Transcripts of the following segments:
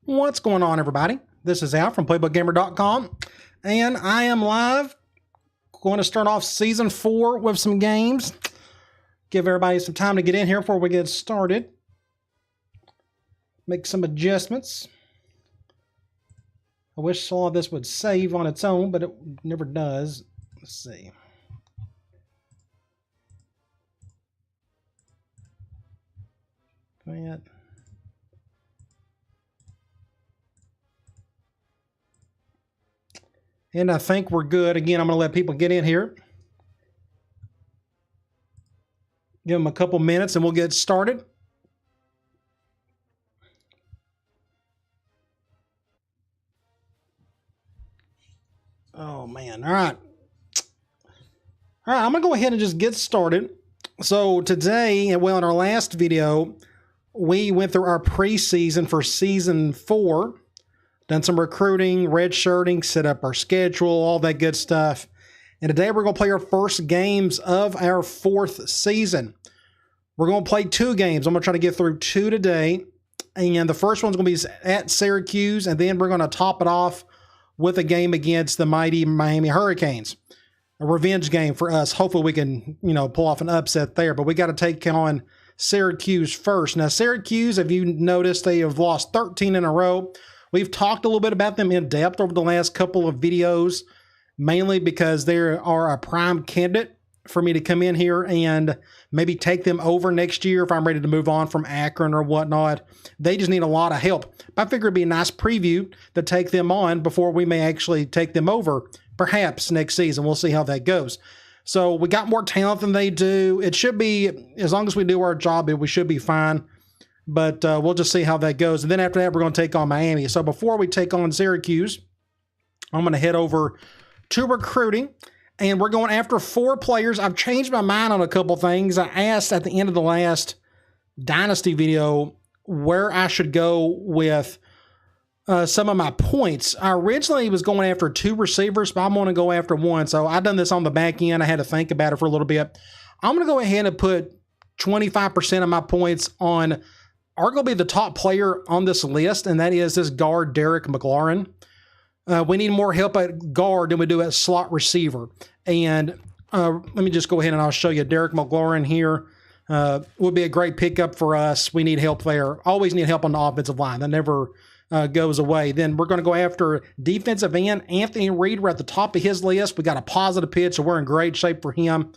What's going on, everybody? This is Al from playbookgamer.com, and I am live. Going to start off Season 4 with some games. Give everybody some time to get in here before we get started. Make some adjustments. I wish all of this would save on its own, but it never does. Let's see. That. And I think we're good. Again, I'm going to let people get in here. Give them a couple minutes and we'll get started. Oh, man. All right. All right, I'm going to go ahead and just get started. So today, well, in our last video, we went through our preseason for Season 4. Done some recruiting, redshirting, set up our schedule, all that good stuff. And today we're going to play our first games of our 4th season. We're going to play 2 games. I'm going to try to get through 2 today. And the first one's going to be at Syracuse. And then we're going to top it off with a game against the mighty Miami Hurricanes. A revenge game for us. Hopefully we can, pull off an upset there. But we got to take on Syracuse first. Now, Syracuse, if you noticed, they have lost 13 in a row. We've talked a little bit about them in depth over the last couple of videos, mainly because they are a prime candidate for me to come in here and maybe take them over next year if I'm ready to move on from Akron or whatnot. They just need a lot of help. I figure it'd be a nice preview to take them on before we may actually take them over, perhaps next season. We'll see how that goes. So we got more talent than they do. It should be, as long as we do our job, we should be fine. But we'll just see how that goes. And then after that, we're going to take on Miami. So before we take on Syracuse, I'm going to head over to recruiting. And we're going after 4 players. I've changed my mind on a couple things. I asked at the end of the last Dynasty video where I should go with some of my points. I originally was going after 2 receivers, but I'm going to go after 1. So I've done this on the back end. I had to think about it for a little bit. I'm going to go ahead and put 25% of my points on arguably the top player on this list, and that is this guard, Derek McLaurin. We need more help at guard than we do at slot receiver. And let me just go ahead and I'll show you Derek McLaurin here. Would be a great pickup for us. We need help there. Always need help on the offensive line. That never goes away. Then we're going to go after defensive end. Anthony Reed, we're at the top of his list. We got a positive pitch, so we're in great shape for him.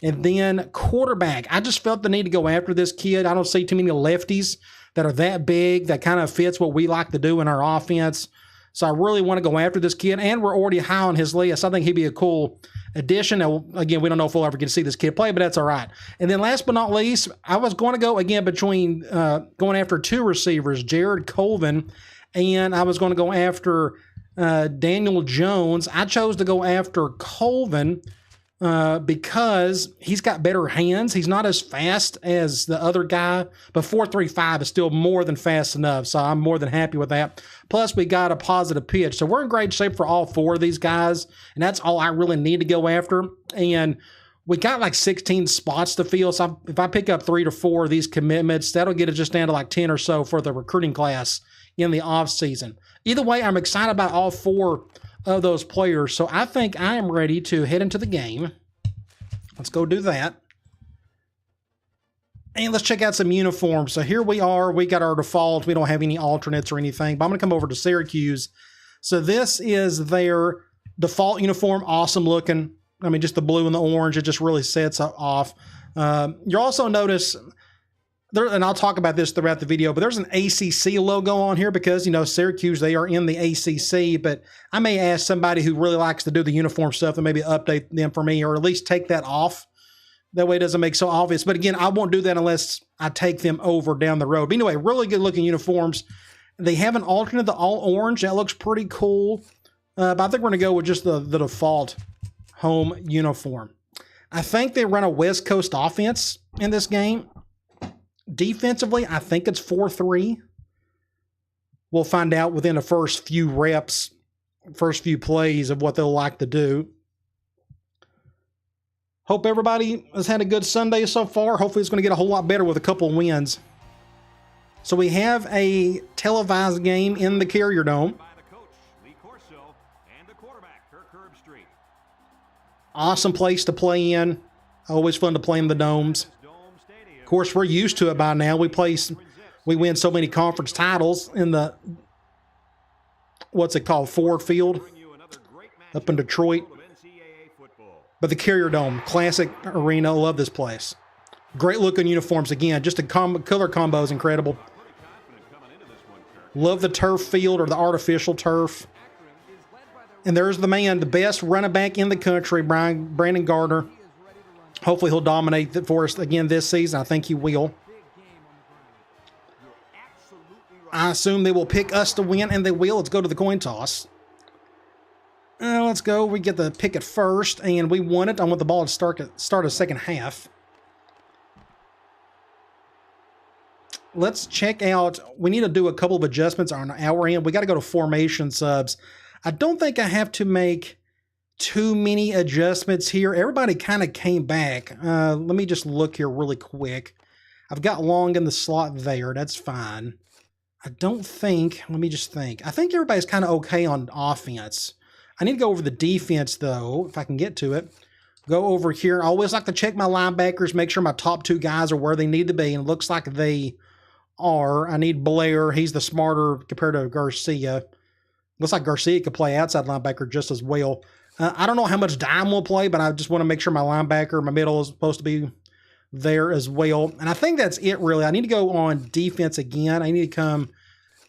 And then quarterback. I just felt the need to go after this kid. I don't see too many lefties that are that big, that kind of fits what we like to do in our offense. So I really want to go after this kid, and we're already high on his list. I think he'd be a cool addition. Now, again, we don't know if we'll ever get to see this kid play, but that's all right. And then last but not least, I was going to go again between going after 2 receivers, Jared Colvin, and I was going to go after Daniel Jones. I chose to go after Colvin because he's got better hands. He's not as fast as the other guy, but 4.35 is still more than fast enough, so I'm more than happy with that. Plus, we got a positive pitch, so we're in great shape for all 4 of these guys, and that's all I really need to go after. And we got like 16 spots to fill, so if I pick up 3 to 4 of these commitments, that'll get it just down to like 10 or so for the recruiting class in the offseason. Either way, I'm excited about all 4 of those players. So I think I am ready to head into the game. Let's go do that. And let's check out some uniforms. So here we are. We got our default. We don't have any alternates or anything. But I'm going to come over to Syracuse. So this is their default uniform. Awesome looking. I mean, just the blue and the orange. It just really sets off. You'll also notice there, and I'll talk about this throughout the video, but there's an ACC logo on here because, Syracuse, they are in the ACC, but I may ask somebody who really likes to do the uniform stuff and maybe update them for me or at least take that off. That way it doesn't make so obvious. But again, I won't do that unless I take them over down the road. But anyway, really good looking uniforms. They have an alternate, the all orange. That looks pretty cool. But I think we're going to go with just the default home uniform. I think they run a West Coast offense in this game. Defensively, I think it's 4-3. We'll find out within the first few reps, first few plays of what they'll like to do. Hope everybody has had a good Sunday so far. Hopefully it's going to get a whole lot better with a couple of wins. So we have a televised game in the Carrier Dome. Awesome place to play in. Always fun to play in the domes. Of course, we're used to it by now. We win so many conference titles in the, what's it called, Ford Field up in Detroit. But the Carrier Dome, classic arena. I love this place. Great looking uniforms again. Just the color combo is incredible. Love the turf field, or the artificial turf. And there's the man, the best running back in the country, Brandon Gardner. Hopefully he'll dominate for us again this season. I think he will. I assume they will pick us to win, and they will. Let's go to the coin toss. Let's go. We get the pick at first, and we won it. I want the ball to start a second half. Let's check out. We need to do a couple of adjustments on our end. We got to go to formation subs. I don't think I have to make too many adjustments here. Everybody kind of came back. Let me just look here really quick. I've got Long in the slot there. That's fine. I don't think, let me just think. I think everybody's kind of okay on offense. I need to go over the defense, though, if I can get to it. Go over here. I always like to check my linebackers, make sure my top two guys are where they need to be, and it looks like they are. I need Blair. He's the smarter compared to Garcia. Looks like Garcia could play outside linebacker just as well. I don't know how much dime we'll play, but I just want to make sure my linebacker, my middle is supposed to be there as well. And I think that's it, really. I need to go on defense again. I need to come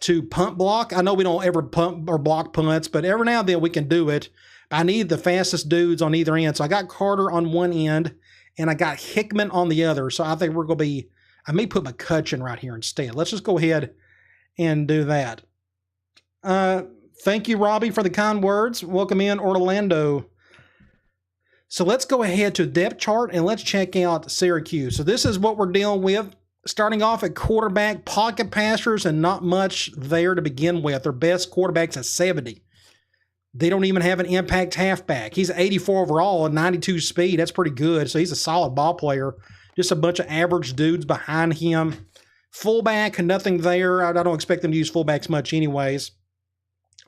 to punt block. I know we don't ever punt or block punts, but every now and then we can do it. I need the fastest dudes on either end. So I got Carter on one end, and I got Hickman on the other. So I think we're going to be, I may put McCutcheon right here instead. Let's just go ahead and do that. Thank you, Robbie, for the kind words. Welcome in, Orlando. So let's go ahead to the depth chart, and let's check out Syracuse. So this is what we're dealing with. Starting off at quarterback, pocket passers, and not much there to begin with. Their best quarterback's at 70. They don't even have an impact halfback. He's 84 overall and 92 speed. That's pretty good. So he's a solid ball player. Just a bunch of average dudes behind him. Fullback, nothing there. I don't expect them to use fullbacks much anyways.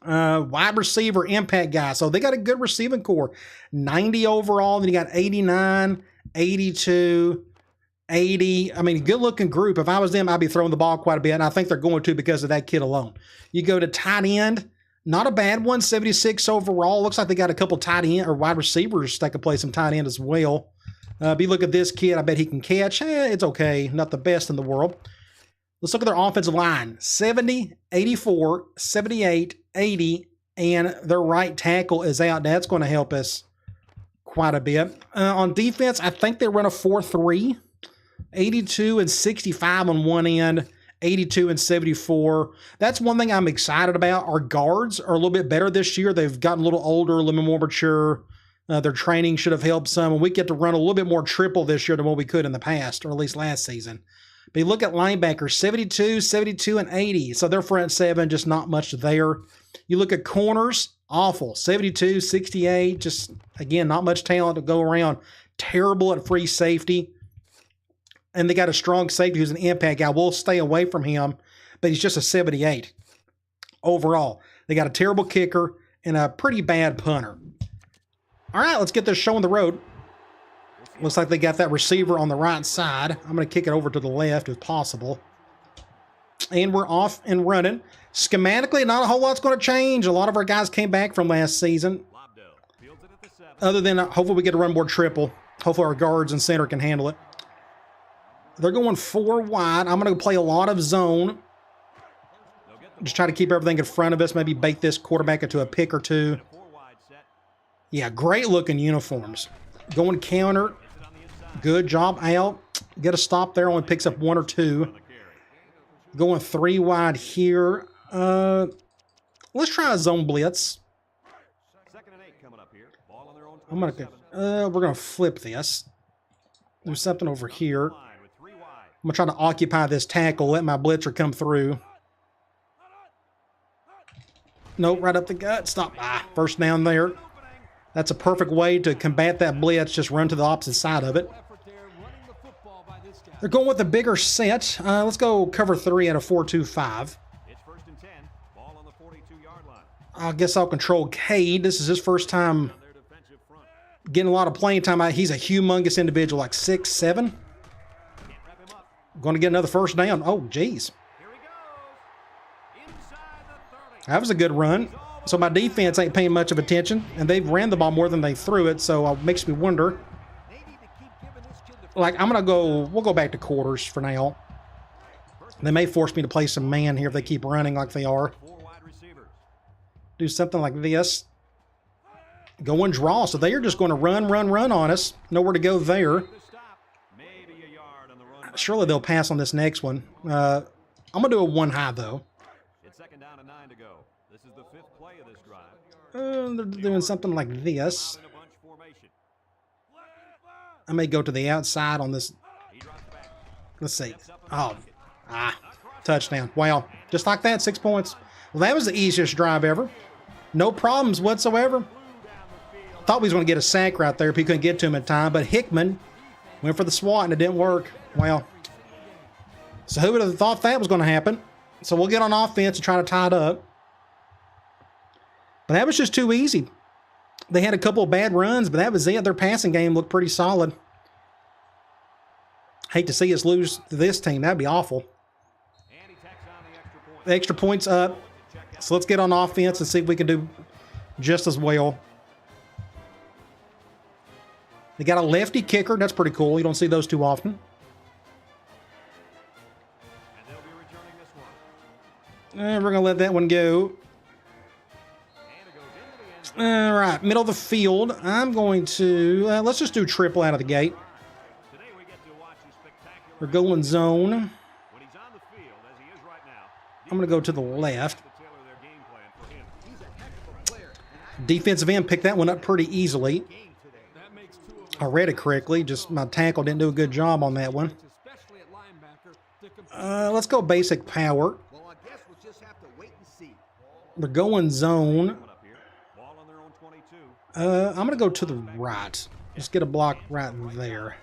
Wide receiver, impact guy. So they got a good receiving core. 90 overall. Then you got 89, 82, 80. I mean, good-looking group. If I was them, I'd be throwing the ball quite a bit, and I think they're going to because of that kid alone. You go to tight end. Not a bad one, 76 overall. Looks like they got a couple tight end or wide receivers that can play some tight end as well. But you look at this kid, I bet he can catch. It's okay. Not the best in the world. Let's look at their offensive line. 70, 84, 78, 80, and their right tackle is out. That's going to help us quite a bit. On defense, I think they run a 4-3. 82 and 65 on one end. 82 and 74. That's one thing I'm excited about. Our guards are a little bit better this year. They've gotten a little older, a little bit more mature. Their training should have helped some. And we get to run a little bit more triple this year than what we could in the past, or at least last season. But you look at linebackers, 72, 72, and 80. So they're front seven, just not much there. You look at corners, awful. 72, 68, just, again, not much talent to go around. Terrible at free safety. And they got a strong safety who's an impact guy. We'll stay away from him, but he's just a 78 overall. They got a terrible kicker and a pretty bad punter. All right, let's get this show on the road. Looks like they got that receiver on the right side. I'm going to kick it over to the left if possible. And we're off and running. Schematically, not a whole lot's going to change. A lot of our guys came back from last season. Other than hopefully we get to run more triple. Hopefully our guards and center can handle it. They're going 4 wide. I'm going to play a lot of zone. Just try to keep everything in front of us. Maybe bait this quarterback into a pick or two. Yeah, great looking uniforms. Going counter. Good job out. Get a stop there. Only picks up 1 or 2. Going 3 wide here. Let's try a zone blitz. We're going to flip this. Do something over here. I'm going to try to occupy this tackle, let my blitzer come through. Nope, right up the gut. Stop. First down there. That's a perfect way to combat that blitz. Just run to the opposite side of it. They're going with a bigger set. Let's go cover 3 at a 4-2-5. It's 1st and 10. Ball on the 42-yard line. I guess I'll control Cade. This is his first time getting a lot of playing time. He's a humongous individual, like 6'7". Going to get another first down. Oh, geez. That was a good run. So my defense ain't paying much of attention, and they've ran the ball more than they threw it, so it makes me wonder. Like, we'll go back to quarters for now. They may force me to play some man here if they keep running like they are. Do something like this. Go and draw. So they are just going to run on us. Nowhere to go there. Surely they'll pass on this next one. I'm going to do a 1 high, though. It's 2nd down and 9 to go. This is the 5th play of this drive. They're doing something like this. I may go to the outside on this. Let's see. Oh, touchdown. Wow. Just like that, 6 points. Well, that was the easiest drive ever. No problems whatsoever. Thought we was going to get a sack right there if he couldn't get to him in time, but Hickman went for the swat and it didn't work. Well, so who would have thought that was going to happen? So we'll get on offense and try to tie it up. But that was just too easy. They had a couple of bad runs, but that was it. Their passing game looked pretty solid. Hate to see us lose to this team. That'd be awful. The extra point's up. So let's get on offense and see if we can do just as well. They got a lefty kicker. That's pretty cool. You don't see those too often. We're going to let that one go. All right, middle of the field. I'm going to, let's just do triple out of the gate. We're going zone. I'm going to go to the left. Defensive end picked that one up pretty easily. I read it correctly, just my tackle didn't do a good job on that one. Let's go basic power. We're going zone. I'm going to go to the right. Just get a block right there.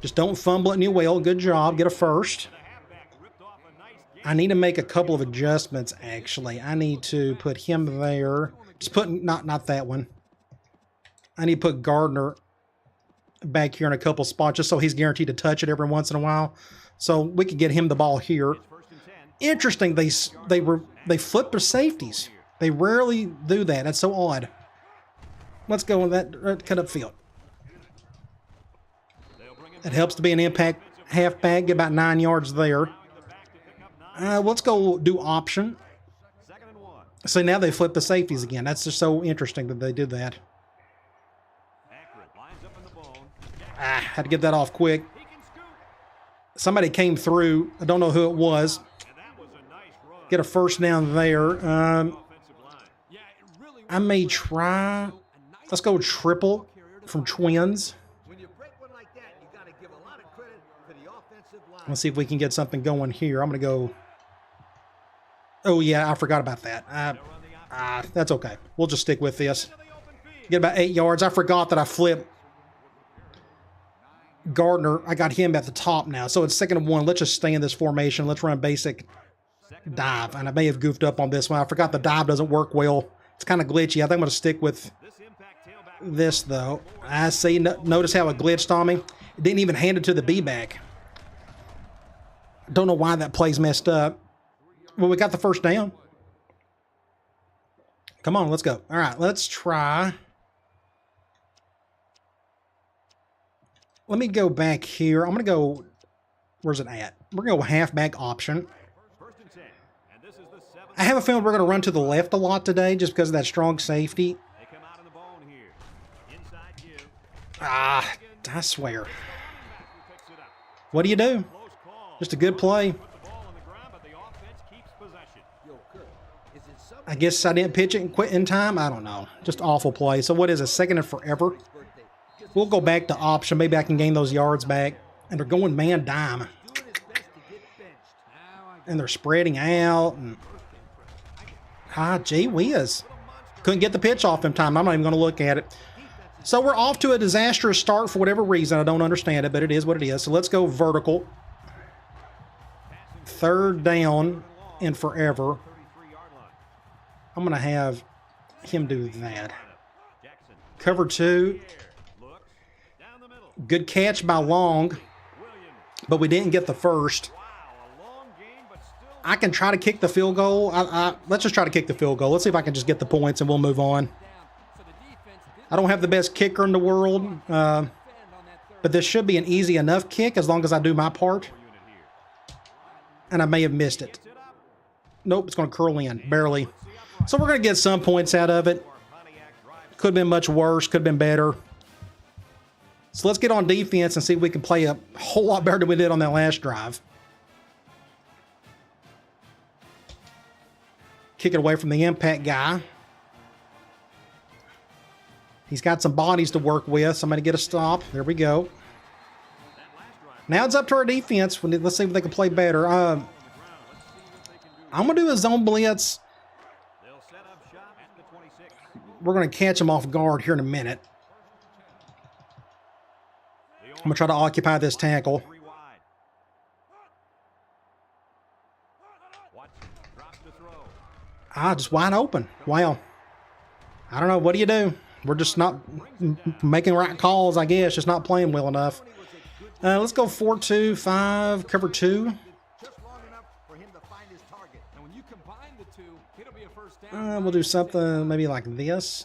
Just don't fumble it, well. Good job. Get a first. I need to make a couple of adjustments, actually. I need to put him there. Just put, not that one. I need to put Gardner back here in a couple spots just so he's guaranteed to touch it every once in a while. So we could get him the ball here. Interesting, they flipped their safeties. They rarely do that. That's so odd. Let's go with that cut up field. It helps to be an impact halfback. Get about 9 yards there. Let's go do option. So now they flip the safeties again. That's just so interesting that they did that. Had to get that off quick. Somebody came through. I don't know who it was. Get a first down there. I may try. Let's go triple from twins. Let's see if we can get something going here. I'm going to go. Oh, yeah, I forgot about that. That's okay. We'll just stick with this. Get about 8 yards. I forgot that I flipped Gardner. I got him at the top now. So it's 2nd and 1. Let's just stay in this formation. Let's run basic dive. And I may have goofed up on this one. I forgot the dive doesn't work well. It's kind of glitchy. I think I'm going to stick with this, though. I see. Notice how it glitched on me. It didn't even hand it to the B-back. Don't know why that play's messed up. Well, we got the first down. Come on, let's go. All right, let's try. Let me go back here. I'm going to go, where's it at? We're going to go halfback option. I have a feeling we're going to run to the left a lot today just because of that strong safety. I swear. What do you do? Just a good play. I guess I didn't pitch it and quit in time. I don't know. Just awful play. So what is it? 2nd and forever? We'll go back to option. Maybe I can gain those yards back. And they're going man dime. And they're spreading out. And gee whiz. Couldn't get the pitch off in time. I'm not even going to look at it. So we're off to a disastrous start for whatever reason. I don't understand it, but it is what it is. So let's go vertical. 3rd down and forever. I'm going to have him do that. Cover 2. Good catch by Long, but we didn't get the first. I can try to kick the field goal. Let's just try to kick the field goal. Let's see if I can just get the points and we'll move on. I don't have the best kicker in the world, but this should be an easy enough kick as long as I do my part. And I may have missed it. Nope, it's going to curl in, barely. So we're going to get some points out of it. Could have been much worse, could have been better. So let's get on defense and see if we can play a whole lot better than we did on that last drive. Kick it away from the impact guy. He's got some bodies to work with. Somebody get a stop. There we go. Now it's up to our defense. Let's see if they can play better. I'm going to do a zone blitz. We're going to catch them off guard here in a minute. I'm going to try to occupy this tackle. Just wide open. Wow. I don't know. What do you do? We're just not making right calls, I guess. Just not playing well enough. Let's go 4-2-5, cover 2. We'll do something maybe like this.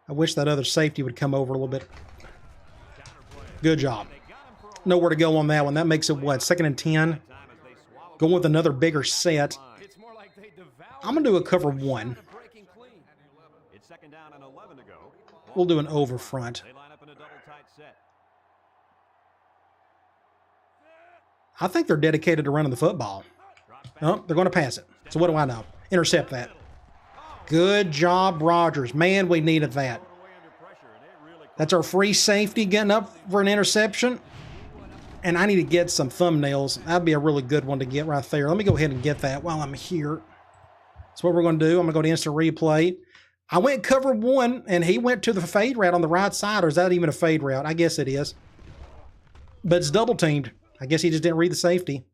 I wish that other safety would come over a little bit. Good job. Nowhere to go on that one. That makes it, what, 2nd and 10? Going with another bigger set. I'm going to do a cover 1. We'll do an over front. I think they're dedicated to running the football. Oh, they're going to pass it. So what do I know? Intercept that. Good job, Rogers. Man, we needed that. That's our free safety getting up for an interception. And I need to get some thumbnails. That'd be a really good one to get right there. Let me go ahead and get that while I'm here. That's what we're going to do. I'm going to go to instant replay. I went cover 1, and he went to the fade route on the right side. Or is that even a fade route? I guess it is. But it's double teamed. I guess he just didn't read the safety.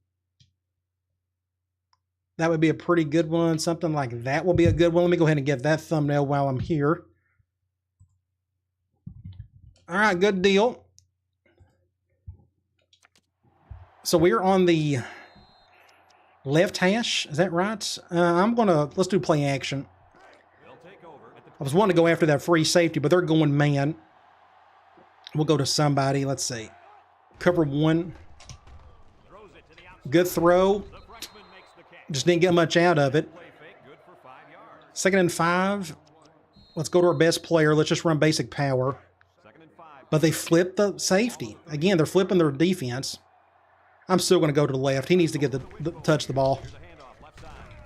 That would be a pretty good one. Something like that will be a good one. Let me go ahead and get that thumbnail while I'm here. All right, good deal. So we're on the left hash. Is that right? Let's do play action. I was wanting to go after that free safety, but they're going man. We'll go to somebody. Let's see. Cover 1. Good throw. Just didn't get much out of it. 2nd and 5. Let's go to our best player. Let's just run basic power. But they flipped the safety. Again, they're flipping their defense. I'm still going to go to the left. He needs to get touch the ball.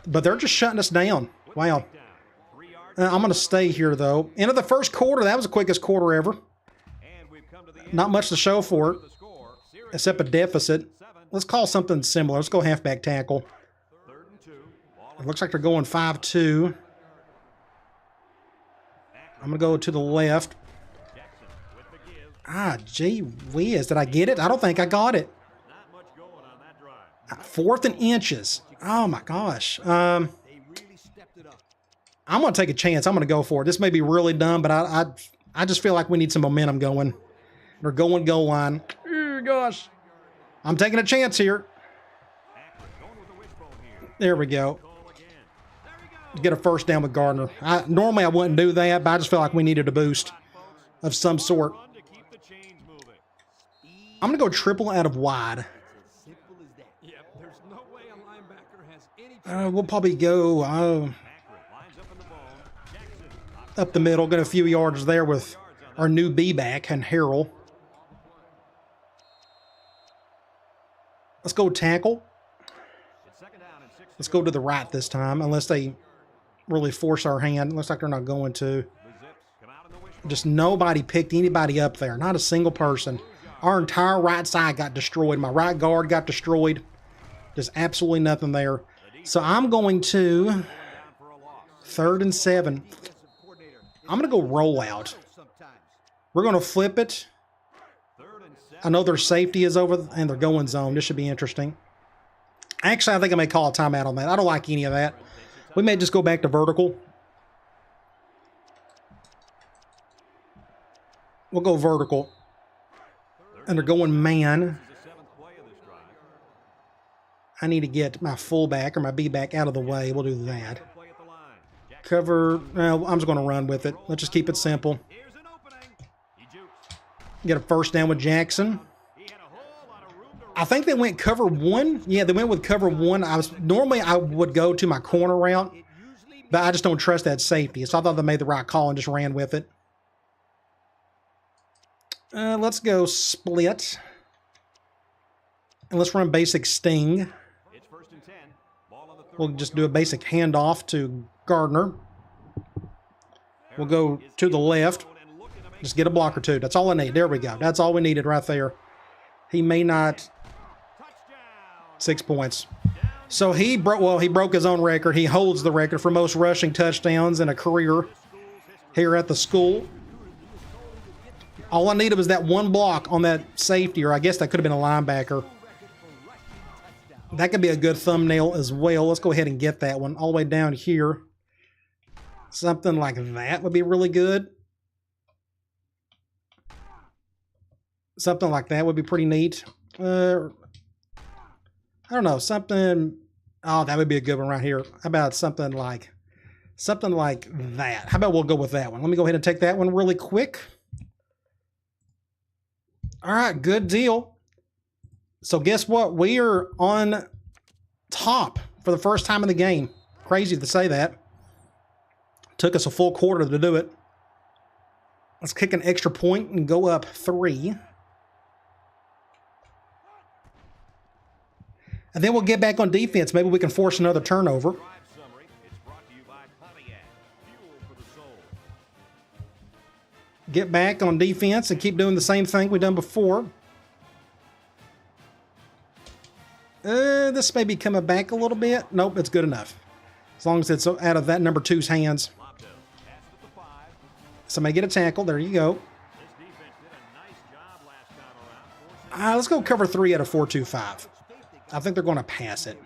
But they're just shutting us down. Wow. I'm going to stay here, though. End of the first quarter. That was the quickest quarter ever. Not much to show for it, except a deficit. Let's call something similar. Let's go halfback tackle. It looks like they're going 5-2. I'm going to go to the left. Gee whiz. Did I get it? I don't think I got it. 4th and inches. Oh, my gosh. I'm going to take a chance. I'm going to go for it. This may be really dumb, but I just feel like we need some momentum going. We're going goal line. Oh, gosh. I'm taking a chance here. There we go. Get a first down with Gardner. Normally I wouldn't do that, but I just feel like we needed a boost of some sort. I'm going to go triple out of wide. We'll probably go up the middle, get a few yards there with our new B-back and Harrell. Let's go tackle. Let's go to the right this time, unless they really force our hand. Looks like they're not going to. Just nobody picked anybody up there. Not a single person. Our entire right side got destroyed. My right guard got destroyed. There's absolutely nothing there. So I'm going to 3rd and 7. I'm going to go roll out. We're going to flip it. I know their safety is over and they're going zone. This should be interesting. Actually, I think I may call a timeout on that. I don't like any of that. We may just go back to vertical. We'll go vertical. And they're going man. I need to get my fullback or my B-back out of the way. We'll do that. Cover. Well, I'm just going to run with it. Let's just keep it simple. Get a first down with Jackson. I think they went cover one. Yeah, they went with cover one. Normally I would go to my corner route, but I just don't trust that safety. So I thought they made the right call and just ran with it. Let's go split. And let's run basic sting. We'll just do a basic handoff to Gardner. We'll go to the left. Just get a block or two. That's all I need. There we go. That's all we needed right there. He may not. 6 points. So he broke his own record. He holds the record for most rushing touchdowns in a career here at the school. All I needed was that one block on that safety, or I guess that could have been a linebacker. That could be a good thumbnail as well. Let's go ahead and get that one all the way down here. Something like that would be really good. Something like that would be pretty neat. I don't know, something. Oh, that would be a good one right here. How about something like that? How about we'll go with that one? Let me go ahead and take that one really quick. All right, good deal. So guess what? We are on top for the first time in the game. Crazy to say that. Took us a full quarter to do it. Let's kick an extra point and go up 3. And then we'll get back on defense. Maybe we can force another turnover. Get back on defense and keep doing the same thing we've done before. This may be coming back a little bit. Nope, it's good enough. As long as it's out of that number 2's hands. Somebody get a tackle. There you go. Let's go cover 3 out of 4-2-5. I think they're going to pass it.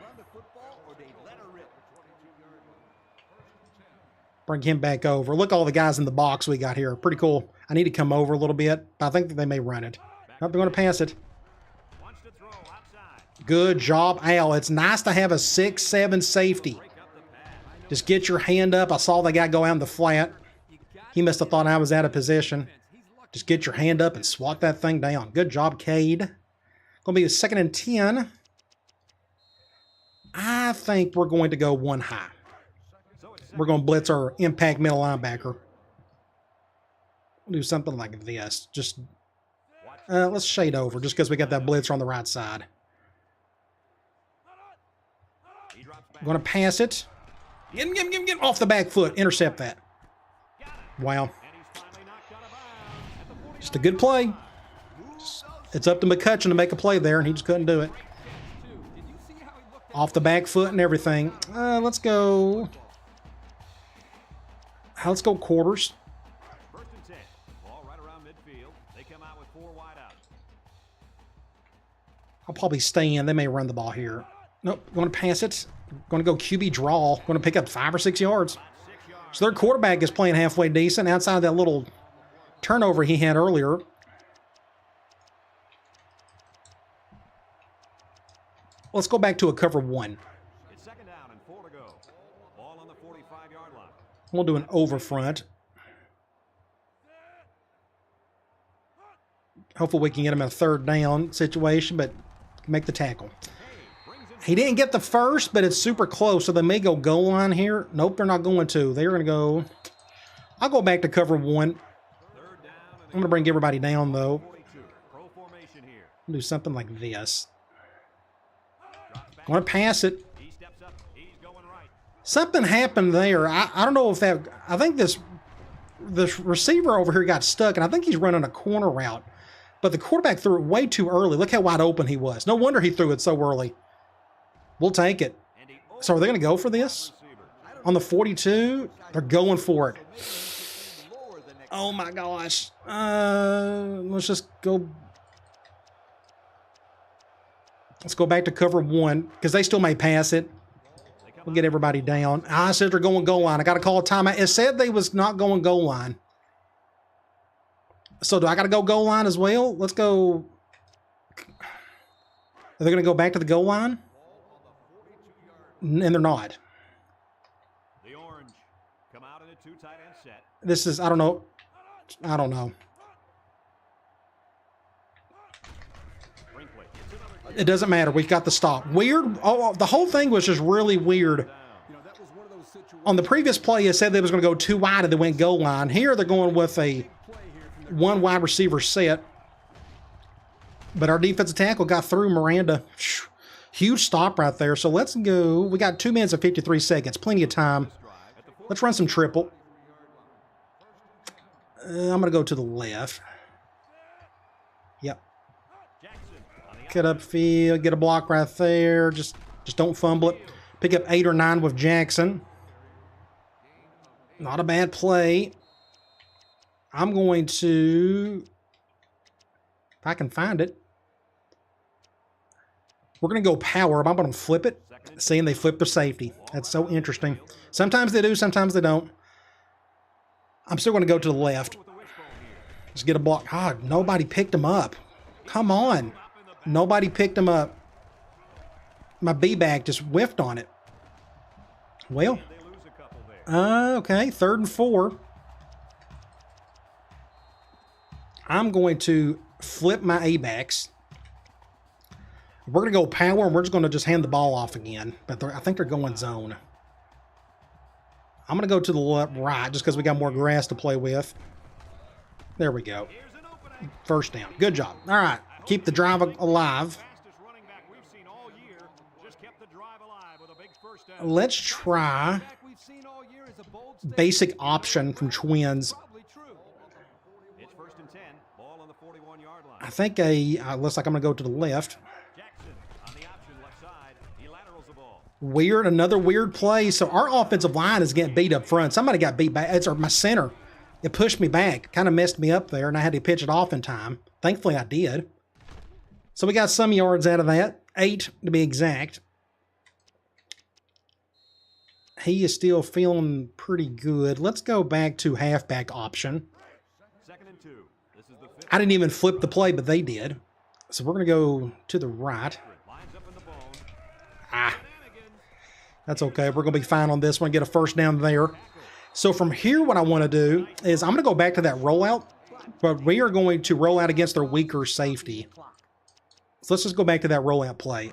Bring him back over. Look at all the guys in the box we got here. Pretty cool. I need to come over a little bit, but I think that they may run it. Nope, they're going to pass it. Good job, Al. It's nice to have a 6'7" safety. Just get your hand up. I saw the guy go out in the flat. He must have thought I was out of position. Just get your hand up and swat that thing down. Good job, Cade. Going to be a 2nd and 10. I think we're going to go one high. We're going to blitz our impact middle linebacker. We'll do something like this. Just let's shade over just because we got that blitzer on the right side. I'm going to pass it. Get him off the back foot. Intercept that. Wow. Just a good play. It's up to McCutcheon to make a play there, and he just couldn't do it. Off the back foot and everything. Let's go. Let's go quarters. I'll probably stay in. They may run the ball here. Nope. Going to pass it. Going to go QB draw. Going to pick up 5 or 6 yards. So their quarterback is playing halfway decent outside of that little turnover he had earlier. Let's go back to a cover 1. It's 2nd down and 4 to go. Ball on the 45-yard line. We'll do an over front. Hopefully we can get him a 3rd down situation, but make the tackle. He didn't get the first, but it's super close, so they may go goal line here. Nope, they're not going to. They're going to go. I'll go back to cover 1. I'm going to bring everybody down, though. I'll do something like this. I'm going to pass it. Something happened there. I don't know if that... I think this receiver over here got stuck, and I think he's running a corner route. But the quarterback threw it way too early. Look how wide open he was. No wonder he threw it so early. We'll take it. So are they going to go for this? On the 42? They're going for it. Oh my gosh. Let's just go. Let's go back to cover 1 because they still may pass it. We'll get everybody down. I said they're going goal line. I got to call a timeout. It said they was not going goal line. So do I got to go goal line as well? Let's go. Are they going to go back to the goal line? And they're not. The orange come out in a 2 tight end set. This is, I don't know. I don't know. It doesn't matter. We got the stop. Weird. Oh, the whole thing was just really weird. On the previous play, it said they was going to go 2 wide and they went goal line. Here, they're going with a 1 wide receiver set. But our defensive tackle got through Miranda. Huge stop right there. So let's go. We got 2 minutes and 53 seconds. Plenty of time. Let's run some triple. I'm going to go to the left. Yep. Cut upfield, get a block right there. Just don't fumble it. Pick up 8 or 9 with Jackson. Not a bad play. I'm going to, if I can find it, we're going to go power. I'm going to flip it, seeing they flip their safety. That's so interesting. Sometimes they do, sometimes they don't. I'm still going to go to the left. Just get a block. God, nobody picked him up. Come on. Nobody picked him up. My B-back just whiffed on it. Well, okay, 3rd and 4. I'm going to flip my A-backs. We're going to go power, and we're just going to just hand the ball off again. But I think they're going zone. I'm going to go to the left, right, just because we got more grass to play with. There we go. First down. Good job. All right. Keep the drive alive. Let's try basic option from Twins. I think looks like I'm going to go to the left. Weird, another weird play. So our offensive line is getting beat up front. Somebody got beat back. It's my center. It pushed me back. Kind of messed me up there, and I had to pitch it off in time. Thankfully, I did. So we got some yards out of that. 8 to be exact. He is still feeling pretty good. Let's go back to halfback option. 2nd and 2. This is the 5th. I didn't even flip the play, but they did. So we're going to go to the right. That's okay. We're going to be fine on this one. Get a first down there. So from here, what I want to do is I'm going to go back to that rollout, but we are going to roll out against their weaker safety. So let's just go back to that rollout play.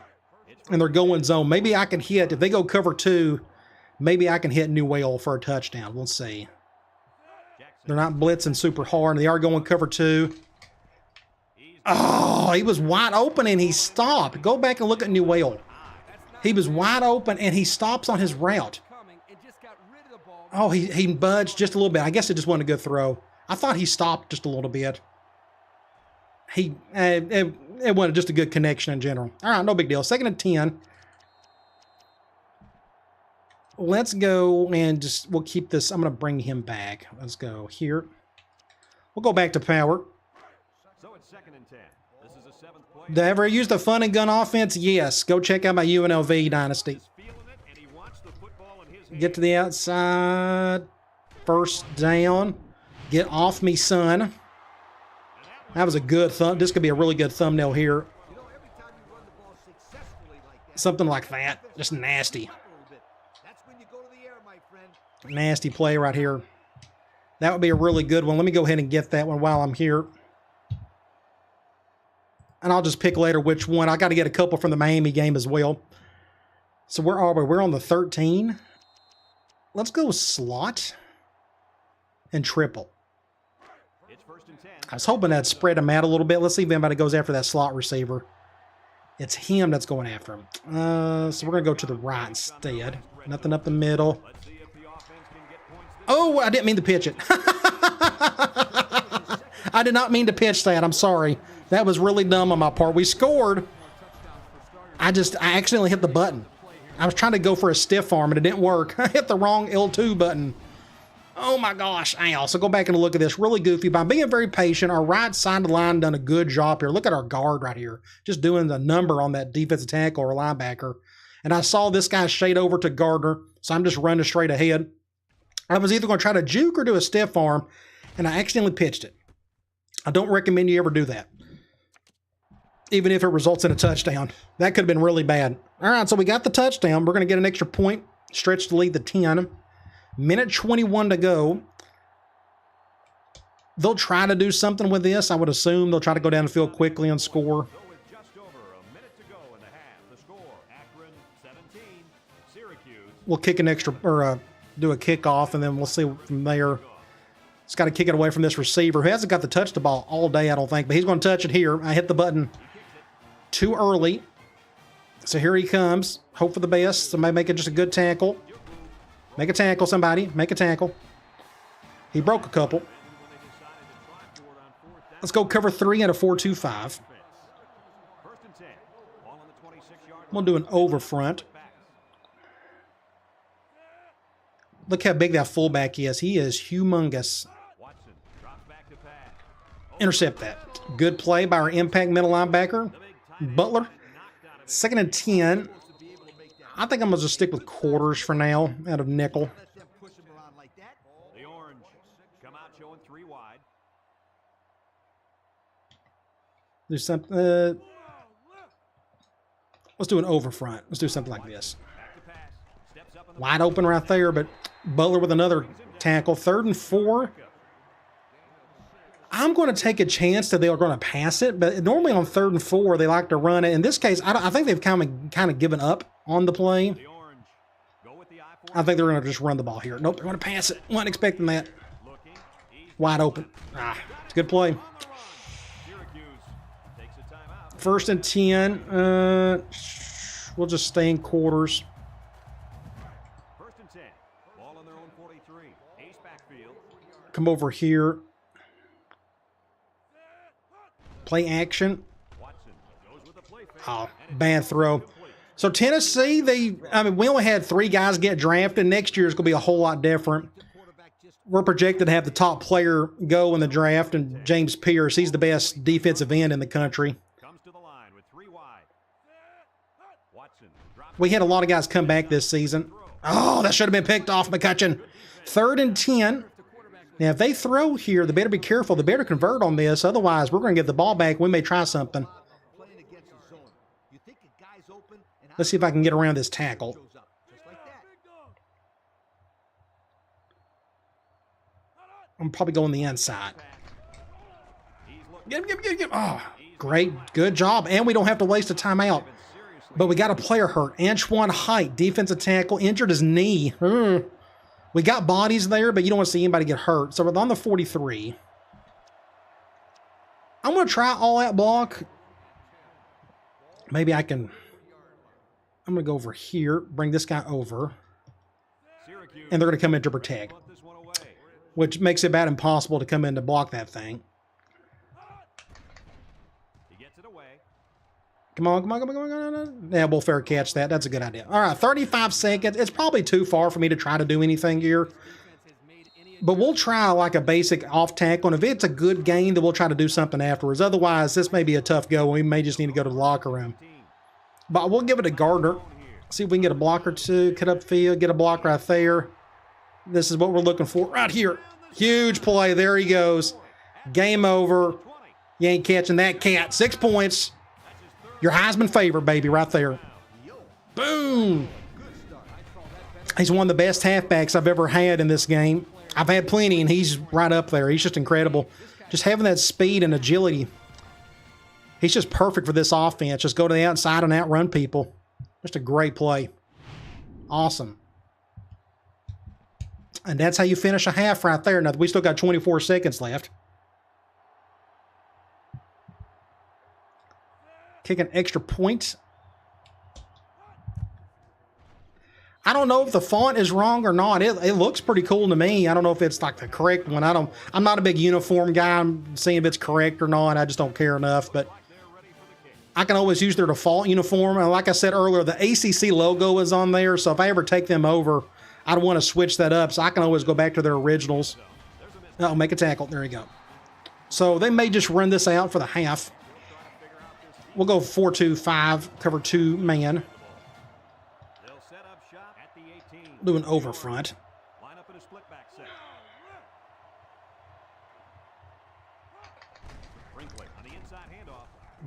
And they're going zone. Maybe I can hit, if they go cover 2, maybe I can hit New Whale for a touchdown. We'll see. They're not blitzing super hard. They are going cover 2. Oh, he was wide open and he stopped. Go back and look at New Whale. He was wide open and he stops on his route. Oh, he budged just a little bit. I guess it just wasn't a good throw. I thought he stopped just a little bit. It wasn't just a good connection in general. All right, no big deal. 2nd and 10. Let's go and we'll keep this. I'm going to bring him back. Let's go here. We'll go back to power. So it's 2nd and 10. This is a 7th play. Did I ever use the fun and gun offense? Yes. Go check out my UNLV Dynasty. Get to the outside. First down. Get off me, son. That was a good this could be a really good thumbnail here. Something like that. Just nasty. Nasty play right here. That would be a really good one. Let me go ahead and get that one while I'm here. And I'll just pick later which one. I got to get a couple from the Miami game as well. So where are we? We're on the 13. Let's go slot and triple. I was hoping that'd spread him out a little bit. Let's see if anybody goes after that slot receiver. It's him that's going after him. So we're going to go to the right instead. Nothing up the middle. Oh, I didn't mean to pitch it. I did not mean to pitch that. I'm sorry. That was really dumb on my part. We scored. I accidentally hit the button. I was trying to go for a stiff arm and it didn't work. I hit the wrong L2 button. Oh my gosh. I also go back and look at this. Really goofy. By being very patient, our right side of the line done a good job here. Look at our guard right here. Just doing the number on that defensive tackle or linebacker. And I saw this guy shade over to Gardner, so I'm just running straight ahead. I was either going to try to juke or do a stiff arm, and I accidentally pitched it. I don't recommend you ever do that, even if it results in a touchdown. That could have been really bad. All right, so we got the touchdown. We're going to get an extra point, stretch to lead the 10. Minute 21 to go. They'll try to do something with this. I would assume they'll try to go down the field quickly and score. Just over a minute to go in the half. The score, Akron 17, Syracuse. We'll kick an extra, or do a kickoff, and then we'll see from there. It's got to kick it away from this receiver who hasn't got to touch the ball all day, I don't think, but he's going to touch it here. I hit the button too early. So here he comes. Hope for the best. Somebody make it just a good tackle. Make a tackle, somebody. Make a tackle. He broke a couple. Let's go cover 3 at a 4-2-5. We'll do an over front. Look how big that fullback is. He is humongous. Intercept that. Good play by our impact middle linebacker, Butler. 2nd and 10. I think I'm going to just stick with quarters for now out of nickel. The orange come out showing 3 wide. Do something. Let's do an over front. Let's do something like this. Wide open right there, but Butler with another tackle. 3rd and 4. I'm going to take a chance that they are going to pass it, but normally on 3rd and 4, they like to run it. In this case, I think they've kind of given up on the play. I think they're going to just run the ball here. Nope, they're going to pass it. Wasn't expecting that. Wide open. It's a good play. 1st and 10. We'll just stay in quarters. Come over here. Play action. Oh, bad throw. So Tennessee, we only had 3 guys get drafted. Next year is going to be a whole lot different. We're projected to have the top player go in the draft, and James Pierce, he's the best defensive end in the country. We had a lot of guys come back this season. Oh, that should have been picked off, McCutcheon. 3rd and 10. Now, if they throw here, they better be careful. They better convert on this. Otherwise, we're going to get the ball back. We may try something. Let's see if I can get around this tackle. I'm probably going the inside. Get him. Oh, great. Good job. And we don't have to waste a timeout. But we got a player hurt. Antoine Height, defensive tackle, injured his knee. We got bodies there, but you don't want to see anybody get hurt. So we're on the 43. I'm going to try all-out block. Maybe I can... I'm going to go over here, bring this guy over. And they're going to come in to protect. Which makes it about impossible to come in to block that thing. Come on. Yeah, we'll fair catch that. That's a good idea. All right, 35 seconds. It's probably too far for me to try to do anything here. But we'll try like a basic off tackle. And if it's a good gain, then we'll try to do something afterwards. Otherwise, this may be a tough go. We may just need to go to the locker room. But we'll give it to Gardner. See if we can get a block or two. Cut up field. Get a block right there. This is what we're looking for right here. Huge play. There he goes. Game over. You ain't catching that cat. 6 points. Your Heisman favorite, baby, right there. Boom. He's one of the best halfbacks I've ever had in this game. I've had plenty, and he's right up there. He's just incredible. Just having that speed and agility. He's just perfect for this offense. Just go to the outside and outrun people. Just a great play. Awesome. And that's how you finish a half right there. Now, we still got 24 seconds left. Kick an extra point. I don't know if the font is wrong or not. It looks pretty cool to me. I don't know if it's like the correct one. I'm not a big uniform guy. I'm seeing if it's correct or not. I just don't care enough. But I can always use their default uniform. And like I said earlier, the ACC logo is on there. So if I ever take them over, I don't want to switch that up, so I can always go back to their originals. Oh, make a tackle. There you go. So they may just run this out for the half. We'll go 4-2-5, cover 2 man. Do an over front.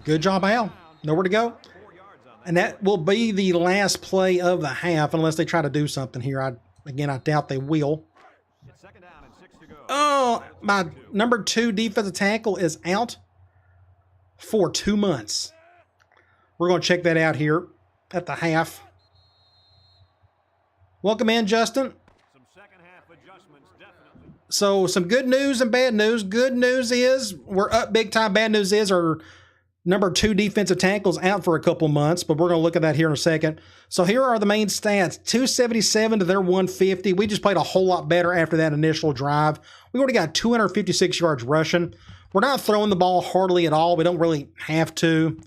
Good job, Al. Nowhere to go. And that will be the last play of the half, unless they try to do something here. Again, I doubt they will. Oh, my number 2 defensive tackle is out for 2 months. We're going to check that out here at the half. Welcome in, Justin. So, some good news and bad news. Good news is we're up big time. Bad news is our number 2 defensive tackle's out for a couple months, but we're going to look at that here in a second. So here are the main stats. 277 to their 150. We just played a whole lot better after that initial drive. We already got 256 yards rushing. We're not throwing the ball hardly at all. We don't really have to.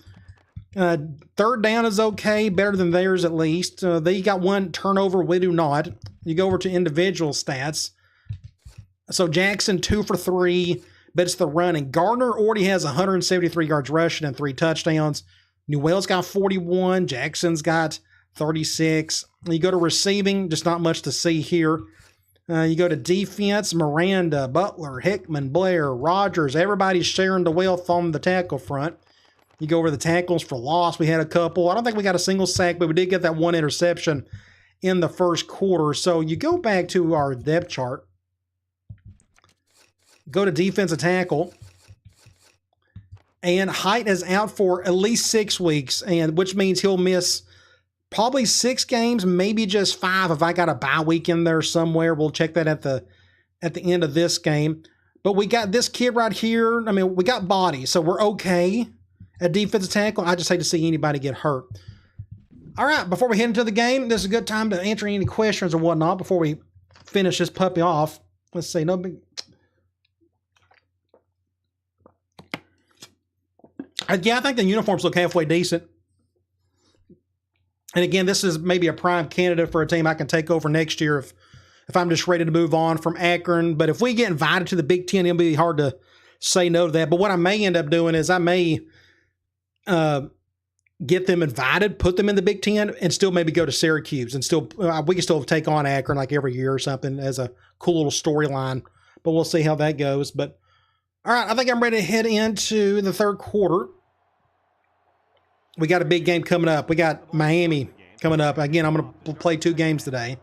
Third down is okay, better than theirs at least. They got 1 turnover. We do not. You go over to individual stats. So Jackson 2 for 3. But it's the running. Gardner already has 173 yards rushing and 3 touchdowns. Newell's got 41. Jackson's got 36. You go to receiving, just not much to see here. You go to defense, Miranda, Butler, Hickman, Blair, Rogers. Everybody's sharing the wealth on the tackle front. You go over the tackles for loss. We had a couple. I don't think we got a single sack, but we did get that 1 interception in the first quarter. So you go back to our depth chart. Go to defensive tackle, and Height is out for at least 6 weeks, and which means he'll miss probably 6 games, maybe just 5 if I got a bye week in there somewhere. We'll check that at the end of this game. But we got this kid right here. I mean, we got body, so we're okay at defensive tackle. I just hate to see anybody get hurt. All right, before we head into the game, this is a good time to answer any questions or whatnot before we finish this puppy off. Let's see, no big. Yeah, I think the uniforms look halfway decent. And again, this is maybe a prime candidate for a team I can take over next year if I'm just ready to move on from Akron. But if we get invited to the Big Ten, it'll be hard to say no to that. But what I may end up doing is I may get them invited, put them in the Big Ten, and still maybe go to Syracuse. And still, we can still take on Akron like every year or something as a cool little storyline. But we'll see how that goes. But all right, I think I'm ready to head into the third quarter. We got a big game coming up. We got Miami coming up. Again, I'm going to play 2 games today.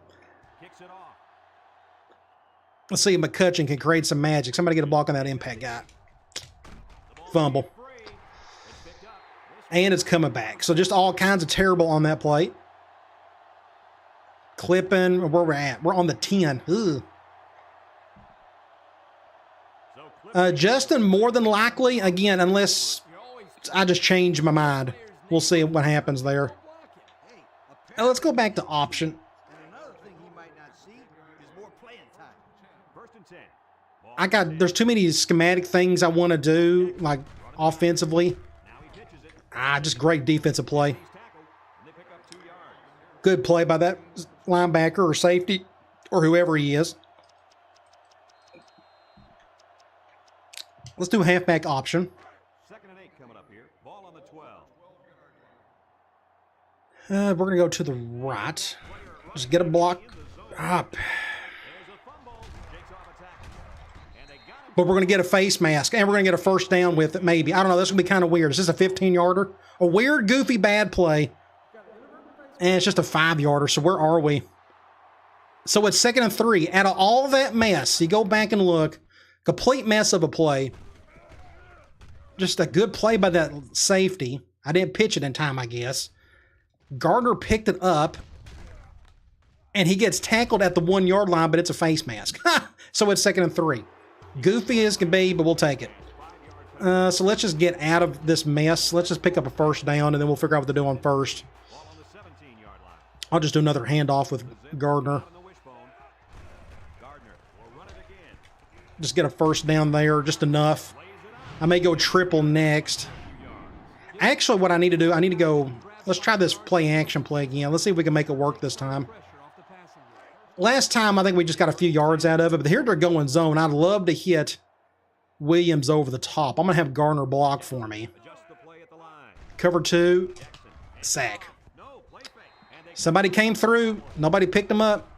Let's see if McCutcheon can create some magic. Somebody get a block on that impact guy. Fumble. And it's coming back. So just all kinds of terrible on that play. Clipping. Where we're at. We're on the 10. Justin, more than likely, again, unless I just change my mind. We'll see what happens there. Let's go back to option. There's too many schematic things I want to do, like offensively. Just great defensive play. Good play by that linebacker or safety or whoever he is. Let's do halfback option. We're going to go to the right. Just get a block up. But we're going to get a face mask, and we're going to get a first down with it, maybe. I don't know. This is going to be kind of weird. Is this a 15-yarder? A weird, goofy, bad play. And it's just a 5-yarder, so where are we? So it's 2nd and 3. Out of all that mess, you go back and look. Complete mess of a play. Just a good play by that safety. I didn't pitch it in time, I guess. Gardner picked it up, and he gets tackled at the 1-yard line, but it's a face mask. So it's 2nd and 3. Goofy as can be, but we'll take it. So let's just get out of this mess. Let's just pick up a first down, and then we'll figure out what to do on first. I'll just do another handoff with Gardner. Just get a first down there, just enough. I may go triple next. Actually, what I need to do, I need to go... Let's try this play action play again. Let's see if we can make it work this time. Last time, I think we just got a few yards out of it, but here they're going zone. I'd love to hit Williams over the top. I'm going to have Garner block for me. Cover 2, sack. Somebody came through. Nobody picked him up.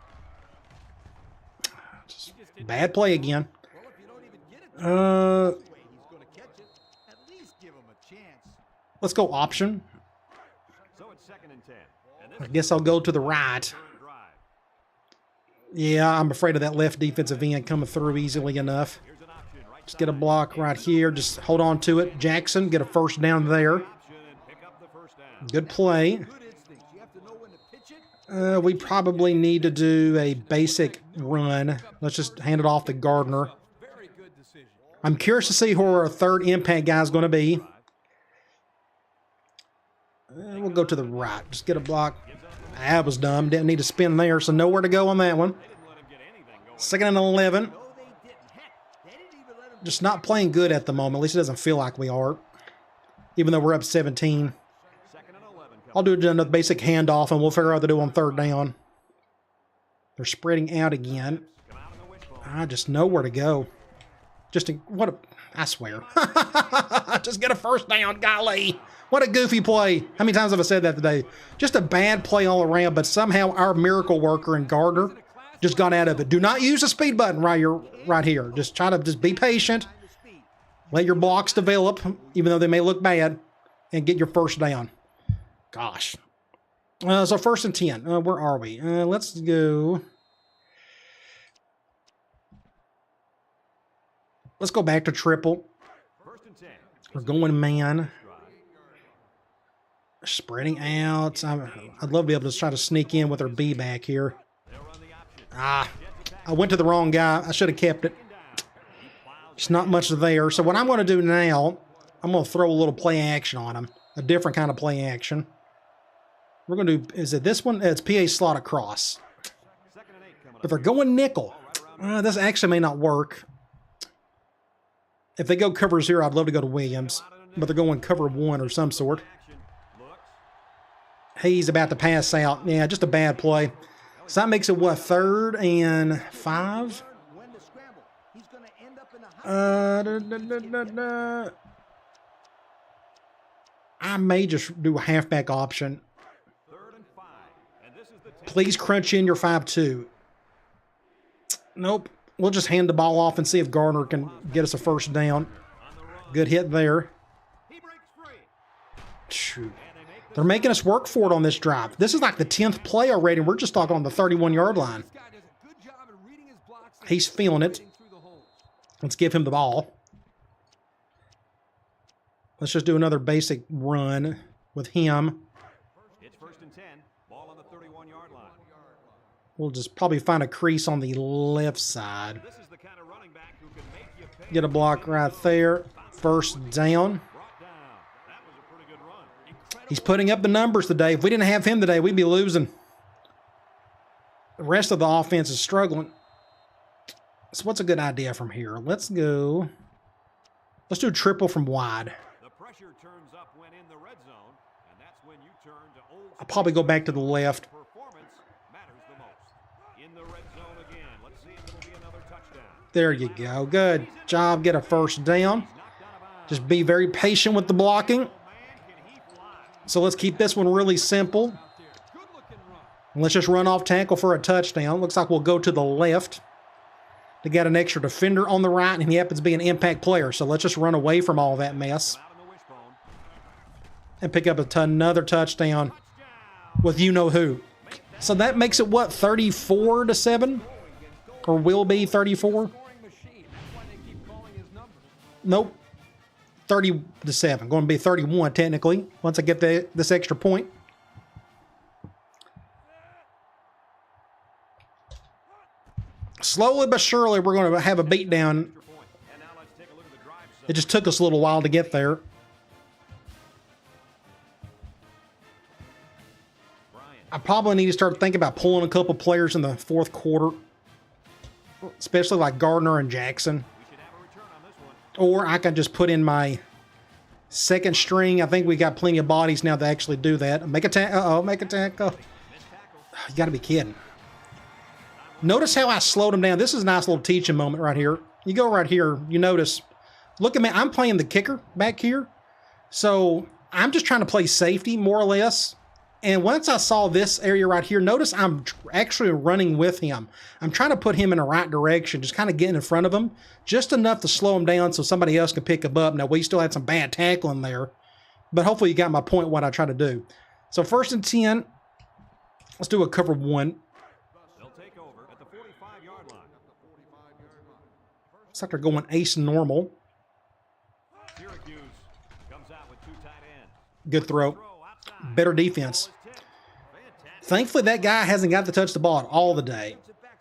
Bad play again. Let's go option. I guess I'll go to the right. Yeah, I'm afraid of that left defensive end coming through easily enough. Just get a block right here. Just hold on to it. Jackson, get a first down there. Good play. We probably need to do a basic run. Let's just hand it off to Gardner. I'm curious to see who our third impact guy is going to be. We'll go to the right. Just get a block. That was dumb. Didn't need to spin there, so nowhere to go on that one. 2nd and 11. Just not playing good at the moment. At least it doesn't feel like we are. Even though we're up 17. I'll do another basic handoff, and we'll figure out what to do on 3rd down. They're spreading out again. I just know where to go. I swear. Just get a first down, golly. What a goofy play. How many times have I said that today? Just a bad play all around, but somehow our miracle worker in Gardner just got out of it. Do not use the speed button right here. Just try to be patient. Let your blocks develop, even though they may look bad, and get your first down. Gosh. So 1st and 10. Where are we? Let's go. Let's go back to triple. We're going man. Spreading out. I'd love to be able to try to sneak in with our B back here. I went to the wrong guy. I should have kept it. It's not much there. So what I'm going to do now, I'm going to throw a little play action on him. A different kind of play action. We're going to do, is it this one? It's PA slot across. If they're going nickel, this actually may not work. If they go cover 0, I'd love to go to Williams. But they're going cover 1 or some sort. He's about to pass out. Yeah, just a bad play. So that makes it, what, 3rd and 5? I may just do a halfback option. Please crunch in your 5-2. Nope. We'll just hand the ball off and see if Gardner can get us a first down. Good hit there. Shoot. They're making us work for it on this drive. This is like the 10th play already, and we're just talking on the 31-yard line. He's feeling it. Let's give him the ball. Let's just do another basic run with him. It's 1st and 10. Ball on the 31-yard line. We'll just probably find a crease on the left side. This is the kind of running back who can make you pay. Get a block right there. First down. He's putting up the numbers today. If we didn't have him today, we'd be losing. The rest of the offense is struggling. So what's a good idea from here? Let's go. Let's do triple from wide. The pressure turns up when in the red zone, and that's when you turn to old. I'll probably go back to the left. Performance matters the most. In the red zone again. Let's see if it'll be another touchdown. There you go. Good job. Get a first down. Just be very patient with the blocking. So let's keep this one really simple. And let's just run off tackle for a touchdown. Looks like we'll go to the left. They got an extra defender on the right, and he happens to be an impact player. So let's just run away from all that mess. And pick up another touchdown with you-know-who. So that makes it, what, 34-7? Or will be 34? Nope. 30-7. Going to be 31 technically once I get this extra point. Slowly but surely we're going to have a beatdown. It just took us a little while to get there. I probably need to start thinking about pulling a couple players in the 4th quarter, especially like Gardner and Jackson. Or I can just put in my second string. I think we got plenty of bodies now to actually do that. Make a tackle. Uh-oh, make a tackle. You got to be kidding. Notice how I slowed him down. This is a nice little teaching moment right here. You go right here, you notice, look at me, I'm playing the kicker back here. So I'm just trying to play safety, more or less. And once I saw this area right here, notice I'm actually running with him. I'm trying to put him in the right direction, just kind of getting in front of him, just enough to slow him down so somebody else can pick him up. Now, we still had some bad tackling there, but hopefully you got my point what I try to do. So 1st and 10, let's do a cover 1. They'll take over at the 45-yard line. Looks like they're going ace normal. Syracuse comes out with 2 tight ends. Good throw. Better defense. Thankfully, that guy hasn't got to touch the ball all the day.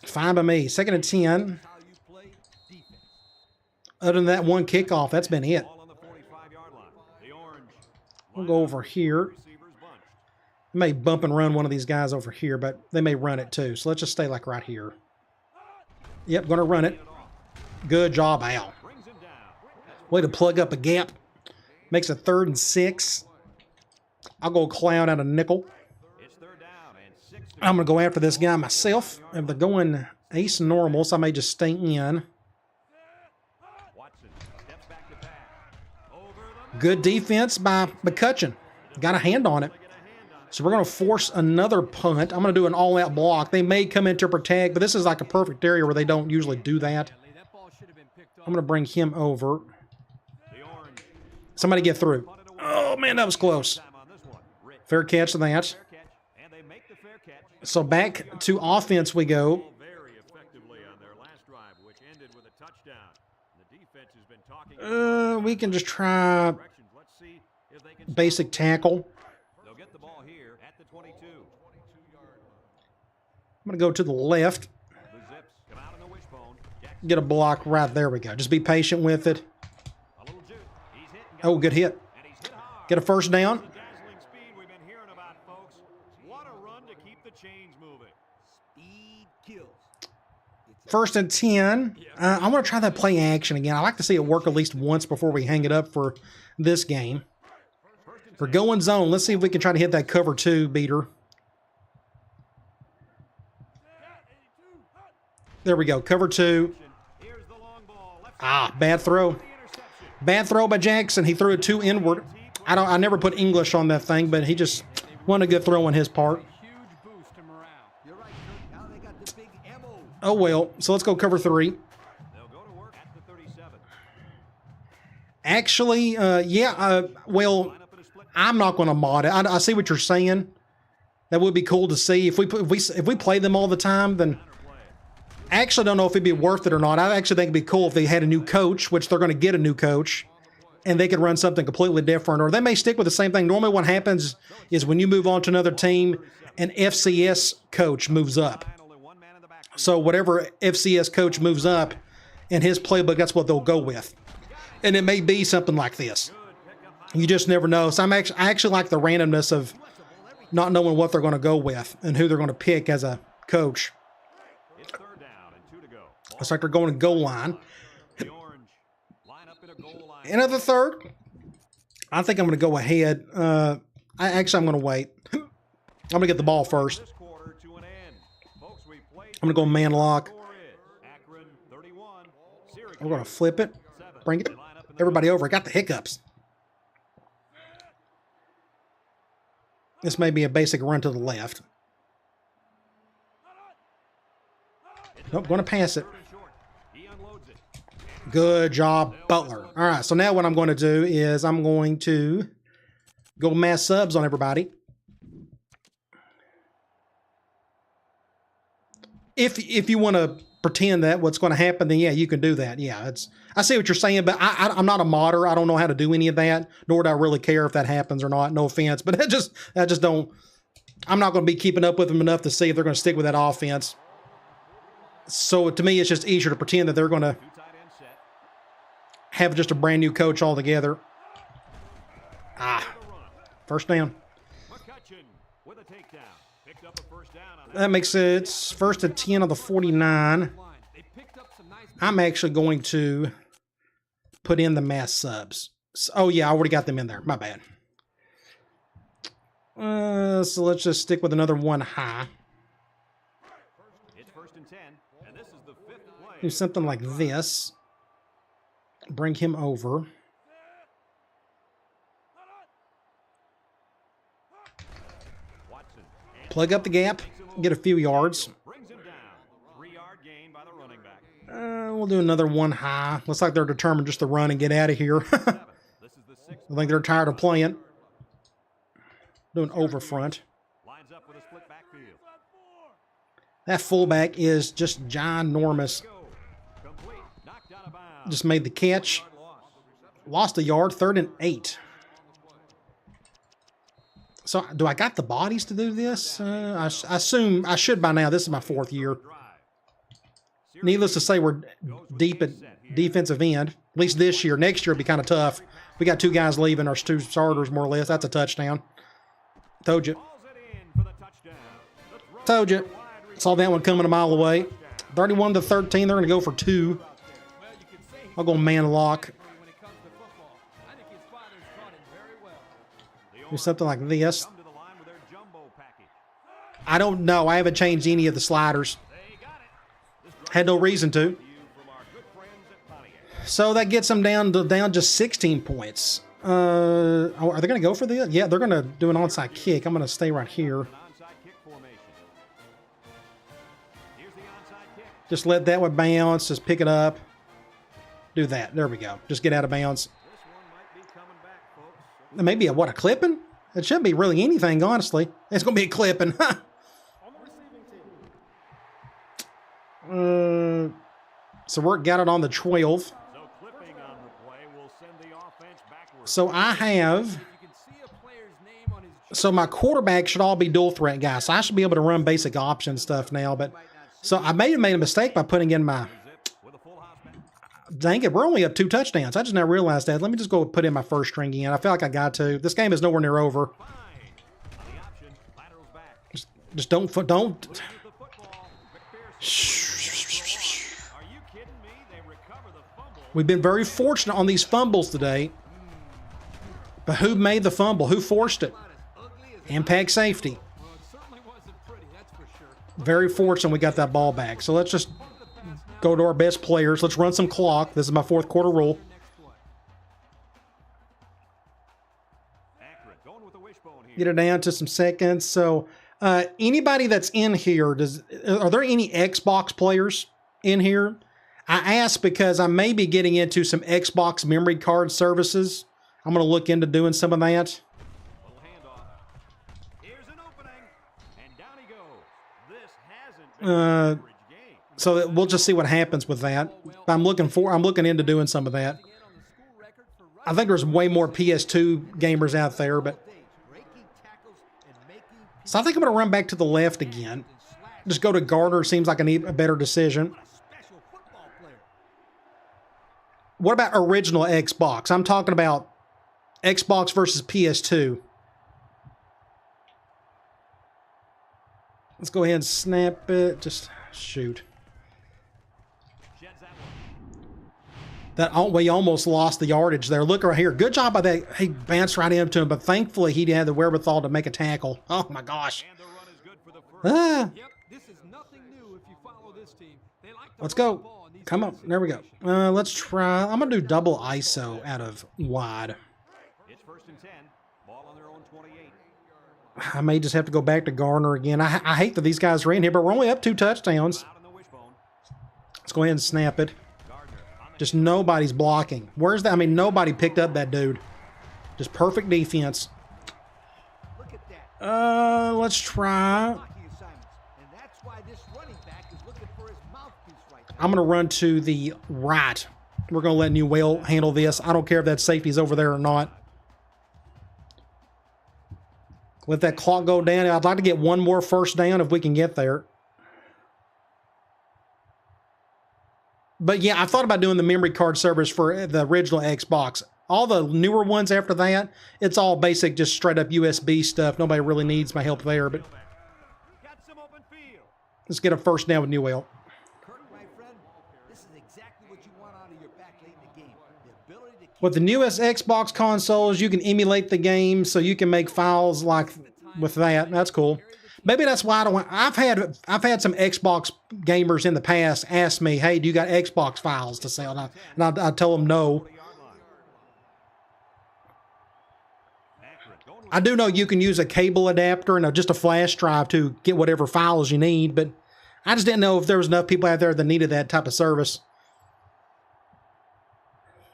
Fine by me. 2nd and 10. Other than that one kickoff, that's been it. We'll go over here. They may bump and run one of these guys over here, but they may run it too. So let's just stay like right here. Yep, going to run it. Good job, Al. Way to plug up a gap. Makes it 3rd and 6. I'll go clown out a nickel. I'm going to go after this guy myself. If they're going ace normal, so I may just stay in. Good defense by McCutcheon. Got a hand on it. So we're going to force another punt. I'm going to do an all-out block. They may come in to protect, but this is like a perfect area where they don't usually do that. I'm going to bring him over. Somebody get through. Oh, man, that was close. Fair catch to that. So back to offense we go. We can just try basic tackle. I'm going to go to the left. Get a block right there. We go. Just be patient with it. Oh, good hit. Get a first down. 1st and 10. I want to try that play action again. I like to see it work at least once before we hang it up for this game. For going zone, let's see if we can try to hit that cover 2 beater. There we go, cover 2. Ah, bad throw. Bad throw by Jackson. He threw it too inward. I never put English on that thing, but he just wasn't a good throw on his part. Oh, well. So let's go cover 3. Actually, well, I'm not going to mod it. I see what you're saying. That would be cool to see. If we play them all the time, then I actually don't know if it'd be worth it or not. I actually think it'd be cool if they had a new coach, which they're going to get a new coach, and they could run something completely different. Or they may stick with the same thing. Normally what happens is when you move on to another team, an FCS coach moves up. So whatever FCS coach moves up in his playbook, that's what they'll go with. And it may be something like this. You just never know. So I actually like the randomness of not knowing what they're going to go with and who they're going to pick as a coach. Looks like they're going to goal line. And at the 3rd, I think I'm going to go ahead. I'm going to wait. I'm going to get the ball first. I'm going to go man lock. We're going to flip it. Bring it. Everybody over. I got the hiccups. This may be a basic run to the left. Nope, going to pass it. Good job, Butler. All right, so now what I'm going to do is I'm going to go mass subs on everybody. If you want to pretend that what's going to happen, then yeah, you can do that. Yeah, I see what you're saying, but I'm not a modder. I don't know how to do any of that, nor do I really care if that happens or not. No offense, but I just don't. I'm not going to be keeping up with them enough to see if they're going to stick with that offense. So to me, it's just easier to pretend that they're going to have just a brand new coach altogether. First down. That makes it 1st and 10 of the 49. I'm actually going to put in the mass subs. Oh, yeah, I already got them in there. My bad. So let's just stick with another one high. first and 10, and this is the 5th play. Do something like this. Bring him over. Watson Plug up the gap. Get a few yards. brings him down. 3-yard gain by the running back. We'll do another one high. Looks like they're determined just to run and get out of here. This is the 6th. I think they're tired of playing. Doing over front. Lines up with a split backfield. That fullback is just ginormous. Go. Complete. Knocked out of bounds. Just made the catch. Yard loss. Lost a yard. 3rd and 8. So do I got the bodies to do this? I assume I should by now. This is my 4th year. Drive. Needless to say, we're deep at defensive end. At least this year. Next year it'll be kind of tough. We got 2 guys leaving. Our 2 starters, more or less. That's a touchdown. Told you. Hauls it in for the touchdown. The throw Told you. to the wide Saw that one coming a mile away. 31-13. They're going to go for 2. I'll go man lock. Do something like this. come to the line with their jumbo package. I don't know. I haven't changed any of the sliders. They got it. This Had no reason to. you from our good friends at Pontiac. So that gets them down just 16 points. Are they going to go for this? Yeah, they're going to do an onside kick. I'm going to stay right here. An onside kick formation. Here's the onside kick. Just let that one bounce. Just pick it up. Do that. There we go. Just get out of bounds. This one might be coming back, folks. Maybe a clipping? It shouldn't be really anything, honestly. It's going to be a clipping. So we're got it on the 12. So clipping on the play will send the offense backwards. So I have... So my quarterback should all be dual threat guys. So I should be able to run basic option stuff now. But so I may have made a mistake by putting in my... With a full house back. Dang it, we're only up 2 touchdowns. I just now realized that. Let me just go put in my first string in. I feel like I got to. This game is nowhere near over. Fine. On the option, laterals back. Just don't. With the football. Shh. Are you kidding me? They recover the fumble. We've been very fortunate on these fumbles today. But who made the fumble? Who forced it? Impact safety. Very fortunate we got that ball back. So let's just go to our best players. Let's run some clock. This is my 4th quarter rule. Akron going with the wishbone here. Get it down to some seconds. So anybody that's in here, are there any Xbox players in here? I ask because I may be getting into some Xbox memory card services. I'm going to look into doing some of that. Little handoff. Here's an opening, and down he goes. This hasn't been an average game. So we'll just see what happens with that. I'm looking into doing some of that. I think there's way more PS2 gamers out there, but so I think I'm going to run back to the left again. Just go to Gardner. Seems like a better decision. What about original Xbox? I'm talking about Xbox versus PS2. Let's go ahead and snap it. Just shoot. We almost lost the yardage there. Look right here. Good job by that. He bounced right into him, but thankfully he had the wherewithal to make a tackle. Oh my gosh. And the run is good for the first. Yep, this is nothing new if you follow this team. They like to Let's run the go. ball in these Come on. There we go. Let's try. I'm going to do double ISO out of wide. It's first and 10. Ball on their own 28. I may just have to go back to Garner again. I hate that these guys are in here, but we're only up 2 touchdowns. Out on the wishbone. Let's go ahead and snap it. Gardner on the Just nobody's blocking. Where's that? I mean, nobody picked up that dude. Just perfect defense. Look at that. Let's try. Blocking assignments. And that's why this running back is looking for his mouthpiece right now. I'm going to run to the right. We're going to let New Whale handle this. I don't care if that safety's over there or not. Let that clock go down. I'd like to get one more first down if we can get there. But yeah, I thought about doing the memory card service for the original Xbox. All the newer ones after that, it's all basic, just straight up USB stuff. Nobody really needs my help there, but got some open field. let's get a first down with New Whale. Kirk, my friend, this is exactly what you want out of your back late in the game. The ability to keep With the newest Xbox consoles, you can emulate the game, so you can make files like with that. That's cool. Maybe that's why I don't want. I've had some Xbox gamers in the past ask me, "Hey, do you got Xbox files to sell?" And I tell them no. I do know you can use a cable adapter and just a flash drive to get whatever files you need, but I just didn't know if there was enough people out there that needed that type of service.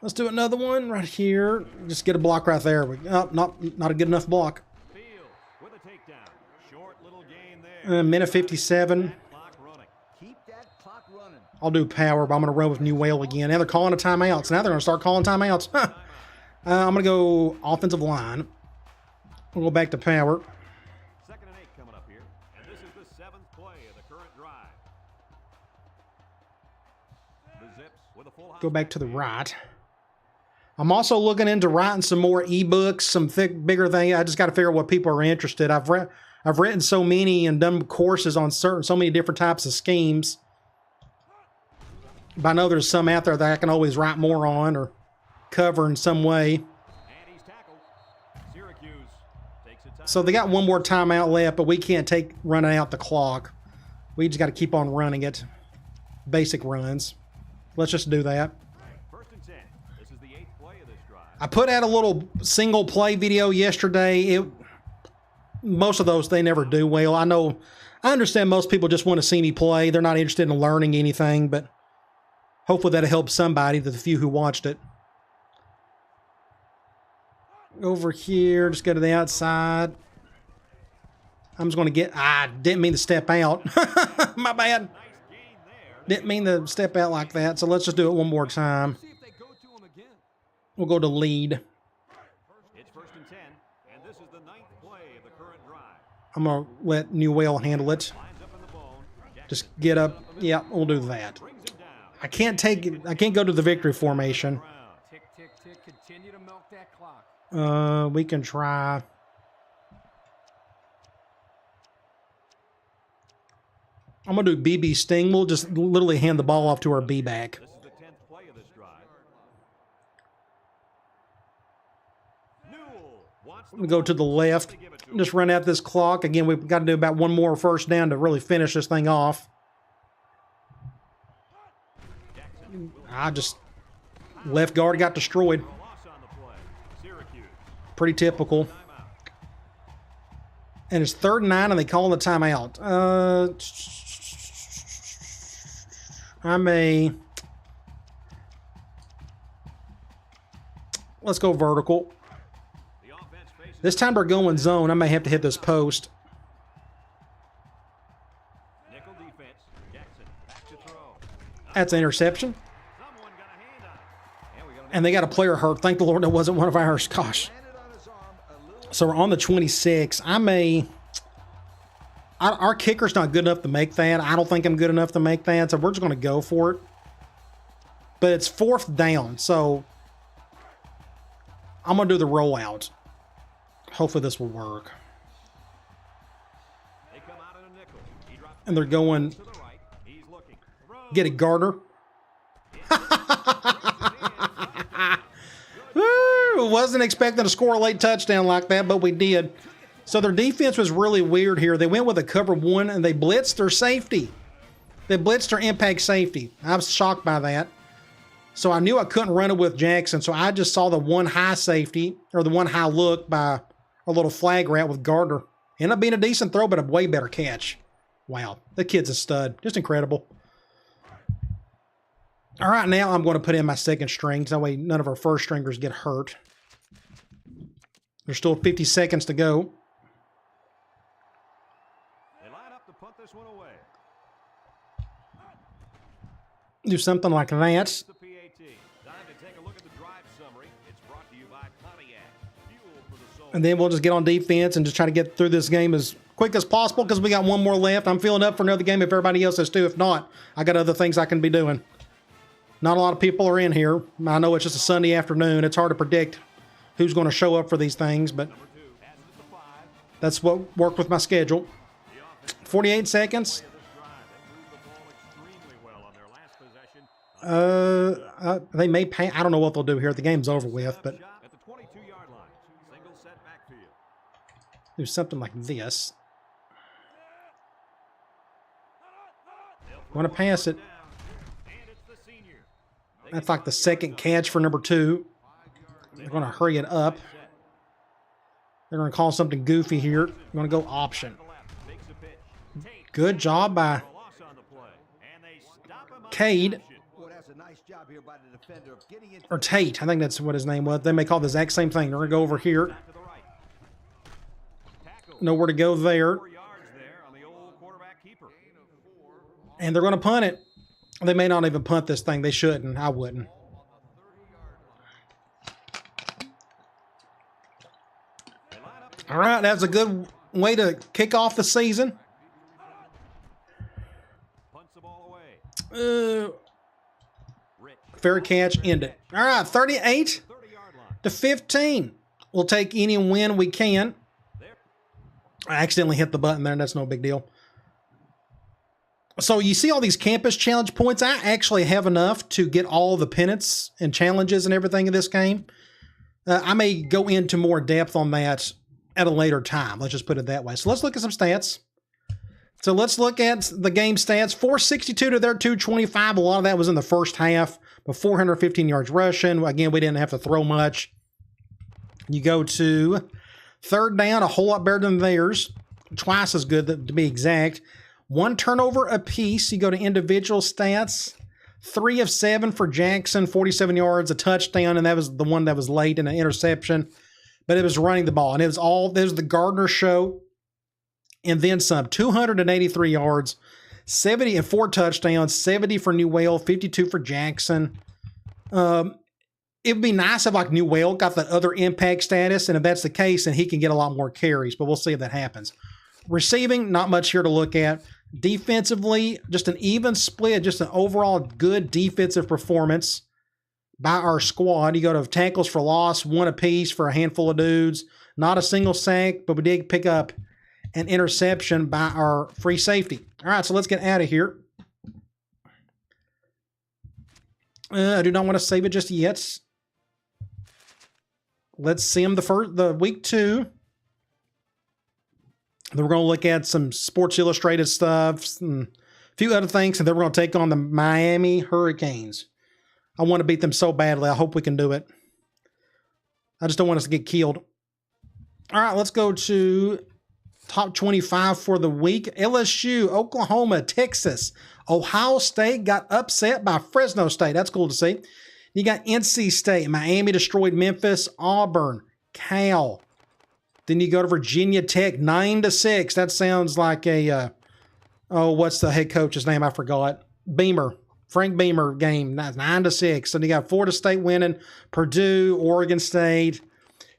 Let's do another one right here. Just get a block right there. Oh, not a good enough block. Minute 57. Keep that clock running. I'll do power, but I'm going to run with New Whale again. Now they're calling a timeout, so now they're going to start calling timeouts. I'm going to go offensive line. We'll go back to power. 2nd and 8 coming up here, and this is the 7th play of the current drive. The Zips with a full Go back to the right. I'm also looking into writing some more ebooks, some bigger things. I just got to figure out what people are interested. I've written so many and done courses on so many different types of schemes. But I know there's some out there that I can always write more on or cover in some way. And he's tackled. Syracuse takes a time. So they got one more timeout left, but we can't take running out the clock. We just got to keep on running it. Basic runs. Let's just do that. 1st and 10. This is the 8th play of this drive. I put out a little single play video yesterday. Most of those, they never do well. I understand most people just want to see me play. They're not interested in learning anything, but hopefully that'll help somebody, the few who watched it. Over here, just go to the outside. I'm just going to get, didn't mean to step out. My bad. Didn't mean to step out like that, so let's just do it one more time. See if they go to him again. We'll go to lead. It's 1st and 10, and this is the 9th play of the current drive. I'm going to let New Whale handle it. Lines up in the bone. Just get up. Yeah, we'll do that. Brings him down. I can't go to the victory formation. Tick, tick, tick. Continue to milk that clock. We can try. I'm going to do BB Sting. We'll just literally hand the ball off to our B-back. This is the 10th play of this drive. Newell wants We go to the left. Just run out this clock. Again, we've got to do about one more first down to really finish this thing off. I just left guard got destroyed. a loss on the play. Syracuse. Pretty typical. Timeout. And it's 3rd and 9, and they call the timeout. Let's go vertical. The offense faces This time they're going zone. I may have to hit this post. nickel defense. Jackson back to throw. That's an interception. Someone got a hand on it. And we got And they got a player hurt. Thank the Lord that wasn't one of ours. Gosh. Landed on his arm a little. So we're on the 26. Our kicker's not good enough to make that. I don't think I'm good enough to make that. So we're just going to go for it. But it's 4th down. So I'm going to do the rollout. Hopefully this will work. They come out in a nickel. He drops And they're going, to the right. He's looking. Throw. get it, Gardner. Woo! Wasn't expecting to score a late touchdown like that, but we did. So their defense was really weird here. They went with a cover 1, and they blitzed their safety. They blitzed their impact safety. I was shocked by that. So I knew I couldn't run it with Jackson, so I just saw the one high safety, or the one high look by a little flag route with Gardner. Ended up being a decent throw, but a way better catch. Wow, the kid's a stud. Just incredible. All right, now I'm going to put in my 2nd string, so that way none of our 1st stringers get hurt. There's still 50 seconds to go. They line up to punt this one away. Do something like that. It's the PAT. Time to take a look at the drive summary. It's brought to you by Pontiac. Fuel for the soul. And then we'll just get on defense and just try to get through this game as quick as possible because we got one more left. I'm feeling up for another game if everybody else is too. If not, I got other things I can be doing. Not a lot of people are in here. I know it's just a Sunday afternoon. It's hard to predict who's going to show up for these things, but that's what worked with my schedule. 48 seconds. They may pay. I don't know what they'll do here. The game's over with, but At the 22-yard line. Single set backfield. do something like this. going to pass it. And it's the senior. That's like the second catch for number 2. They're going to hurry it up. They're going to call something goofy here. They're going to go option. Takes a pitch. Tate Good job by a loss on the play. And they stop him on Cade, Boy, that's a nice job here by the defender of getting into or Tate. I think that's what his name was. They may call the exact same thing. They're going to go over here. to the right. Tackle. Nowhere to go there. 4 yards there on the old quarterback keeper. And they're going to punt it. They may not even punt this thing. They shouldn't. I wouldn't. All right, that's a good way to kick off the season. Punts the ball away. Rich. Fair catch, end it. All right, 38 30-yard line. to 15. We'll take any win we can. I accidentally hit the button there, and that's no big deal. So you see all these campus challenge points. I actually have enough to get all the pennants and challenges and everything in this game. I may go into more depth on that at a later time. Let's just put it that way. So let's look at some stats. So let's look at the game stats. 462 to their 225. A lot of that was in the first half, but 415 yards rushing. Again, we didn't have to throw much. You go to third down, a whole lot better than theirs. Twice as good, to be exact. 1 turnover apiece. You go to individual stats. 3 of 7 for Jackson, 47 yards, a touchdown, and that was the one that was late in an interception. But it was running the ball, and it was the Gardner show, and then some. 283 yards, 70 and 4 touchdowns, 70 for New Whale, 52 for Jackson. It would be nice if like New Whale got that other impact status, and if that's the case, then he can get a lot more carries, but we'll see if that happens. Receiving, not much here to look at. Defensively, just an even split, just an overall good defensive performance by our squad. You go to tackles for loss, 1 apiece for a handful of dudes. Not a single sack, but we did pick up an interception by our free safety. All right, so let's get out of here. I do not want to save it just yet. Let's see them the week 2. Then we're going to look at some Sports Illustrated stuff and a few other things, and then we're going to take on the Miami Hurricanes. I want to beat them so badly. I hope we can do it. I just don't want us to get killed. All right, let's go to top 25 for the week. LSU, Oklahoma, Texas. Ohio State got upset by Fresno State. That's cool to see. You got NC State. Miami destroyed Memphis. Auburn, Cal. Then you go to Virginia Tech, 9-6. That sounds like a, what's the head coach's name? I forgot. Beamer. Frank Beamer game, 9-6. Then you got Florida State winning, Purdue, Oregon State.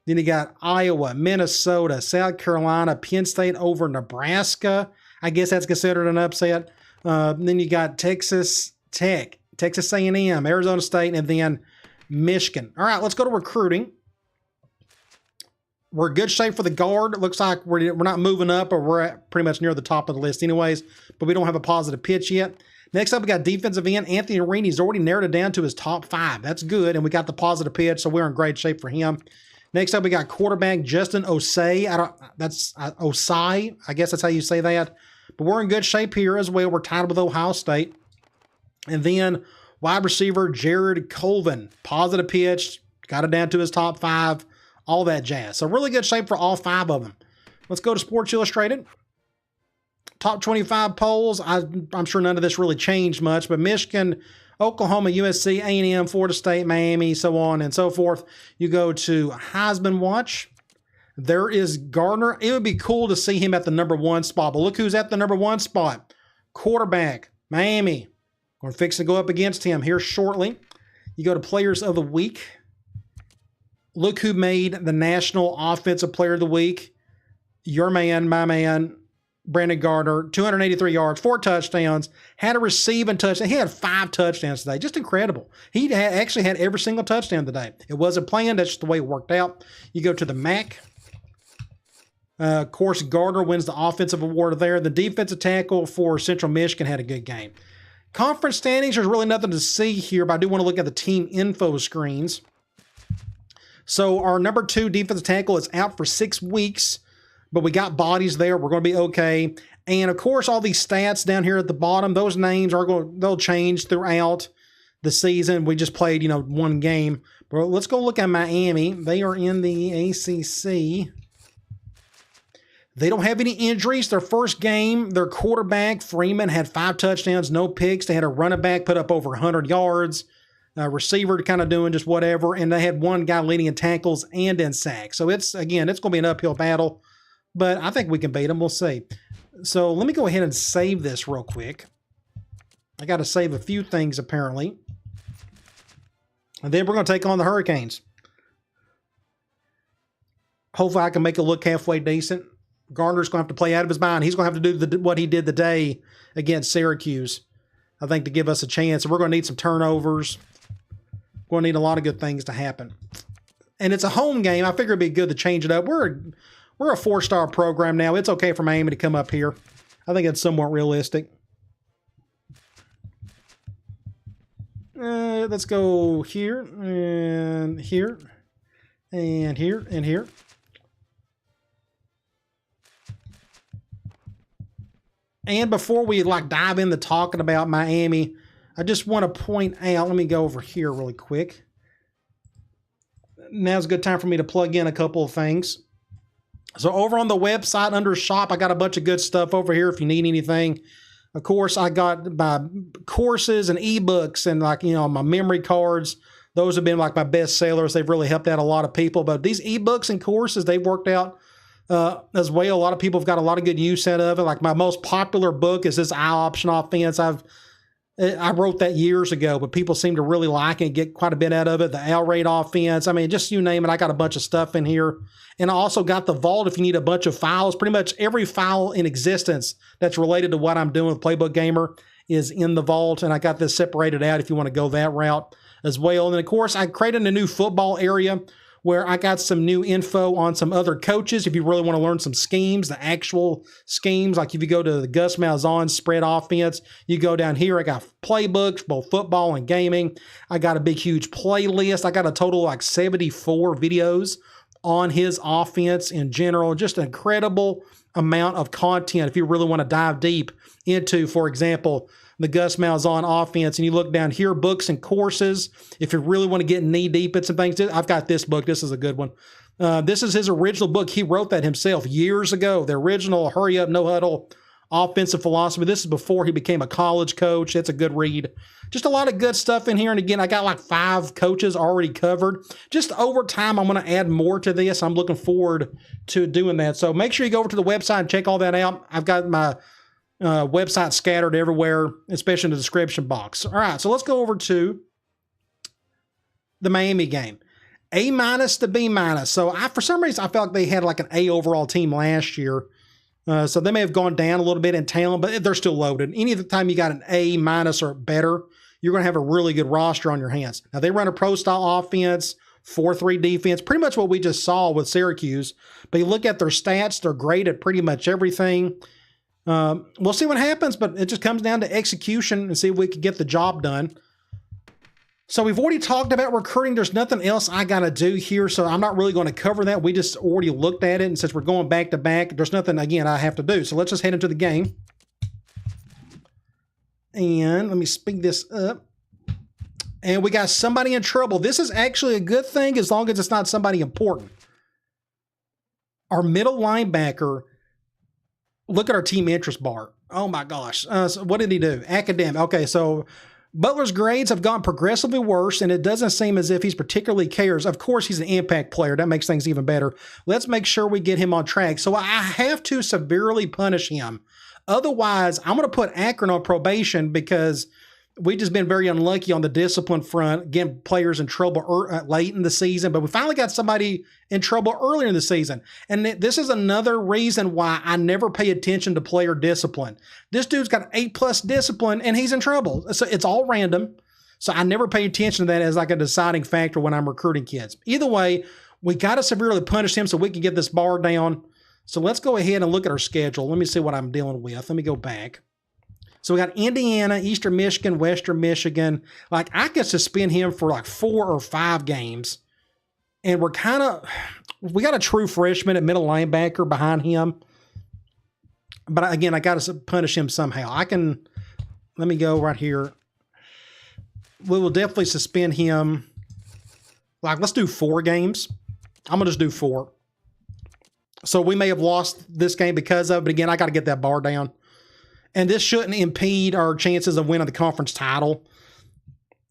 Then you got Iowa, Minnesota, South Carolina, Penn State over Nebraska. I guess that's considered an upset. Then you got Texas Tech, Texas A&M, Arizona State, and then Michigan. All right, let's go to recruiting. We're in good shape for the guard. It looks like we're not moving up, or we're at pretty much near the top of the list anyways, but we don't have a positive pitch yet. Next up, we got defensive end. Anthony Arini's already narrowed it down to his top 5. That's good, and we got the positive pitch, so we're in great shape for him. Next up, we got quarterback Justin Osei. Osai. I guess that's how you say that. But we're in good shape here as well. We're tied with Ohio State. And then wide receiver Jared Colvin. Positive pitch. Got it down to his top 5. All that jazz. So really good shape for all 5 of them. Let's go to Sports Illustrated. Top 25 polls. I'm sure none of this really changed much, but Michigan, Oklahoma, USC, A&M, Florida State, Miami, so on and so forth. You go to Heisman Watch. There is Gardner. It would be cool to see him at the number 1 spot, but look who's at the number 1 spot. Quarterback, Miami. We're fixing to go up against him here shortly. You go to Players of the Week. Look who made the National Offensive Player of the Week. Your man, my man, Brandon Gardner, 283 yards, 4 touchdowns, had a receiving touchdown. He had 5 touchdowns today. Just incredible. He actually had every single touchdown today. It wasn't planned. That's just the way it worked out. You go to the MAC. Of course, Gardner wins the offensive award there. The defensive tackle for Central Michigan had a good game. Conference standings, there's really nothing to see here, but I do want to look at the team info screens. So our number 2 defensive tackle is out for 6 weeks, but we got bodies there. We're going to be okay. And of course, all these stats down here at the bottom, those names they'll change throughout the season. We just played, one game. But let's go look at Miami. They are in the ACC. They don't have any injuries. Their first game, their quarterback, Freeman, had 5 touchdowns, no picks. They had a running back put up over 100 yards. A receiver kind of doing just whatever. And they had one guy leading in tackles and in sacks. So it's going to be an uphill battle. But I think we can beat them. We'll see. So let me go ahead and save this real quick. I got to save a few things apparently. And then we're going to take on the Hurricanes. Hopefully I can make it look halfway decent. Gardner's going to have to play out of his mind. He's going to have to do what he did today against Syracuse, I think, to give us a chance. And we're going to need some turnovers. We're going to need a lot of good things to happen. And it's a home game. I figure it'd be good to change it up. We're a 4-star program now. It's okay for Miami to come up here. I think it's somewhat realistic. Let's go here and here and here and here. And before we dive into talking about Miami, I just want to point out, let me go over here really quick. Now's a good time for me to plug in a couple of things. So over on the website under shop, I got a bunch of good stuff over here if you need anything. Of course, I got my courses and ebooks and my memory cards. Those have been my best sellers. They've really helped out a lot of people. But these ebooks and courses, they've worked out as well. A lot of people have got a lot of good use out of it. My most popular book is this I Option Offense. I wrote that years ago, but people seem to really like it and get quite a bit out of it. The L Rate Offense. Just you name it. I got a bunch of stuff in here. And I also got the vault if you need a bunch of files. Pretty much every file in existence that's related to what I'm doing with Playbook Gamer is in the vault. And I got this separated out if you want to go that route as well. And of course, I created a new football area where I got some new info on some other coaches. If you really want to learn some schemes, the actual schemes, like if you go to the Gus Malzahn spread offense, you go down here. I got playbooks, both football and gaming. I got a big, huge playlist. I got a total 74 videos on his offense in general. Just an incredible amount of content if you really want to dive deep into, for example, the Gus Malzahn offense. And you look down here, books and courses. If you really want to get knee deep in some things, I've got this book. This is a good one. This is his original book. He wrote that himself years ago. The original Hurry Up, No Huddle offensive philosophy. This is before he became a college coach. It's a good read. Just a lot of good stuff in here. And again, I got 5 coaches already covered. Just over time, I'm going to add more to this. I'm looking forward to doing that. So make sure you go over to the website and check all that out. I've got my website scattered everywhere, especially in the description box. All right, so let's go over to the Miami game. A- to B-. So for some reason, I felt like they had an A overall team last year. So they may have gone down a little bit in talent, but they're still loaded. Any of the time you got an A- or better, you're going to have a really good roster on your hands. Now, they run a pro-style offense, 4-3 defense, pretty much what we just saw with Syracuse. But you look at their stats, they're great at pretty much everything. We'll see what happens, but it just comes down to execution and see if we can get the job done. So we've already talked about recruiting. There's nothing else I got to do here, so I'm not really going to cover that. We just already looked at it, and since we're going back to back, there's nothing, again, I have to do. So let's just head into the game. And let me speed this up. And we got somebody in trouble. This is actually a good thing as long as it's not somebody important. Our middle linebacker, look at our team interest bar. Oh my gosh. So what did he do? Academic. Okay, so Butler's grades have gotten progressively worse, and it doesn't seem as if he's particularly cares. Of course, he's an impact player. That makes things even better. Let's make sure we get him on track. So I have to severely punish him. Otherwise, I'm going to put Akron on probation because we've just been very unlucky on the discipline front, getting players in trouble late in the season. But we finally got somebody in trouble earlier in the season. And this is another reason why I never pay attention to player discipline. This dude's got 8+ discipline, and he's in trouble. So it's all random. So I never pay attention to that as a deciding factor when I'm recruiting kids. Either way, we got to severely punish him so we can get this bar down. So let's go ahead and look at our schedule. Let me see what I'm dealing with. Let me go back. So we got Indiana, Eastern Michigan, Western Michigan. I could suspend him for 4 or 5 games. And we got a true freshman at middle linebacker behind him. But again, I got to punish him somehow. Let me go right here. We will definitely suspend him. Like, let's do 4 games. I'm going to just do 4. So we may have lost this game because of it, but again, I got to get that bar down. And this shouldn't impede our chances of winning the conference title.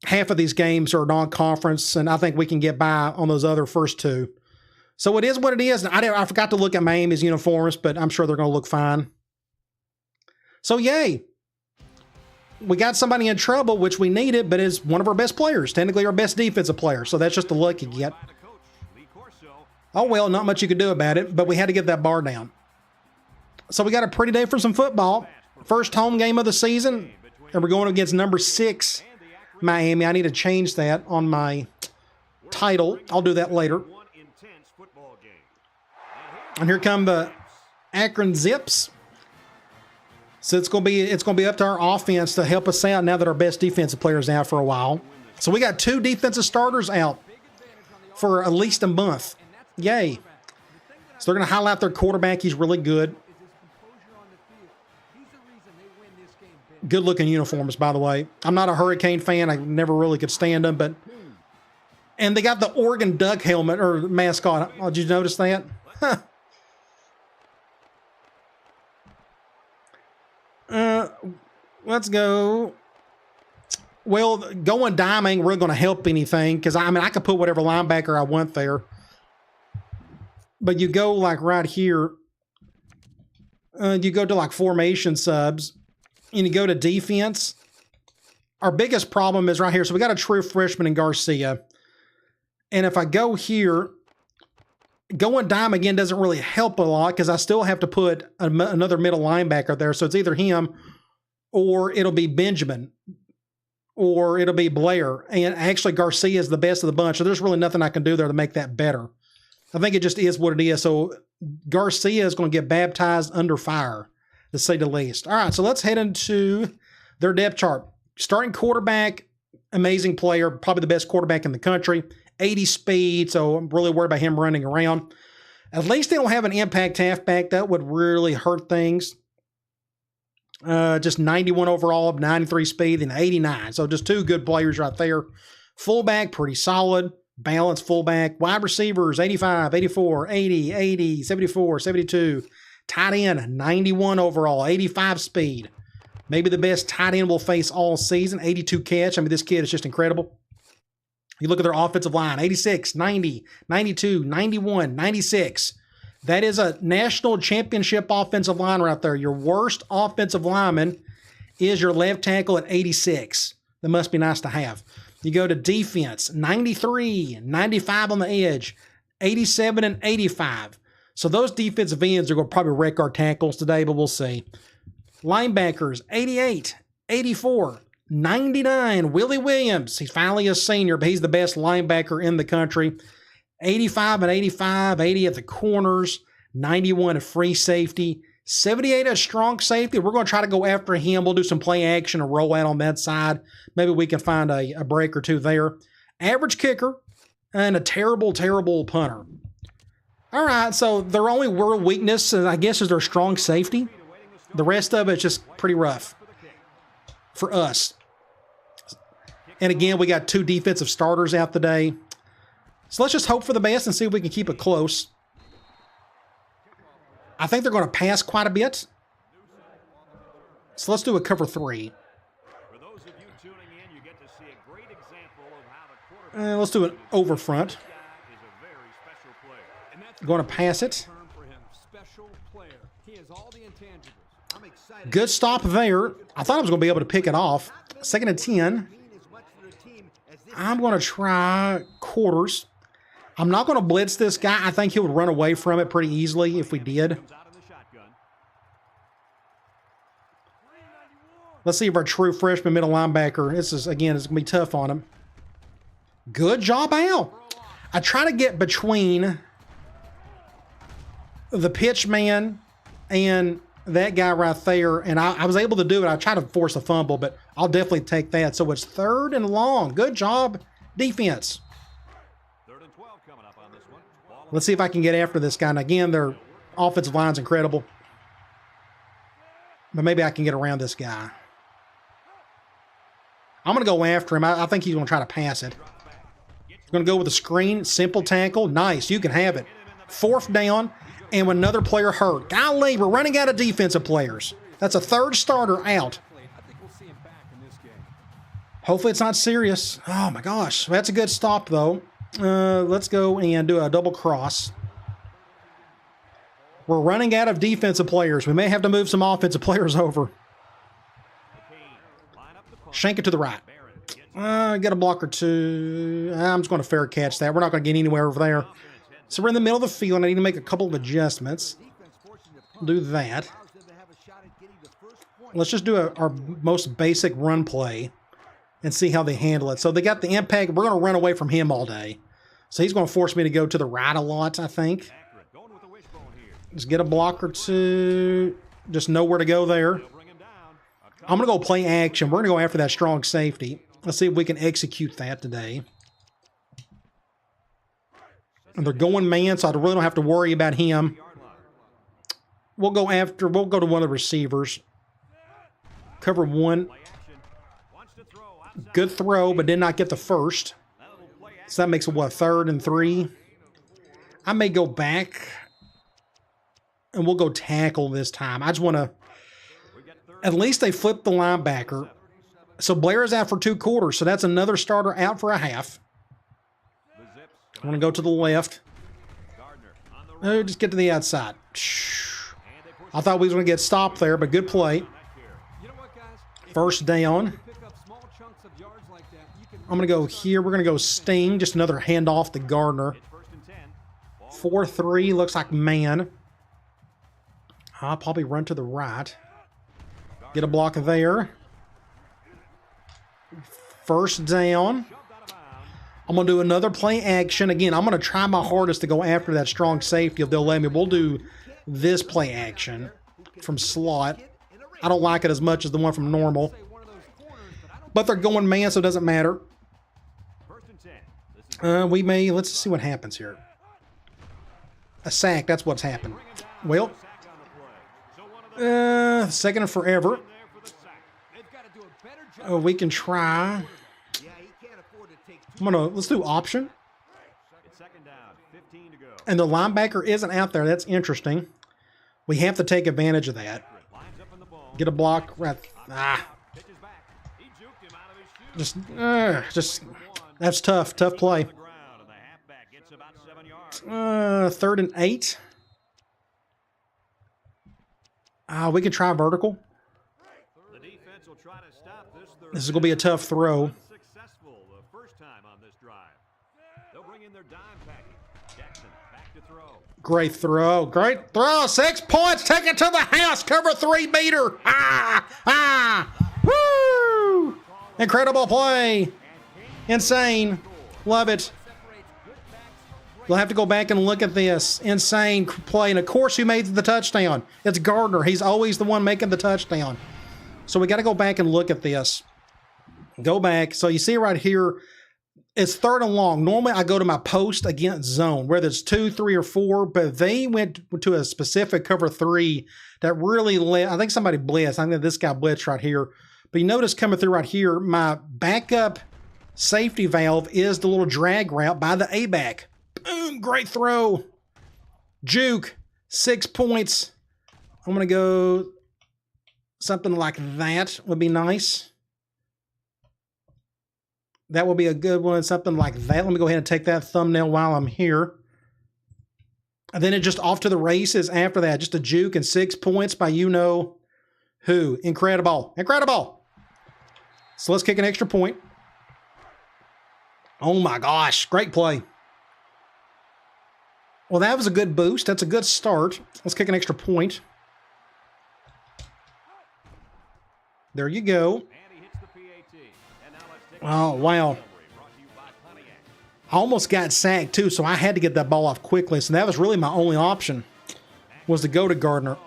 Half of these games are non-conference, and I think we can get by on those other first 2. So it is what it is. I forgot to look at Miami's uniforms, but I'm sure they're going to look fine. So yay. We got somebody in trouble, which we needed, but is one of our best players. Technically our best defensive player. So that's just the luck you get. Oh, well, not much you could do about it, but we had to get that bar down. So we got a pretty day for some football. First home game of the season, and we're going against number 6, Miami. I need to change that on my title. I'll do that later. And here come the Akron Zips. So it's going to be up to our offense to help us out now that our best defensive player is out for a while. So we got 2 defensive starters out for at least a month. Yay. So they're going to highlight their quarterback. He's really good. Good looking uniforms, by the way. I'm not a Hurricane fan. I never really could stand them, but and they got the Oregon Duck helmet or mascot. Did you notice that? Huh. Let's go. Well, going dime ain't really going to help anything because, I mean, I could put whatever linebacker I want there. But you go, like, right here. You go to, like, formation subs. And you go to defense. Our biggest problem is right here. So we got a true freshman in Garcia. And if I go here, going dime again doesn't really help a lot because I still have to put another middle linebacker there. So it's either him or it'll be Benjamin or it'll be Blair. And actually Garcia is the best of the bunch. So there's really nothing I can do there to make that better. I think it just is what it is. So Garcia is going to get baptized under fire, to say the least. All right, so let's head into their depth chart. Starting quarterback, amazing player, probably the best quarterback in the country. 80 speed, so I'm really worried about him running around. At least they don't have an impact halfback. That would really hurt things. Just 91 overall, 93 speed, and 89. So just 2 good players right there. Fullback, pretty solid. Balanced fullback. Wide receivers, 85, 84, 80, 80, 74, 72. Tight end, 91 overall, 85 speed. Maybe the best tight end we'll face all season. 82 catch. I mean, this kid is just incredible. You look at their offensive line, 86, 90, 92, 91, 96. That is a national championship offensive line right there. Your worst offensive lineman is your left tackle at 86. That must be nice to have. You go to defense, 93, 95 on the edge, 87 and 85. So those defensive ends are going to probably wreck our tackles today, but we'll see. Linebackers, 88, 84, 99. Willie Williams, he's finally a senior, but he's the best linebacker in the country. 85 and 85, 80 at the corners, 91 at free safety, 78 at strong safety. We're going to try to go after him. We'll do some play action and roll out on that side. Maybe we can find a break or 2 there. Average kicker and a terrible, terrible punter. All right, so their only world weakness, I guess, is their strong safety. The rest of it's just pretty rough for us. And again, we got 2 defensive starters out today. So let's just hope for the best and see if we can keep it close. I think they're going to pass quite a bit. So let's do a cover 3. For those of you tuning in, you get to see a great example of how the quarterback Let's do an over front. is a very special player. And that's Going to pass it. term for him. Special player. He has all the intangibles. I'm excited. Good stop there. I thought I was going to be able to pick it off. 2nd and 10. Mean as much for the team as this. I'm going to try quarters. I'm not going to blitz this guy. I think he would run away from it pretty easily if we did. Comes out in the shotgun. Let's see if our true freshman middle linebacker, this is, again, it's going to be tough on him. Good job, Al. I try to get between the pitch man and that guy right there, and I was able to do it. I tried to force a fumble, but I'll definitely take that. So it's 3rd and long. Good job, defense. 3rd and 12 coming up on this one. Ball Let's see if I can get after this guy. And again, their offensive line's incredible. But maybe I can get around this guy. I'm going to go after him. I think he's going to try to pass it. Going to go with a screen. Simple tackle. Nice. You can have it. 4th down. And with another player hurt. Golly, we're running out of defensive players. That's a 3rd starter out. I think we'll see him back in this game. Hopefully it's not serious. Oh, my gosh. That's a good stop, though. Let's go and do a double cross. We're running out of defensive players. We may have to move some offensive players over. Shank it to the right. Get a block or two. I'm just going to fair catch that. We're not going to get anywhere over there. So we're in the middle of the field, and I need to make a couple of adjustments. Do that. Let's just do our most basic run play and see how they handle it. So they got the impact. We're going to run away from him all day. So he's going to force me to go to the right a lot, I think. Just get a block or two. Just know where to go there. I'm going to go play action. We're going to go after that strong safety. Let's see if we can execute that today. And they're going man, so I really don't have to worry about him. We'll go to one of the receivers. Cover 1. Good throw, but did not get the first. So that makes it, what, 3rd and 3? I may go back. And we'll go tackle this time. I just want to... At least they flipped the linebacker. So Blair is out for 2 quarters. So that's another starter out for a half. I'm going to go to the left. Oh, just get to the outside. I thought we was going to get stopped there, but good play. 1st down. I'm going to go here. We're going to go sting. Just another handoff to Gardner. 4-3. Looks like man. I'll probably run to the right. Get a block there. 1st down. I'm going to do another play action. Again, I'm going to try my hardest to go after that strong safety if they'll let me. We'll do this play action from slot. I don't like it as much as the one from normal. But they're going man, so it doesn't matter. Let's see what happens here. A sack, that's what's happened. Well, 2nd and forever. We can try. Let's do option. And the linebacker isn't out there. That's interesting. We have to take advantage of that. Get a block. Right. Just that's tough. Tough play. 3rd and 8. We can try vertical. This is going to be a tough throw. Great throw. Great throw. 6 points. Take it to the house. Cover 3 meter. Woo! Incredible play. Insane. Love it. You'll have to go back and look at this. Insane play. And of course, who made the touchdown? It's Gardner. He's always the one making the touchdown. So we got to go back and look at this. Go back. So you see right here, it's 3rd and long. Normally, I go to my post against zone, whether it's 2, 3, or 4, but they went to a specific cover 3 that really led. I think somebody blitzed. I think this guy blitzed right here. But you notice coming through right here, my backup safety valve is the little drag route by the A-back. Boom, great throw. Juke, 6 points. I'm going to go something like that would be nice. That will be a good one, something like that. Let me go ahead and take that thumbnail while I'm here. And then it just off to the races after that. Just a juke and 6 points by you-know-who. Incredible. Incredible. So let's kick an extra point. Oh my gosh, great play. Well, that was a good boost. That's a good start. Let's kick an extra point. There you go. Oh, wow. I almost got sacked, too, so I had to get that ball off quickly. So that was really my only option, was to go to Gardner.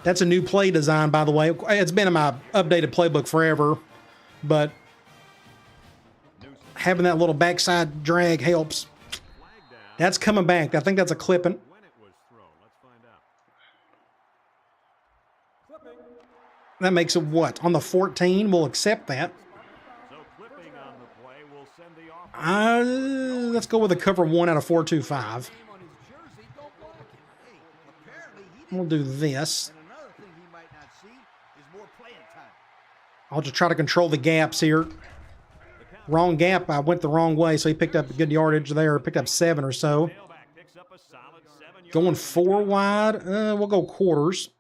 That's a new play design, by the way. It's been in my updated playbook forever, but having that little backside drag helps. That's coming back. I think that's a clipping. That makes it what? On the 14, we'll accept that. So clipping on the play will send the offense. Let's go with a cover 1 out of 4-2-5. On his jersey, don't block him. Hey, apparently he didn't. We'll do this. And another thing he might not see is more playing time. I'll just try to control the gaps here. Wrong gap. I went the wrong way, so he picked up a good yardage there. Picked up 7 or so. Tailback picks up a solid 7 yards. Going 4 wide. We'll go quarters.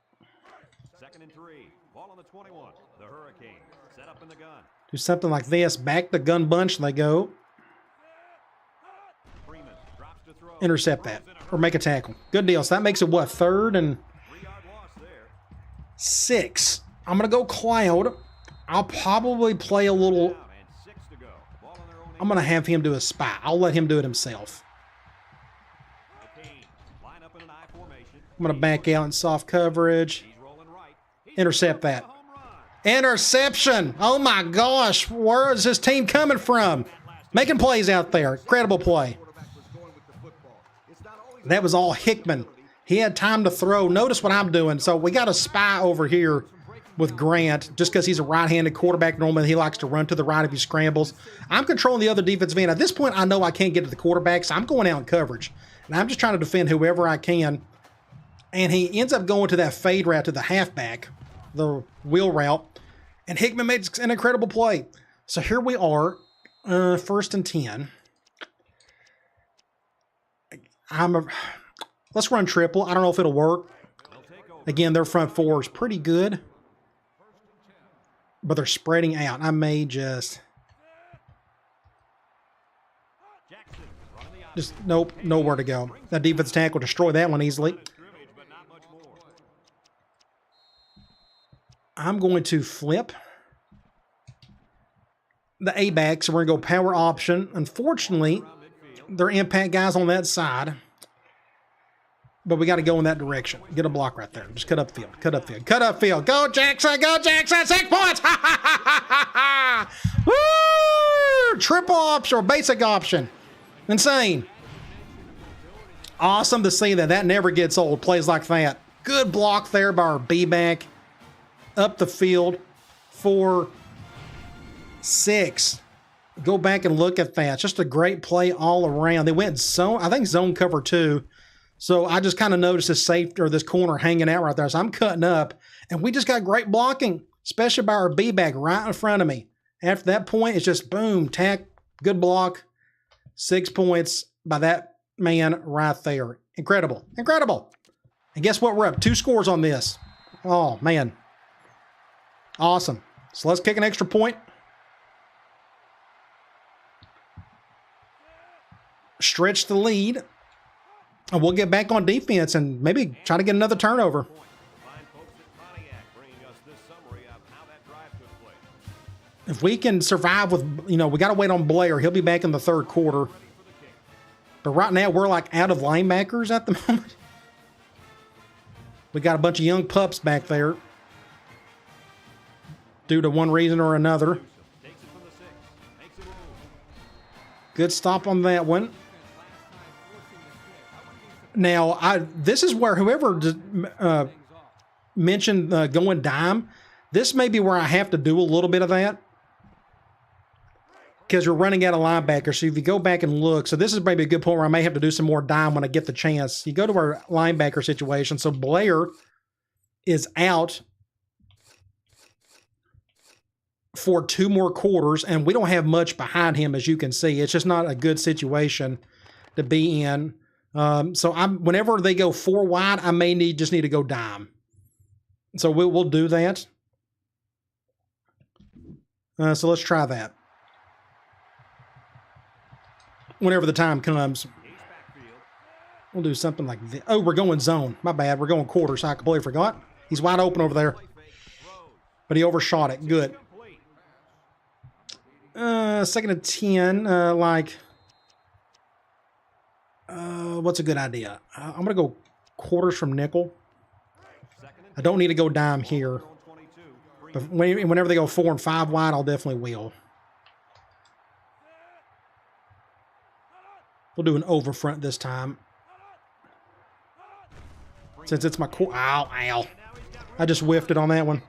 2nd and 3. Ball on the 21. The Hurricane set up in the gun. Do something like this. Back the gun bunch. They go. Freeman drops to throw. Intercept that. Or make a tackle. Good deal. So that makes it what? 3rd and 3-yard loss there. 6. I'm going to go cloud. I'll probably play a little. Down and 6 to go. Ball on their own. I'm going to have him do a spy. I'll let him do it himself. Kane line up in an I formation. I'm going to back out in soft coverage. He's rolling right. He's Intercept that. a home run. Interception. Oh my gosh. Where is this team coming from? Making plays out there. Incredible play. Quarterback was going with the football. It's not always That was all Hickman. He had time to throw. Notice what I'm doing. So we got a spy over here with Grant. Just because he's a right-handed quarterback, normally he likes to run to the right if he scrambles. I'm controlling the other defensive end. At this point, I know I can't get to the quarterback, so I'm going out in coverage. And I'm just trying to defend whoever I can. And he ends up going to that fade route to the halfback, the wheel route. And Hickman made an incredible play. So here we are, 1st and 10. Let's run triple. I don't know if it'll work. Again, their front 4 is pretty good. But they're spreading out. I may just nope, nowhere to go. That defense tackle destroy that one easily. Scrimmage, but not much more. I'm going to flip the A-backs. We're going to go power option. Unfortunately, they're impact guys on that side. But we got to go in that direction. Get a block right there. Just cut up field. Cut up field. Cut up field. Go, Jackson. Go, Jackson. 6 points. Ha, ha, ha, ha, ha. Woo! Triple option or basic option. Insane. Awesome to see that. That never gets old. Plays like that. Good block there by our B-back. Up the field. 4, 6. Go back and look at that. Just a great play all around. They went zone. I think zone cover 2. So I just kind of noticed this safety or this corner hanging out right there. So I'm cutting up, and we just got great blocking, especially by our B-back right in front of me. After that point, it's just boom, tack, good block, 6 points by that man right there. Incredible, incredible. And guess what? We're up 2 scores on this. Oh, man. Awesome. So let's kick an extra point. Stretch the lead. And we'll get back on defense and maybe try to get another turnover. Fine folks at Pontiac bringing us this summary of how that drive took place. If we can survive with, we got to wait on Blair. He'll be back in the 3rd quarter. But right now, we're like out of linebackers at the moment. We got a bunch of young pups back there due to one reason or another. Takes it from the 6. Makes it move. Good stop on that one. Now, this is where whoever mentioned going dime, this may be where I have to do a little bit of that because you're running out of linebackers. So if you go back and look, so this is maybe a good point where I may have to do some more dime when I get the chance. You go to our linebacker situation. So Blair is out for 2 more quarters, and we don't have much behind him, as you can see. It's just not a good situation to be in. So whenever they go 4 wide, I may just need to go dime. So we'll do that. So let's try that. Whenever the time comes, we'll do something like this. Oh, we're going zone. My bad. We're going quarters. I completely forgot. He's wide open over there, but he overshot it. Good. 2nd and 10, what's a good idea? I'm going to go quarters from nickel. I don't need to go dime here. But whenever they go 4 and 5 wide, I'll definitely wheel. We'll do an over front this time. Since it's my core. Ow, ow. I just whiffed it on that one.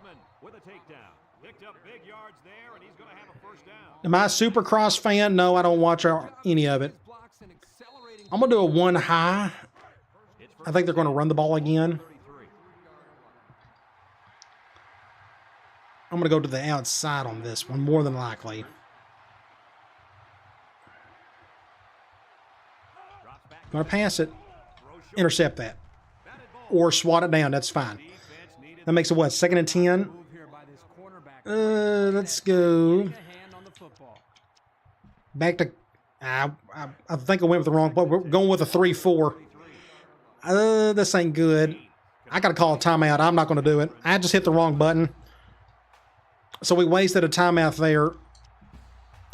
Big yards there, and he's going to have a first down. Am I a Supercross fan? No, I don't watch any of it. Blocks and accelerating. I'm going to do a one high. I think they're going to run the ball again. 33. I'm going to go to the outside on this one, more than likely. Drops back. I'm going to pass it. Throw short. Intercept that. Batted ball. Or swat it down. That's fine. Defense needed That makes it what? 2nd and 10? Move here by this cornerback. Let's go. Getting a hand on the football. Back to... I think I went with the wrong play. We're going with a 3-4. This ain't good. I got to call a timeout. I'm not going to do it. I just hit the wrong button. So we wasted a timeout there.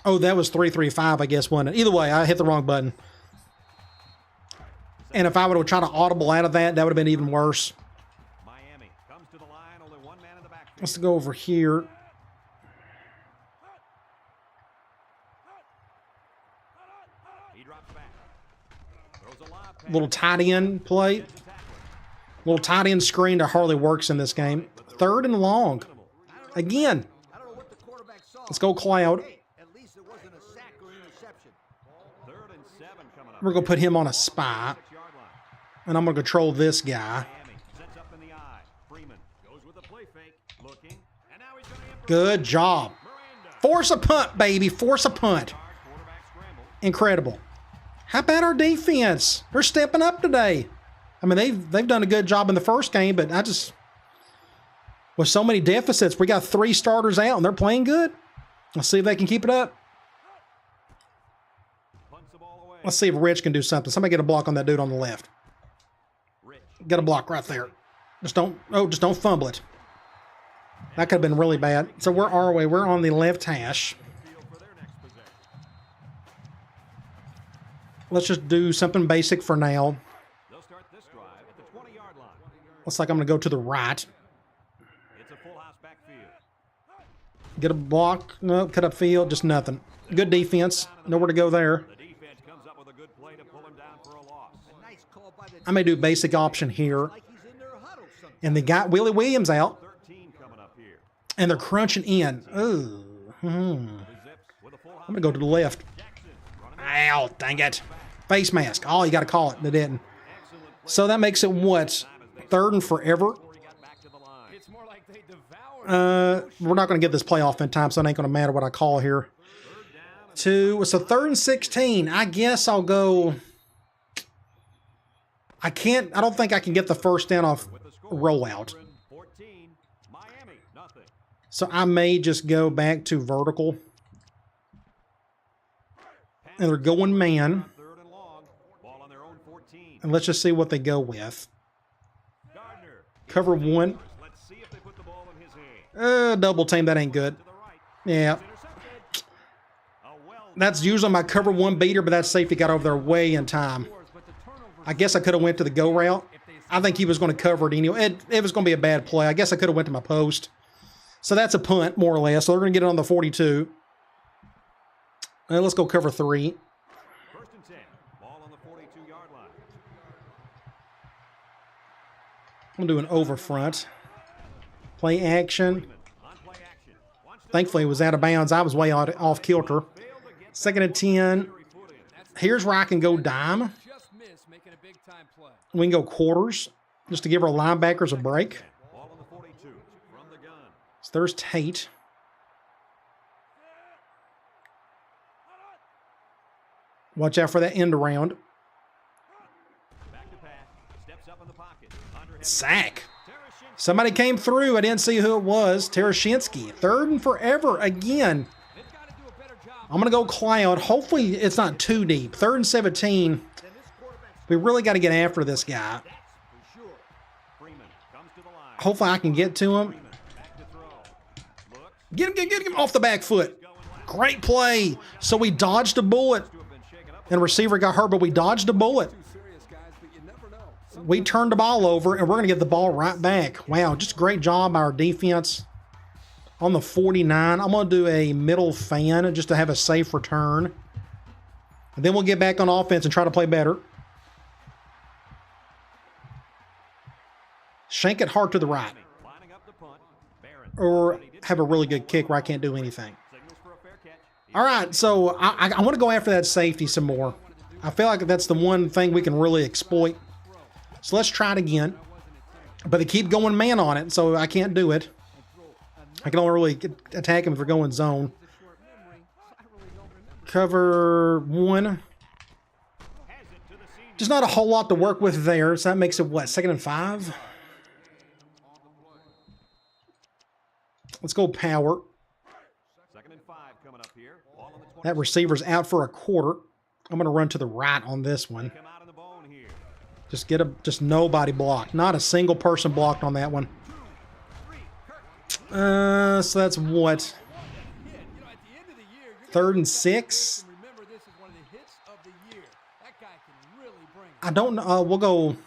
Oh, that was 3-3-5, I guess, wasn't it? Either way, I hit the wrong button. And if I would have tried to audible out of that, that would have been even worse. Miami comes to the line, only one man in the backfield. Let's go over here. He drops back. Throws a lob pass. Little tight end play. Gets the tackler. Little tight end screen that hardly works in this game. 3rd and long. Again. I don't know what the quarterback saw. Let's go Cloud. Hey, at least it wasn't a sack or interception. 3rd and 7 coming up. We're going to put him on a spy. 6-yard line. And I'm going to control this guy. Miami sets up in the eye. Freeman goes with a play fake, looking, and now he's going to improvise. Good job. Miranda. Force a punt, baby. Force a punt. Quarterback scramble. Incredible. How about our defense? They're stepping up today. I mean, they've done a good job in the first game, but I just... With so many deficits, we got 3 starters out, and they're playing good. Let's see if they can keep it up. Punts the ball away. Let's see if Rich can do something. Somebody get a block on that dude on the left. Rich. Get a block right there. Just don't fumble it. That could have been really bad. So where are we? We're on the left hash. Field for their next possession. Let's just do something basic for now. They'll start this drive at the 20-yard line. Looks like I'm going to go to the right. It's a full house backfield. Get a block. No, cut up field. Just nothing. Good defense. Nowhere to go there. The defense comes up with a good play to pull him down for a loss. A nice call by the I may do basic option here. like he's in their huddle sometimes. And they got Willie Williams out. 13 coming up here. And they're crunching in. Ooh. The Zips with a full house. I'm going to go to the left. Jackson running Ow, dang it. Face mask. Oh, you got to call it. They didn't. excellent play. So that makes it what? 3rd and forever? Before he got back to the line. It's more like they devoured. We're not going to get this play off in time, so it ain't going to matter what I call here. 2. So 3rd and 16. I guess I'll go... I don't think I can get the first down off With the score, rollout. 14, Miami, nothing. So I may just go back to vertical. And they're going man. 3rd and long. Ball on their own 14. And let's just see what they go with. Gardner. Cover 1. Let's see if they put the ball in his hand. Double team. That ain't good. To the right. Yeah. Intercepted. A well That's usually my cover 1 beater, but that safety got over there way in time. But the turnover I guess I could have went to the go route. I think he was going to cover it anyway. It was going to be a bad play. I guess I could have went to my post. So that's a punt, more or less. So they're going to get it on the 42. Let's go cover 3. 1st and 10. Ball on the 42-yard line. I'm going to do an over front. Play action. On play action. Wants to Thankfully, it was out of bounds. I was way off kilter. fail to get 2nd and 10. foot in. Here's where I can go dime. just missed making a big time play. We can go quarters just to give our linebackers a break. Ball on the 42. From the gun. So there's Tate. Watch out for that end around. Back to pass. Steps up in the pocket. Under heavy Sack. Tereshin. Somebody came through. I didn't see who it was. Terashinsky. 3rd and forever again. They've got to do a better job. I'm going to go Cloud. Hopefully it's not too deep. 3rd and 17. We really got to get after this guy. For sure. Freeman comes to the line. Hopefully I can get to him. Freeman back to throw. Looks. Get him off the back foot. Great play. So we dodged a bullet. To have been shaken up. And receiver got hurt, but we dodged a bullet. Too serious, guys, but you never know. We turned the ball over, and we're going to get the ball right back. Wow, just a great job by our defense. On the 49, I'm going to do a middle fan just to have a safe return. And then we'll get back on offense and try to play better. Shank it hard to the right. Lining up the punt. Barron or have a really good kick where I can't do anything. Signals for a fair catch. All right, so I want to go after that safety some more. I feel like that's the one thing we can really exploit. So let's try it again. But they keep going man on it, so I can't do it. I can only really attack him if we're going zone. Cover 1. Just not a whole lot to work with there, so that makes it, what, 2nd and 5? Let's go power. 2nd and 5 coming up here. Ball on the 20. That receiver's out for a quarter. I'm going to run to the right on this one. Come out of the bone here. Just nobody blocked. Not a single person blocked on that one. So that's what? 3rd and 6? Remember, this is one of the hits of the year. That guy can really bring it. I don't know. We'll go.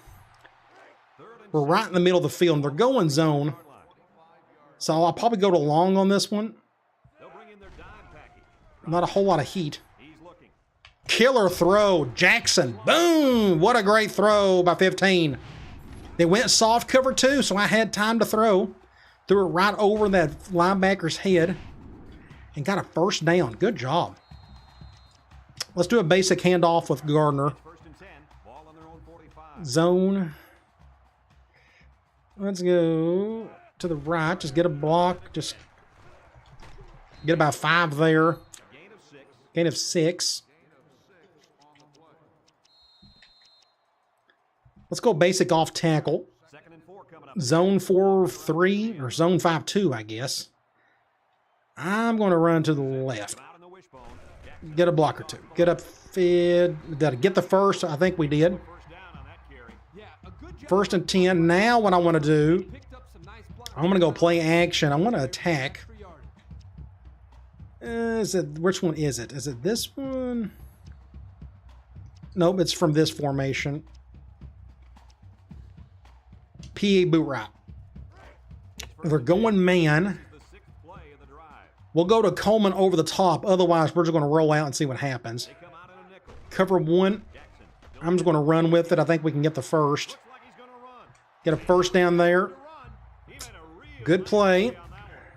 We're right in the middle of the field. And they're going zone. So I'll probably go to long on this one. They'll bring in their dime package. Not a whole lot of heat. He's looking. Killer throw. Jackson. Boom. What a great throw by 15. They went soft cover too, so I had time to throw. Threw it right over that linebacker's head. And got a first down. Good job. Let's do a basic handoff with Gardner. 1st and 10. Ball on their own 45. Zone. Let's go to the right. Just get a block. Just get about 5 there. Gain of 6. Gain of 6. Let's go basic off tackle. 2nd and 4 coming up. Zone 4-3 or zone 5-2, I guess. I'm going to run to the left. Out on the wishbone. Get a block or 2. Get up fed. Did I get the first? I think we did. First down on that carry. Yeah, a good job. 1st and 10. Now what I want to do, Picked up some nice blocks. I'm going to go play action. I want to attack. For yardage. Is it, which one is it? Is it this one? Nope, it's from this formation. PA boot route. They're going man. The 6th play of the drive. We'll go to Coleman over the top. Otherwise, we're just going to roll out and see what happens. They come out in a nickel. Cover 1. Jackson. I'm just going to run with it. I think we can get the first. Looks like he's going to run. Get a first down there. Run. He made a real Good nice play. on that one.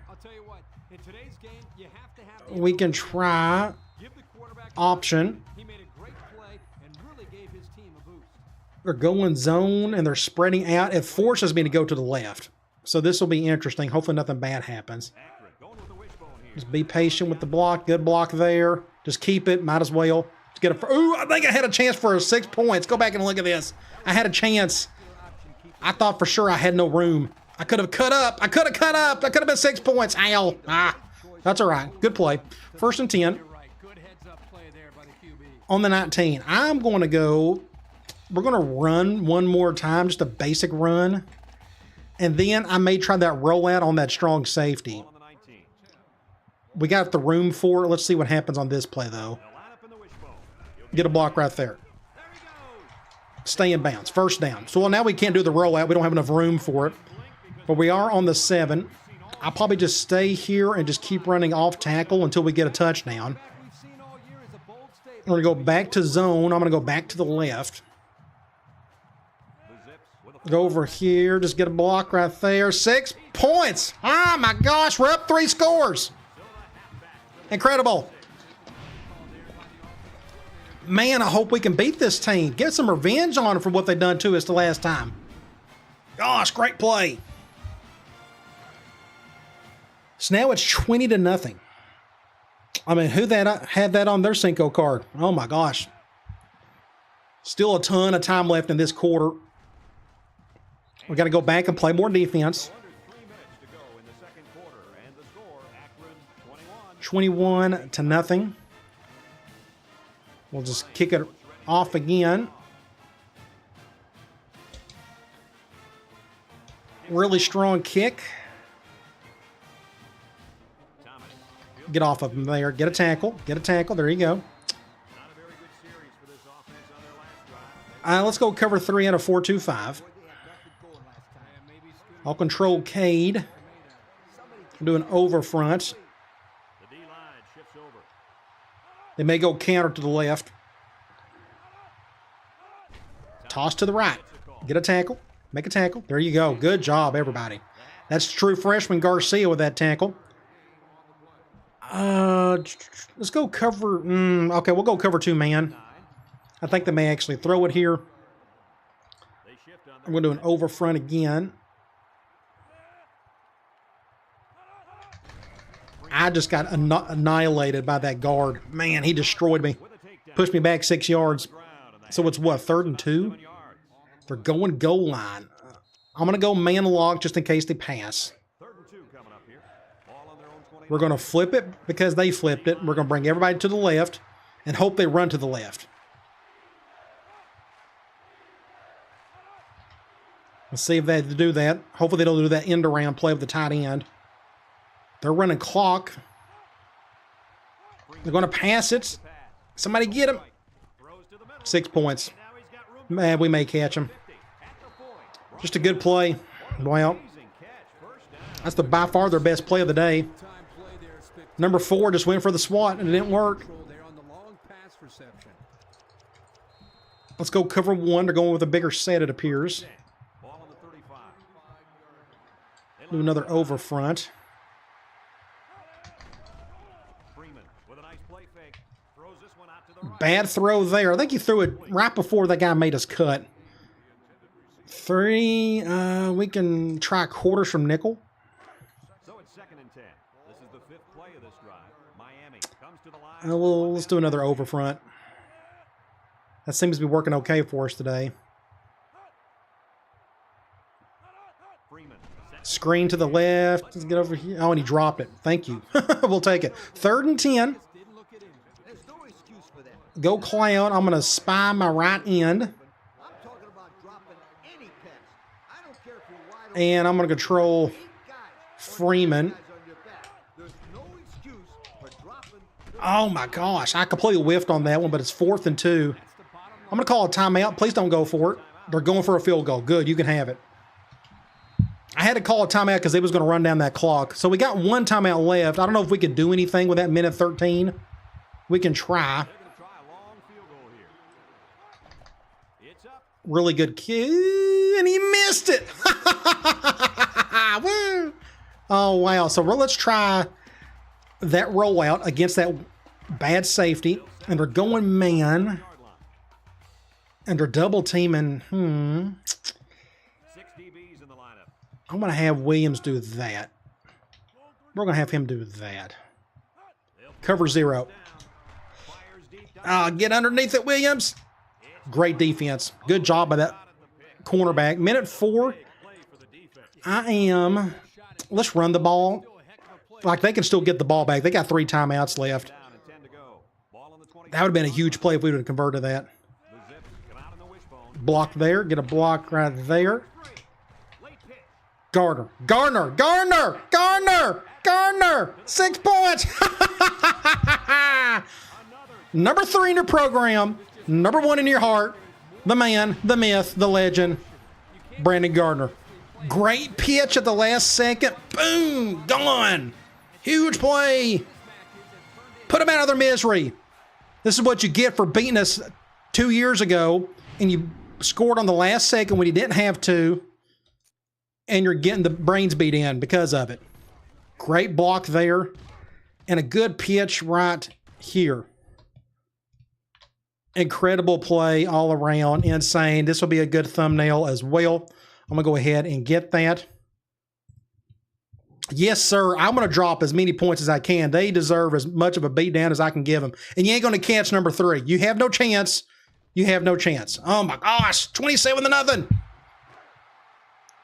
I'll tell you what, in today's game, you have to have We can try give the quarterback option. He made a great play and really gave his team a boost. They're going zone and they're spreading out. It forces me to go to the left. So this will be interesting. Hopefully nothing bad happens. Akron going with the wishbone here. Just be patient with the block. Good block there. Just keep it. Might as well. Just get a. Ooh, I think I had a chance for 6 points. Go back and look at this. I had a chance. I thought for sure I had no room. I could have cut up. I could have cut up. That could have been 6 points. Ow. That's all right. Good play. 1st and 10 You're right. Good heads-up play there by the QB. on the 19. I'm going to go. We're going to run one more time. Just a basic run. And then I may try that rollout on that strong safety. On the 19. We got the room for it. Let's see what happens on this play, though. They'll line up in the wishbone. Get a block right there. There he goes. Stay in bounds. First down. So now we can't do the rollout. We don't have enough room for it. But we are on the 7. I'll probably just stay here and just keep running off tackle until we get a touchdown. We've seen all year is a bold statement. We're going to go back to zone. I'm going to go back to the left. The Zips with a Go over here. Just get a block right there. 6 points. Oh, my gosh. We're up 3 scores. Incredible. Man, I hope we can beat this team. Get some revenge on them for what they've done to us the last time. Gosh, great play. So now it's 20-0. I mean, who had that on their Cinco card? Oh, my gosh. Still a ton of time left in this quarter. We got to go back and play more defense. under 3 minutes to go in the 2nd quarter, and the score, Akron 21-0. We'll just kick it off again. Really strong kick. Thomas. Get off of him there. Get a tackle. Get a tackle. There you go. Not a very good series for this offense on their last drive. Let's go cover 3 out of 4-2-5. I'll control Cade. I'm doing over front. The D-line shifts over. They may go counter to the left. Toss to the right. Get a tackle. Make a tackle. There you go. Good job, everybody. That's true freshman Garcia with that tackle. Let's go cover. Okay, we'll go cover 2 man. I think they may actually throw it here. I'm going to do an over front again. I just got annihilated by that guard. Man, he destroyed me. Pushed me back 6 yards. So it's what, 3rd and 2? They're going goal line. I'm going to go man lock just in case they pass. We're going to flip it because they flipped it. We're going to bring everybody to the left and hope they run to the left. Let's see if they do that. Hopefully they don't do that end around play with the tight end. They're running clock. They're going to pass it. Somebody get him. 6 points. Man, we may catch him. Just a good play. Well, that's by far their best play of the day. Number 4 just went for the swat and it didn't work. Let's go cover 1. They're going with a bigger set, it appears. Do another over front. Bad throw there. I think he threw it right before that guy made his cut. 3. We can try quarters from nickel. So it's 2nd and 10. This is the 5th play of this drive. Miami comes to the line. Well, let's do another over front. That seems to be working okay for us today. Screen to the left. Let's get over here. Oh, and he dropped it. Thank you. We'll take it. 3rd and 10. Go clown. I'm going to spy my right end. And I'm going to control Freeman. Oh, my gosh. I completely whiffed on that one, but it's 4th and 2. I'm going to call a timeout. Please don't go for it. They're going for a field goal. Good. You can have it. I had to call a timeout because they was going to run down that clock. So we got 1 timeout left. I don't know if we could do anything with that minute 13. We can try. Really good kid. And he missed it. Woo. Oh, wow. So let's try that rollout against that bad safety. And they're going man. And they're double teaming. 6 DBs in the lineup. I'm going to have Williams do that. We're going to have him do that. Cover 0. Get underneath it, Williams. Great defense. Good job by that cornerback. Minute 4. Let's run the ball. Like, they can still get the ball back. They got 3 timeouts left. That would have been a huge play if we would have converted that. Block there. Get a block right there. Gardner. 6 points. Number 3 in your program. Number 1 in your heart. The man, the myth, the legend, Brandon Gardner. Great pitch at the last second. Boom. Gone. Huge play. Put them out of their misery. This is what you get for beating us 2 years ago, and you scored on the last second when you didn't have to, and you're getting the brains beat in because of it. Great block there, and a good pitch right here. Incredible play all around. Insane. This will be a good thumbnail as well. I'm going to go ahead and get that. Yes, sir. I'm going to drop as many points as I can. They deserve as much of a beatdown as I can give them. And you ain't going to catch number 3. You have no chance. You have no chance. Oh, my gosh. 27-0.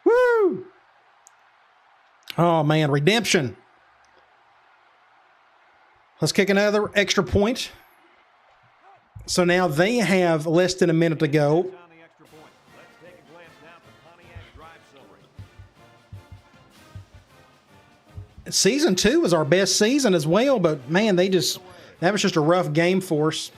Woo. Oh, man. Redemption. Let's kick another extra point. So now they have less than a minute to go. Season 2 was our best season as well, but man, that was just a rough game for us.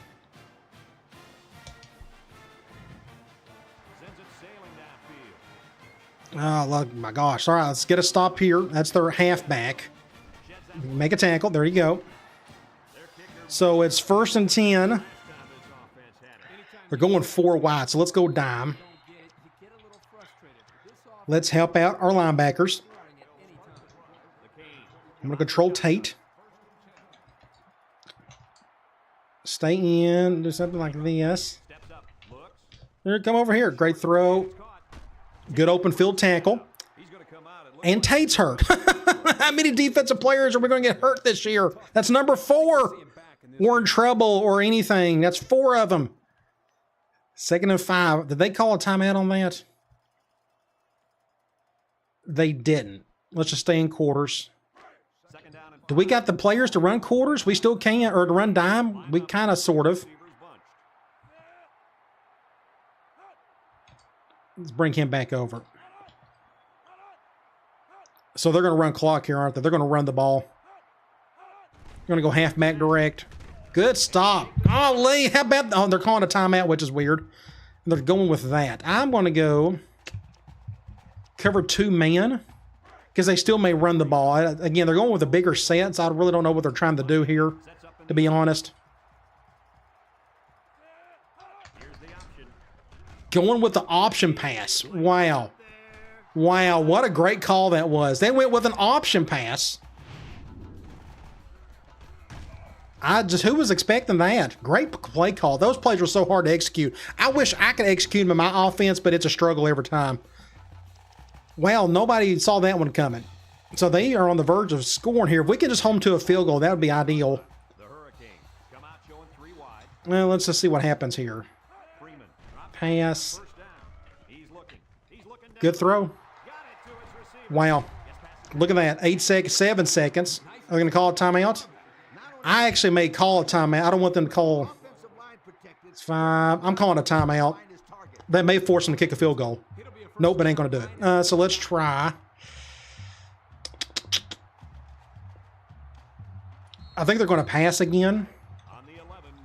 Oh, look, my gosh. All right, let's get a stop here. That's their halfback. Make a tackle. There you go. So it's 1st and 10. They're going 4 wide, so let's go dime. Let's help out our linebackers. I'm going to control Tate. Stay in. Do something like this. Here, come over here. Great throw. Good open field tackle. And Tate's hurt. How many defensive players are we going to get hurt this year? That's number 4. We're in trouble or anything. That's 4 of them. 2nd and 5. Did they call a timeout on that? They didn't. Let's just stay in quarters. Do we got the players to run quarters? We still can't, or to run dime? We kind of, sort of. Let's bring him back over. So they're going to run clock here, aren't they? They're going to run the ball. They're going to go halfback direct. Good stop. Oh, Lee, how about... Oh, they're calling a timeout, which is weird. They're going with that. I'm going to go cover 2 man because they still may run the ball. Again, they're going with a bigger set, so I really don't know what they're trying to do here, to be honest. Going with the option pass. Wow. Wow, what a great call that was. They went with an option pass. Who was expecting that? Great play call. Those plays were so hard to execute. I wish I could execute them in my offense, but it's a struggle every time. Well, nobody saw that one coming. So they are on the verge of scoring here. If we could just home to a field goal, that would be ideal. Well, let's just see what happens here. Pass. Good throw. Wow. Look at that. 7 seconds. Are they going to call a timeout? I actually may call a timeout. I don't want them to call. It's 5. I'm calling a timeout. That may force them to kick a field goal. Nope, it ain't going to do it. So let's try. I think they're going to pass again.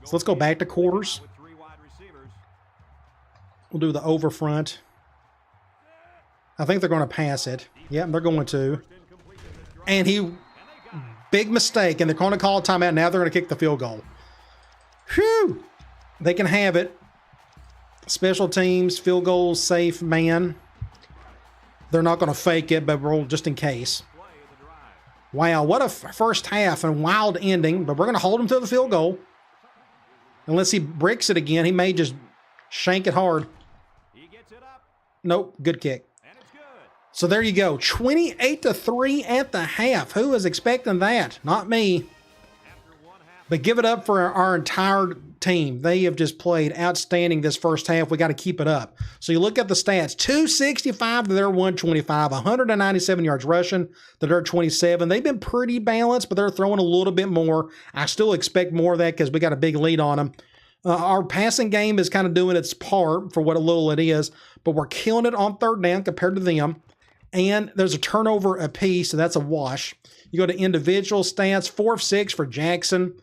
So let's go back to quarters. We'll do the over front. I think they're going to pass it. Yep, they're going to. And big mistake, and they're going to call a timeout. Now they're going to kick the field goal. Whew! They can have it. Special teams, field goals, safe, man. They're not going to fake it, but roll just in case. Wow, what a first half and wild ending, but we're going to hold him to the field goal. Unless he bricks it again, he may just shank it hard. Nope, good kick. So there you go, 28-3 at the half. Who was expecting that? Not me. But give it up for our entire team. They have just played outstanding this first half. We got to keep it up. So you look at the stats, 265 to their 125, 197 yards rushing to their 27. They've been pretty balanced, but they're throwing a little bit more. I still expect more of that because we got a big lead on them. Our passing game is kind of doing its part for what a little it is, but we're killing it on third down compared to them. And there's a turnover apiece, so that's a wash. You go to individual stats, 4 of 6 for Jackson.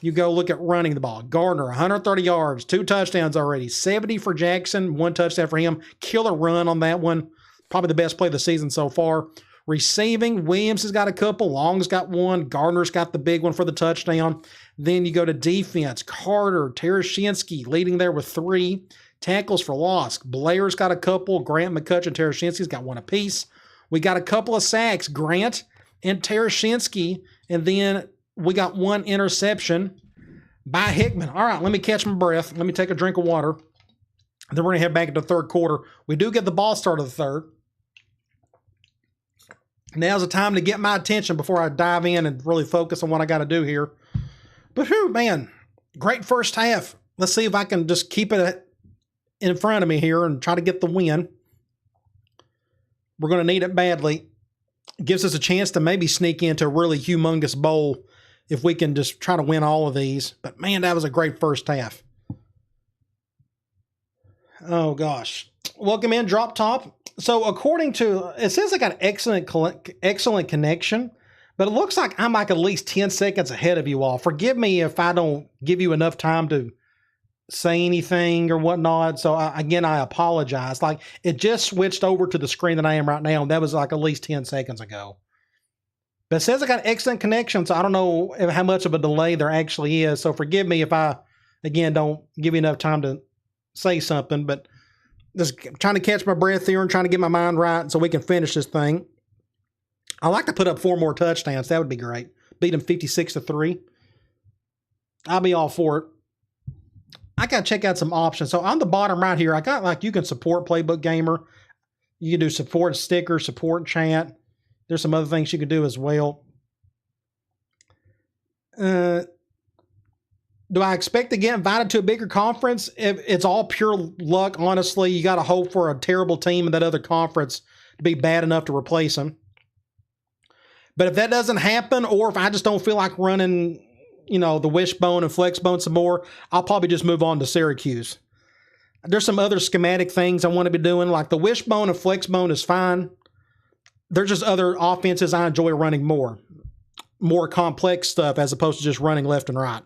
You go look at running the ball. Gardner, 130 yards, 2 touchdowns already. 70 for Jackson, 1 touchdown for him. Killer run on that one. Probably the best play of the season so far. Receiving, Williams has got a couple. Long's got 1. Gardner's got the big one for the touchdown. Then you go to defense. Carter, Terashinsky leading there with 3. Tackles for loss. Blair's got a couple. Grant, McCutcheon, Terashinsky's got 1 apiece. We got a couple of sacks. Grant and Terashinsky. And then we got 1 interception by Hickman. All right, let me catch my breath. Let me take a drink of water. Then we're going to head back into the third quarter. We do get the ball start of the third. Now's the time to get my attention before I dive in and really focus on what I got to do here. But whew, man, great first half. Let's see if I can just keep it in front of me here and try to get the win. We're going to need it badly. It gives us a chance to maybe sneak into a really humongous bowl if we can just try to win all of these. But man, that was a great first half. Oh gosh. Welcome in, Drop Top. So according to, it says I got excellent connection, but it looks like I'm like at least 10 seconds ahead of you all. Forgive me if I don't give you enough time to say anything or whatnot. So again, I apologize. Like it just switched over to the screen that I am right now. And that was like at least 10 seconds ago. But it says I got excellent connection. So I don't know how much of a delay there actually is. So forgive me if I, again, don't give you enough time to say something, but just trying to catch my breath here and trying to get my mind right so we can finish this thing. I like to put up 4 more touchdowns. That would be great. Beat them 56-3. I'll be all for it. I got to check out some options. So on the bottom right here, I got like you can support Playbook Gamer. You can do support sticker, support chat. There's some other things you can do as well. Do I expect to get invited to a bigger conference? If it's all pure luck, honestly. You got to hope for a terrible team in that other conference to be bad enough to replace them. But if that doesn't happen, or if I just don't feel like running, you know, the wishbone and flexbone some more, I'll probably just move on to Syracuse. There's some other schematic things I want to be doing, like the wishbone and flexbone is fine. There's just other offenses I enjoy running more complex stuff as opposed to just running left and right.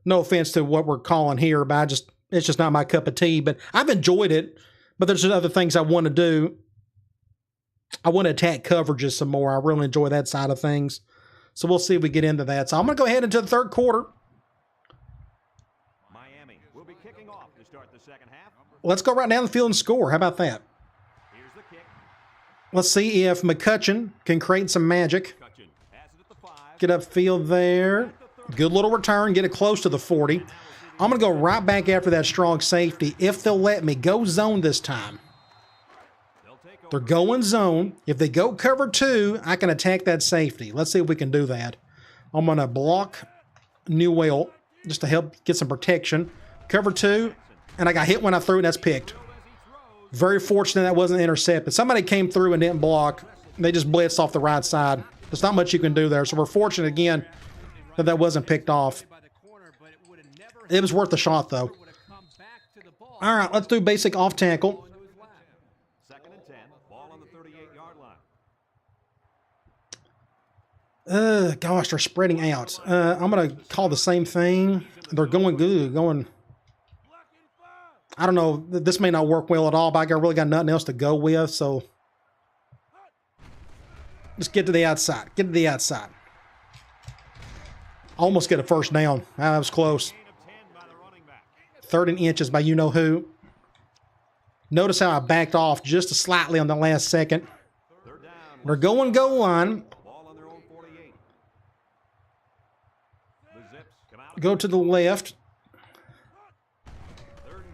No offense to what we're calling here, but it's just not my cup of tea. But I've enjoyed it, but there's just other things I want to do. I want to attack coverages some more. I really enjoy that side of things. So we'll see if we get into that. So I'm going to go ahead into the third quarter. Miami will be kicking off to start the second half. Let's go right down the field and score. How about that? Here's the kick. Let's see if McCutcheon can create some magic. Cutchin has it at the 5. Get upfield there. Good little return. Get it close to the 40. I'm going to go right back after that strong safety if they'll let me go zone this time. They're going zone. If they go cover 2, I can attack that safety. Let's see if we can do that. I'm going to block Newell just to help get some protection. Cover 2, and I got hit when I threw, and that's picked. Very fortunate that wasn't intercepted. Somebody came through and didn't block. They just blitzed off the right side. There's not much you can do there, so we're fortunate again that wasn't picked off. It was worth the shot, though. All right, let's do basic off tackle. Gosh, they're spreading out. I'm going to call the same thing. They're going good, I don't know. This may not work well at all, but I really got nothing else to go with, so just get to the outside. Get to the outside. Almost get a first down. That was close. 30 inches by you-know-who. Notice how I backed off just slightly on the last second. They're going goal line. Go to the left.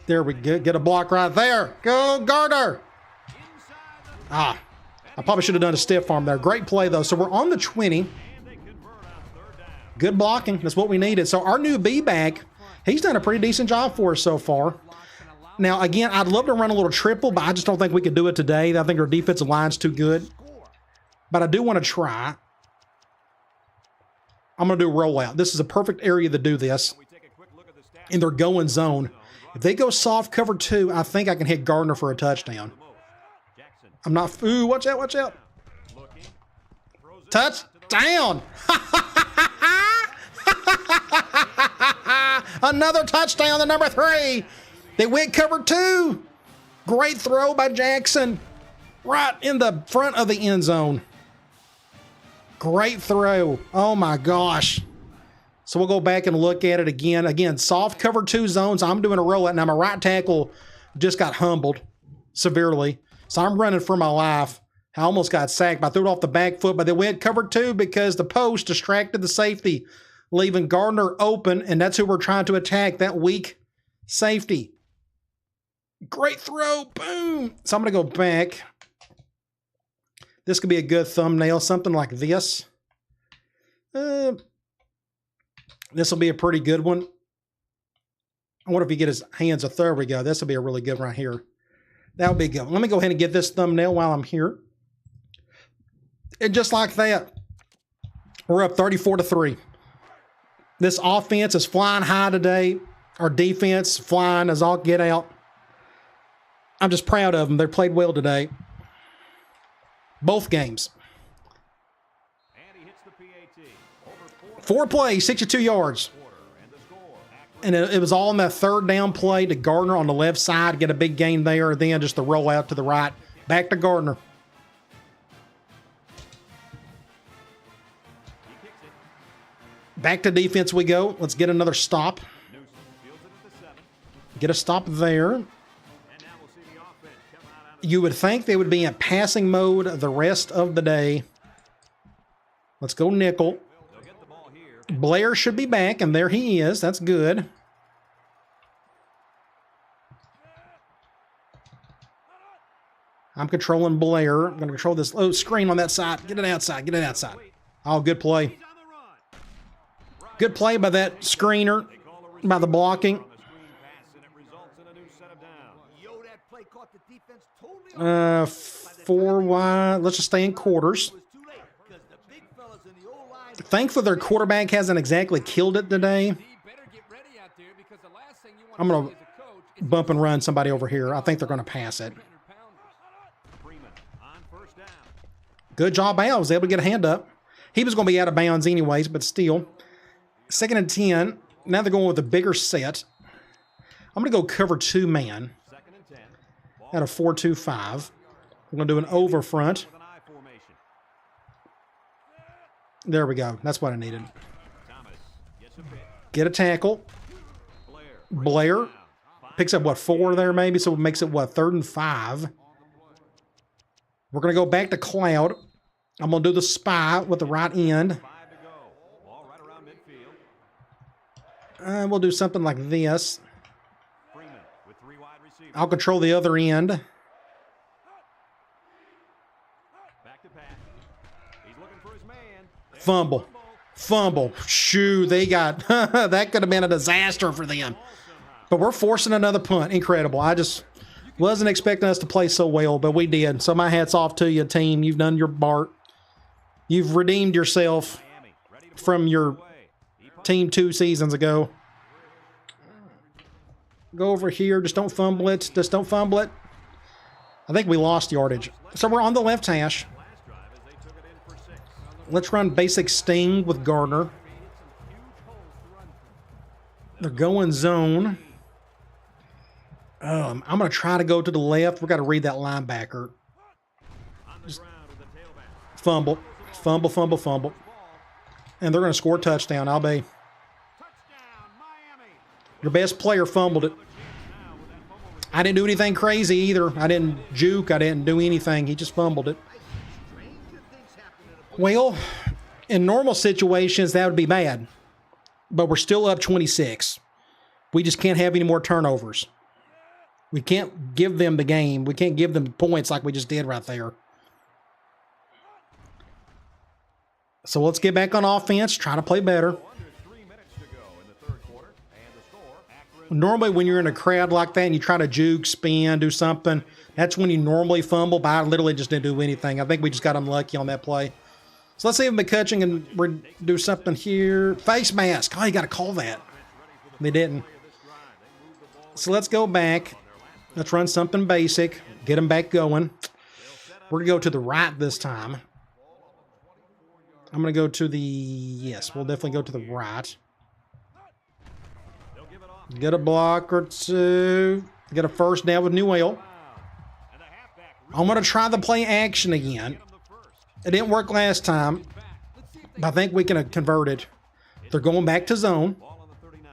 There we go. Get a block right there. Go, Gardner. I probably should have done a stiff arm there. Great play, though. So we're on the 20. Good blocking. That's what we needed. So our new B-back, he's done a pretty decent job for us so far. Now, again, I'd love to run a little triple, but I just don't think we could do it today. I think our defensive line's too good. But I do want to try. I'm going to do a rollout. This is a perfect area to do this. And they're going zone. If they go soft cover 2, I think I can hit Gardner for a touchdown. I'm not... Ooh, watch out, watch out. Touchdown! Another touchdown to number 3. They went cover 2. Great throw by Jackson. Right in the front of the end zone. Great throw. Oh my gosh. So we'll go back and look at it again. Again, soft cover 2 zones. I'm doing a rollout. Now my right tackle just got humbled severely. So I'm running for my life. I almost got sacked. I threw it off the back foot, but they went cover 2 because the post distracted the safety, leaving Gardner open, and that's who we're trying to attack, that weak safety. Great throw. Boom. So I'm going to go back. This could be a good thumbnail, something like this. This will be a pretty good one. I wonder if he get his hands up. There we go. This will be a really good one right here. That would be good. Let me go ahead and get this thumbnail while I'm here. And just like that, we're up 34-3. This offense is flying high today. Our defense flying as all get out. I'm just proud of them. They played well today. Both games. 4 plays, 62 yards. And it was all in that third down play to Gardner on the left side, get a big gain there, and then just the roll out to the right. Back to Gardner. Back to defense we go. Let's get another stop. Get a stop there. You would think they would be in passing mode the rest of the day. Let's go nickel. They'll get the ball here. Blair should be back, and there he is. That's good. I'm controlling Blair. I'm going to control this screen on that side. Get it outside. Get it outside. Oh, good play. He's on the run. Good play by that screener, by the blocking. On the screen pass, and it results in a new set of downs. Yo, that play caught the defense totally 4 wide. Let's just stay in quarters. It was too late because the big fellas in the old line Thankfully, their quarterback hasn't exactly killed it today. You better get ready out there because the last thing you want I'm to going see to as a coach is bump and run somebody over here. I think they're going to pass it. 100-pounders. Freeman on first down. Good job, Al. Was able to get a hand up. He was going to be out of bounds anyways, but still. 2nd and 10. Now they're going with a bigger set. I'm going to go cover 2 man 2nd and 10. Ball out of 4-2-5. We're going to do an over front. with an I formation. There we go. That's what I needed. Thomas gets a pick. Get a tackle. Blair. Blair picks up, what, 4 there maybe? So it makes it, what, 3rd and 5. We're going to go back to Cloud. I'm going to do the spy with the right end. 5 to go. Ball right around midfield. We'll do something like this. Freeman with 3 wide receivers. I'll control the other end. Back to pass. He's looking for his man. Fumble. Fumble. Shoo, they got... that could have been a disaster for them. But we're forcing another punt. Incredible. I just wasn't expecting us to play so well, but we did. So my hat's off to you, team. You've done your part. You've redeemed yourself Miami ready to from your away. He punts team 2 seasons ago. Go over here. Just don't fumble it. Just don't fumble it. I think we lost yardage. So we're on the left hash. last drive as they took it in for 6. Let's run basic sting with Gardner. They're going zone. I'm going to try to go to the left. We've got to read that linebacker. On the ground with the tailback. Fumble. Fumble, fumble, fumble. And they're going to score a touchdown. I'll be. Touchdown, Miami. Your best player fumbled it. Now with that fumble I didn't do anything crazy either. I didn't juke. I didn't do anything. He just fumbled it. Well, in normal situations, that would be bad. But we're still up 26. We just can't have any more turnovers. We can't give them the game. We can't give them points like we just did right there. So let's get back on offense, try to play better. under 3 minutes to go in the 3rd quarter. And the score, Akron. Normally when you're in a crowd like that and you try to juke, spin, do something, that's when you normally fumble, but I literally just didn't do anything. I think we just got unlucky on that play. So let's see if McCutcheon can do something here. Face mask. Oh, you got to call that. They didn't. So let's go back. Let's run something basic. Get them back going. We're going to go to the right this time. I'm going to go to the... Yes, we'll definitely go to the right. They'll give it off. Get a block or 2. Get a first down with Newell. And the halfback I'm going to try the play action again. him the first. It didn't work last time, but I think we can convert it. They're going back to zone. Ball on the 39.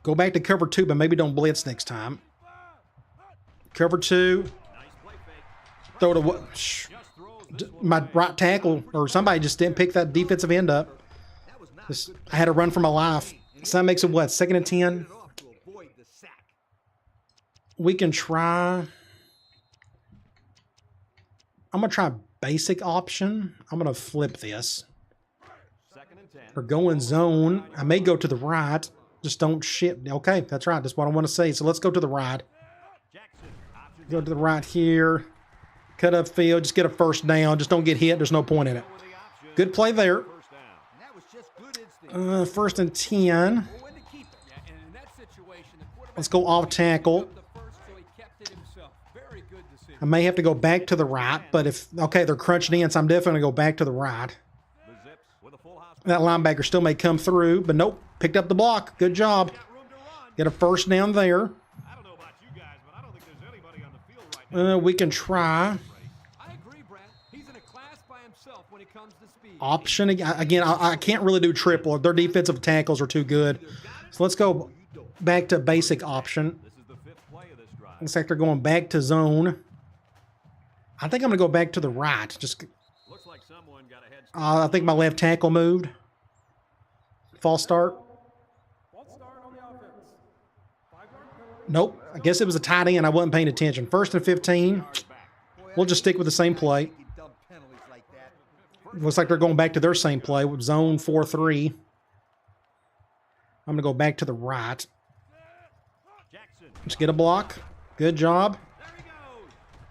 Go back to cover 2, but maybe don't blitz next time. Cover 2. Nice play fake. Throw it away. Shh. Just throws this one My away. right tackle, or somebody just didn't pick that defensive end up. I had to run for my life. So that makes it what, 2nd and 10? off to avoid the sack. We can try. I'm going to try basic option. I'm going to flip this. 2nd and 10. We're going zone. I may go to the right. Just don't shit. Okay, that's right. That's what I want to say. So let's go to the right. Jackson. Options Go to the right here. Cut up field. Just get a first down. Just don't get hit. There's no point in it. with the option. Good play there. First down. And that was just good instinct. 1st and 10. Know when to keep it. Yeah, and in that situation, the quarterback Let's go off tackle. picked up the first, so he kept it himself. Very good decision. I may have to go back to the right, but if, okay, they're crunched in, so I'm definitely going to go back to the right. The Zips with a full house. That linebacker still may come through, but nope. Picked up the block. Good job. Got room to run. Get a first down there. I don't know about you guys, but I don't think there's anybody on the field right now. We can try. I agree, Brad. He's in a class by himself when it comes to speed. Option again. I can't really do triple. Their defensive tackles are too good. So let's go back to basic option. This is the 5th play of this drive. Looks like they're going back to zone. I think I'm going to go back to the right. Just Looks like somebody Someone got a head start. I think my left tackle moved. False start. Nope. I guess it was a tight end. I wasn't paying attention. 1st and 15. We'll just stick with the same play. Looks like they're going back to their same play with zone 4-3. I'm going to go back to the right. Just get a block. Good job.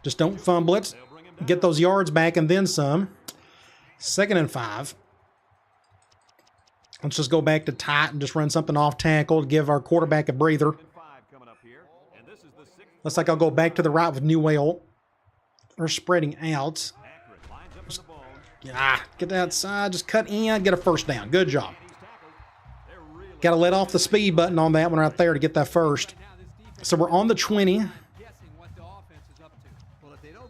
Just don't fumble it. Get those yards back and then some. 2nd and 5. Let's just go back to tight and just run something off tackle to give our quarterback a breather. Looks like I'll go back to the right with Newell. They're spreading out. Just, get outside. Just cut in. Get a first down. Good job. Got to let off the speed button on that one right there to get that first. So we're on the 20.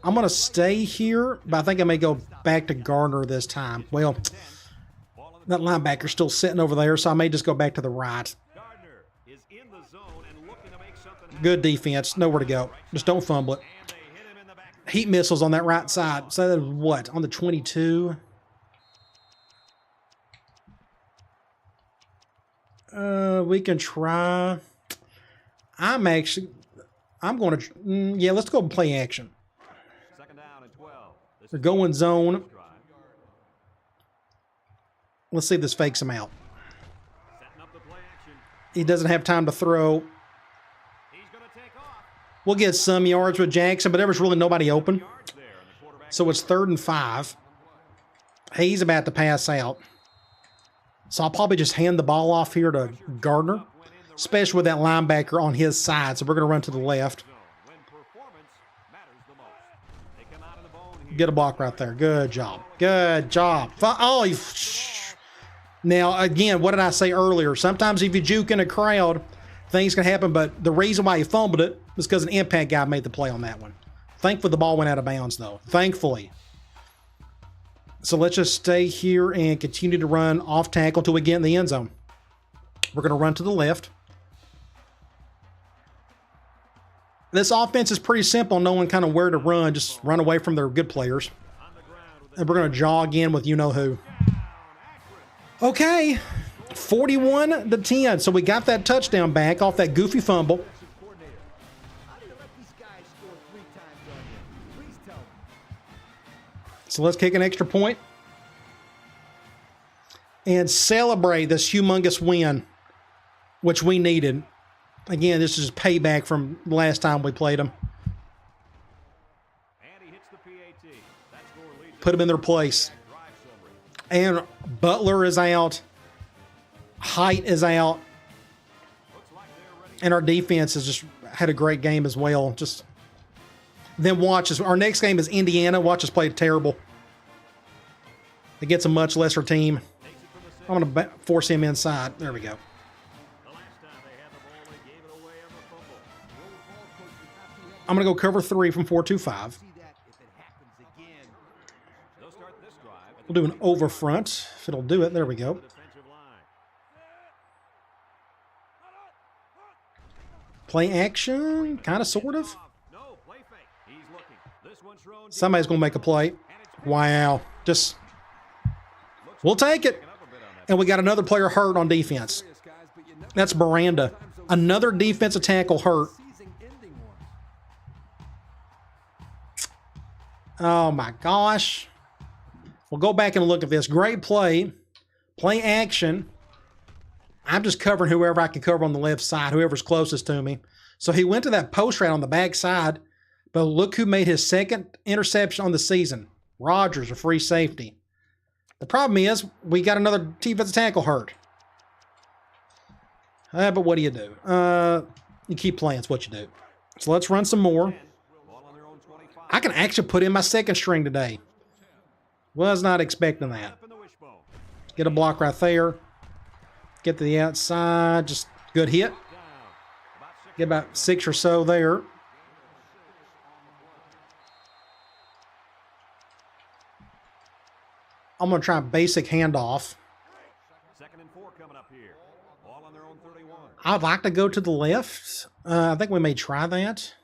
I'm going to stay here, but I think I may go back to Gardner this time. Well, that linebacker's still sitting over there, so I may just go back to the right. Good defense. Nowhere to go. Just don't fumble it. Heat missiles on that right side. So that what? On the 22? We can try. I'm going to, yeah, let's go and play action. They're going zone. Let's see if this fakes him out. He doesn't have time to throw. We'll get some yards with Jackson, but there was really nobody open. So it's 3rd and 5. He's about to pass out. So I'll probably just hand the ball off here to Gardner, especially with that linebacker on his side. So we're going to run to the left. Get a block right there. Good job. Good job. Oh, now, again, what did I say earlier? Sometimes if you juke in a crowd, things can happen, but the reason why he fumbled it was because an impact guy made the play on that one. Thankfully, the ball went out of bounds, though. Thankfully. So let's just stay here and continue to run off tackle until we get in the end zone. We're going to run to the left. This offense is pretty simple, knowing kind of where to run. Just run away from their good players. And we're going to jog in with you-know-who. Okay. 41-10. So we got that touchdown back off that goofy fumble. So let's kick an extra point and celebrate this humongous win, which we needed. Again, this is payback from last time we played them. Put them in their place. And Butler is out. Height is out. And our defense has just had a great game as well. Just then watch us. Our next game is Indiana. Watch us play terrible against a much lesser team. I'm going to force him inside. There we go. I'm going to go cover 3 from 4-2-5. We'll do an over front if it'll do it. There we go. Play action, kind of, sort of. Somebody's going to make a play. Wow. Just, we'll take it. And we got another player hurt on defense. That's Miranda. Another defensive tackle hurt. Oh, my gosh. We'll go back and look at this. Great play. Play action. I'm just covering whoever I can cover on the left side, whoever's closest to me. So he went to that post route on the back side, but look who made his second interception on the season. Rogers, a free safety. The problem is we got another defensive tackle hurt. But what do? You keep playing. It's what you do. So let's run some more. I can actually put in my second string today. Was not expecting that. Get a block right there. Get to the outside. Just good hit. Get about 6 or so there. I'm going to try a basic handoff. 2nd and 4 coming up here. Ball on their own 31. I'd like to go to the left. I think we may try that.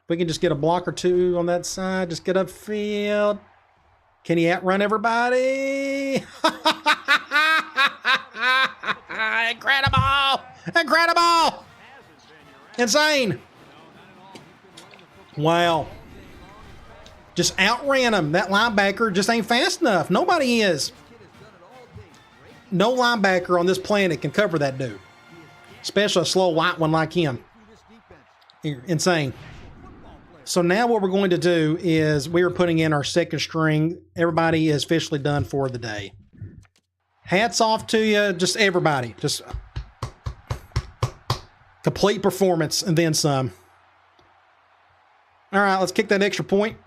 We can just get a block or two on that side. Just get upfield. Can he outrun everybody? Incredible! Incredible! Insane! Wow. Just outran him. That linebacker just ain't fast enough. Nobody is. No linebacker on this planet can cover that dude. Especially a slow white one like him. Insane. So now what we're going to do is we are putting in our second string. Everybody is officially done for the day. Hats off to you, just everybody. Just complete performance and then some. All right, let's kick that extra point.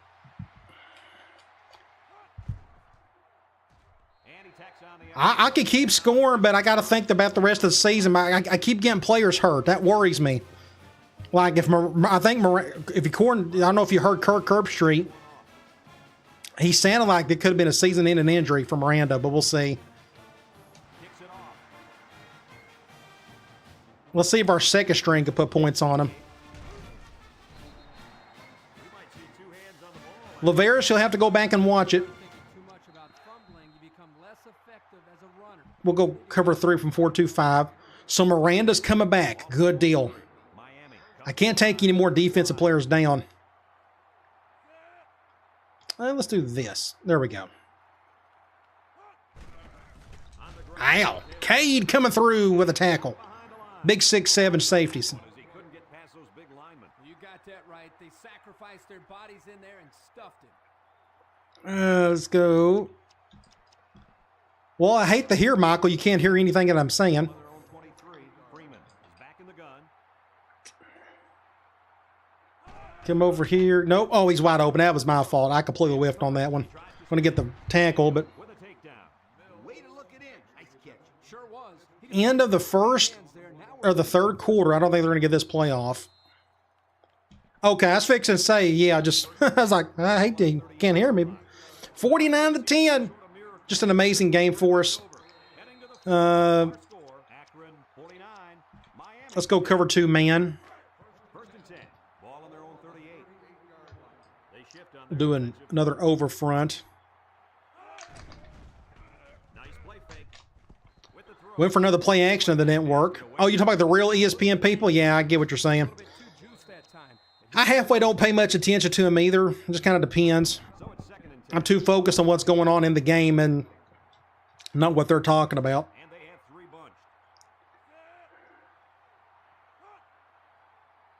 I could keep scoring, but I got to think about the rest of the season. I keep getting players hurt. That worries me. Like if I don't know if you heard Kirk Herbstreit. He sounded like it could have been a season-ending injury for Miranda, but we'll see. Let's see if our second string can put points on him. Laverish, you'll have to go back and watch it. We'll go cover 3 from 4-2-5. So Miranda's coming back. Good deal. I can't take any more defensive players down. Let's do this. There we go. Ow. Cade coming through with a tackle. Big 6'7" safeties. You got that right. They sacrificed their bodies in there and stuffed it. Let's go. Well, I hate to hear, Michael. You can't hear anything that I'm saying. Come over here. Nope. Oh, he's wide open. That was my fault. I completely whiffed on that one. I'm going to get the tackle, but end of the first or the third quarter, I don't think they're going to get this play off. Okay, I was fixing to say, yeah, I was like, I hate to, you can't hear me. 49-10. Just an amazing game for us. Let's go cover 2 man. Doing another over front. Went for another play action that didn't work. Oh, you talking about the real ESPN people? Yeah, I get what you're saying. I halfway don't pay much attention to them either. It just kind of depends. I'm too focused on what's going on in the game and not what they're talking about.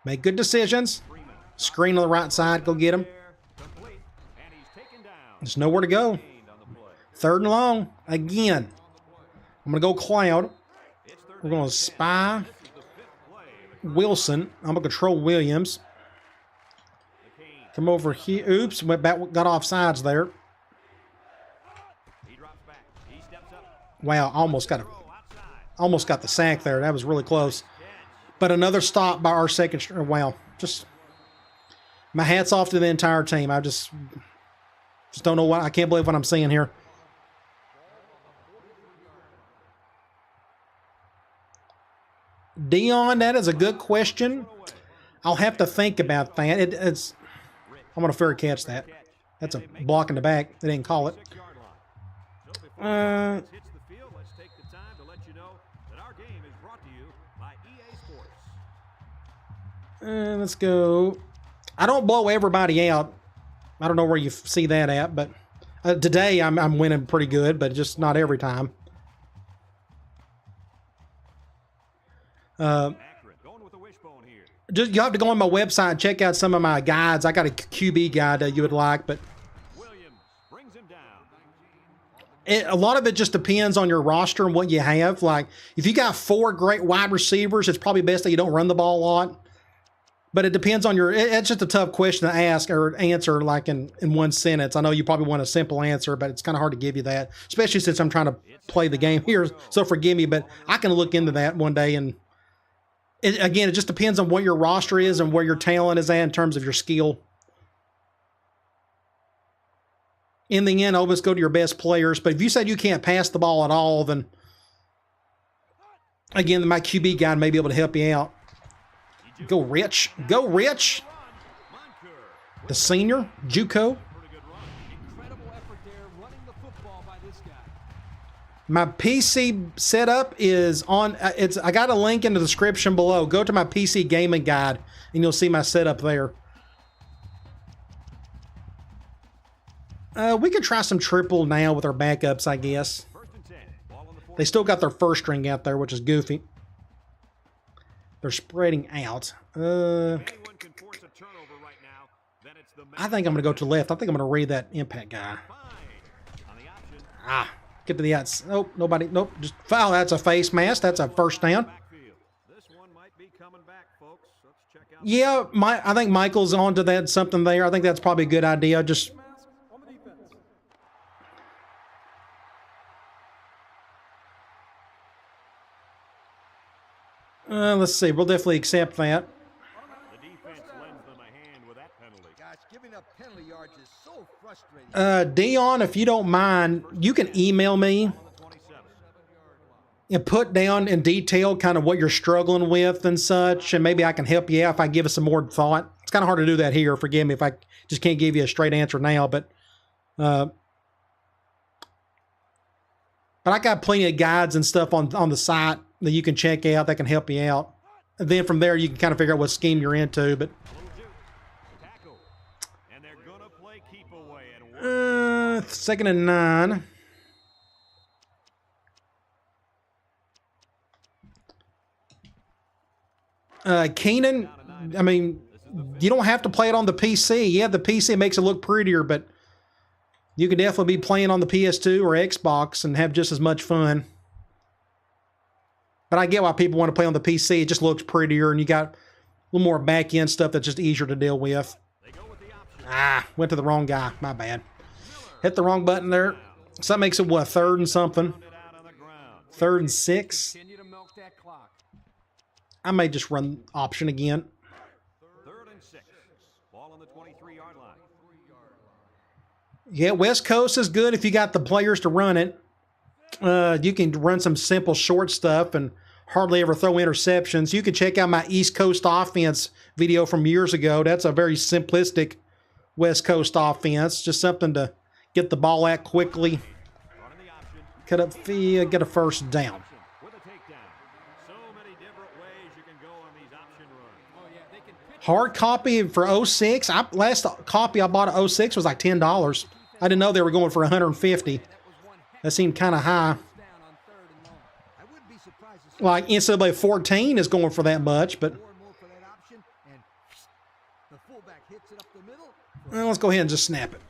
Make good decisions. Screen on the right side. Go get him. There's nowhere to go. 3rd and long. Again. I'm going to go Cloud. We're going to spy Wilson. I'm going to control Williams. Come over here. Oops. Went back. Got off sides there. Wow. Almost got the sack there. That was really close. But another stop by our second. Wow. Just my hat's off to the entire team. I just don't know what. I can't believe what I'm seeing here. Dion, that is a good question. I'll have to think about that. It's. I'm going to fair catch that. That's a block in the back. They didn't call it. Let's go. I don't blow everybody out. I don't know where you see that at, but today I'm winning pretty good, but just not every time. Just you have to go on my website and check out some of my guides. I got a QB guide that you would like, but a lot of it just depends on your roster and what you have. Like if you got 4 great wide receivers, it's probably best that you don't run the ball a lot. But it depends on your. It's just a tough question to ask or answer like in one sentence. I know you probably want a simple answer, but it's kind of hard to give you that, especially since I'm trying to play the game here. So forgive me, but I can look into that one day. And it just depends on what your roster is and where your talent is at in terms of your skill. In the end, always go to your best players. But if you said you can't pass the ball at all, then again, my QB guide may be able to help you out. Go Rich. Go Rich. The senior, JUCO. Incredible effort there, My PC setup is on. I got a link in the description below. Go to my PC gaming guide, and you'll see my setup there. We could try some triple now with our backups, I guess. They still got their first string out there, which is goofy. They're spreading out. I think I'm going to go to the left. I think I'm going to read that impact guy. Ah, get to the outside. Nope, nobody. Nope, just foul. That's a face mask. That's a first down. Yeah, I think Michael's onto that something there. I think that's probably a good idea. Just let's see. We'll definitely accept that. The defense lends them a hand with that penalty. Gosh, giving up penalty yards is so frustrating. Dion, if you don't mind, you can email me and put down in detail kind of what you're struggling with and such, and maybe I can help you out if I give it some more thought. It's kind of hard to do that here. Forgive me if I just can't give you a straight answer now, but I got plenty of guides and stuff on the site that you can check out that can help you out. And then from there, you can kind of figure out what scheme you're into. But And they're gonna play keep away and 2nd and 9. Keenan, I mean, you don't have to play it on the PC. Yeah, the PC makes it look prettier, but you could definitely be playing on the PS2 or Xbox and have just as much fun. But I get why people want to play on the PC. It just looks prettier, and you got a little more back-end stuff that's just easier to deal with. Ah, went to the wrong guy. My bad. Hit the wrong button there. So that makes it, what, 3rd and something? 3rd and 6? I may just run option again. 3rd and 6. Ball on the 23-yard line. Yeah, West Coast is good if you got the players to run it. You can run some simple short stuff and hardly ever throw interceptions. You can check out my East Coast offense video from years ago. That's a very simplistic West Coast offense. Just something to get the ball at quickly. Cut up field, get a first down. Hard copy for 06. Last copy I bought at 06 was like $10. I didn't know they were going for $150. That seemed kind of high. Like NCAA 14 is going for that much, but well, let's go ahead and just snap it.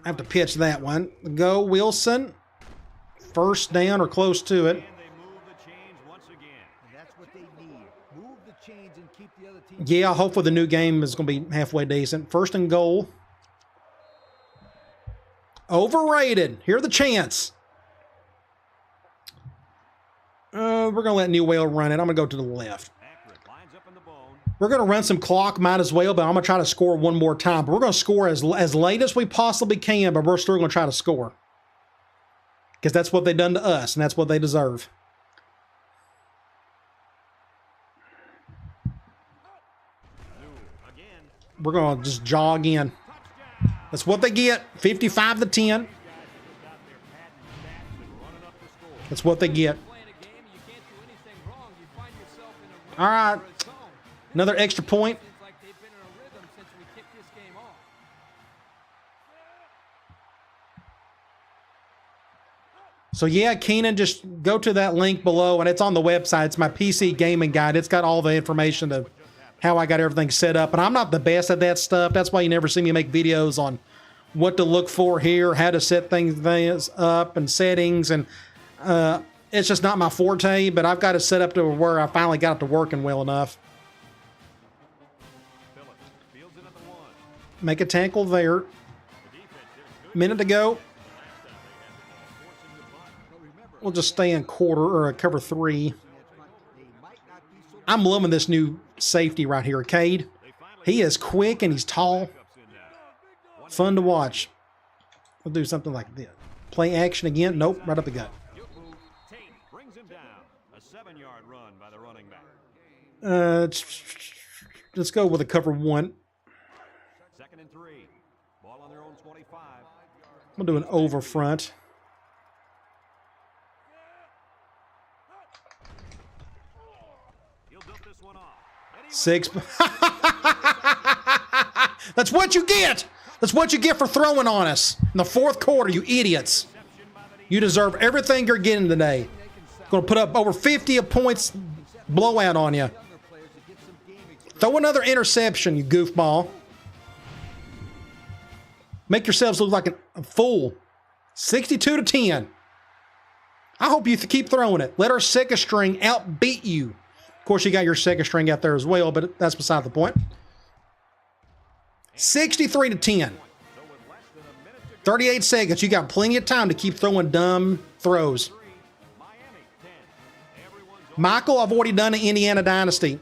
I have to pitch that one. Go Wilson. First down or close to it. Yeah, hopefully the new game is going to be halfway decent. 1st and goal. Overrated. Here's the chance. We're going to let New Whale run it. I'm going to go to the left. We're going to run some clock, might as well, but I'm going to try to score one more time. But we're going to score as late as we possibly can, but we're still going to try to score. Because that's what they've done to us, and that's what they deserve. We're going to just jog in. That's what they get. 55-10. That's what they get. All right. Another extra point. So yeah, Keenan, just go to that link below, and it's on the website. It's my PC gaming guide. It's got all the information of how I got everything set up. And I'm not the best at that stuff. That's why you never see me make videos on what to look for here, how to set things up and settings. And it's just not my forte, but I've got it set up to where I finally got it to working well enough. Make a tackle there. Minute to go. We'll just stay in quarter or cover 3. I'm loving this new safety right here, Cade. He is quick and he's tall. Fun to watch. We'll do something like this. Play action again. Nope, right up the gut. Let's go with a cover 1. 2nd and 3. Ball on their own 25. We'll do an over front. He'll dump this one off. And he 6. That's what you get. That's what you get for throwing on us in the fourth quarter, you idiots. You deserve everything you're getting today. Going to put up over 50 points blowout on you. Throw another interception, you goofball. Make yourselves look like a fool. 62-10. I hope you keep throwing it. Let our second string outbeat you. Of course, you got your second string out there as well, but that's beside the point. 63-10. 38 seconds. You got plenty of time to keep throwing dumb throws. Michael, I've already done an Indiana Dynasty.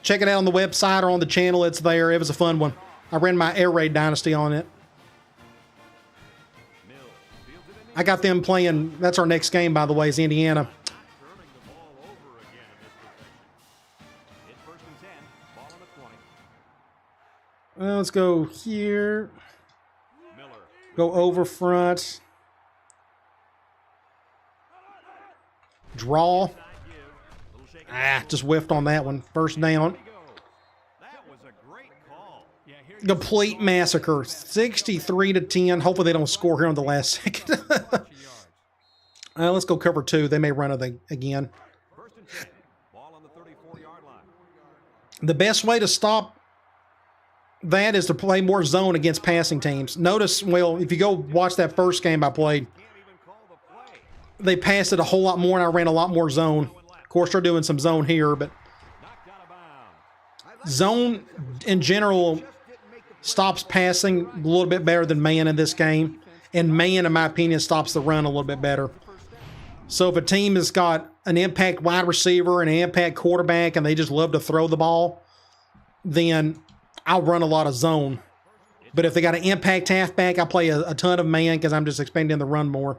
Check it out on the website or on the channel. It's there. It was a fun one. I ran my Air Raid Dynasty on it. I got them playing. That's our next game, by the way, is Indiana. Let's go here. Go over front. Draw. Just whiffed on that one. First down. Complete massacre. 63-10. Hopefully they don't score here on the last second. Let's go cover 2. They may run it again. The best way to stop that is to play more zone against passing teams. Notice, well, if you go watch that first game I played, they passed it a whole lot more and I ran a lot more zone. Of course, they're doing some zone here, but zone in general stops passing a little bit better than man in this game. And man, in my opinion, stops the run a little bit better. So if a team has got an impact wide receiver and an impact quarterback and they just love to throw the ball, then I'll run a lot of zone. But if they got an impact halfback, I play a ton of man because I'm just expecting the run more.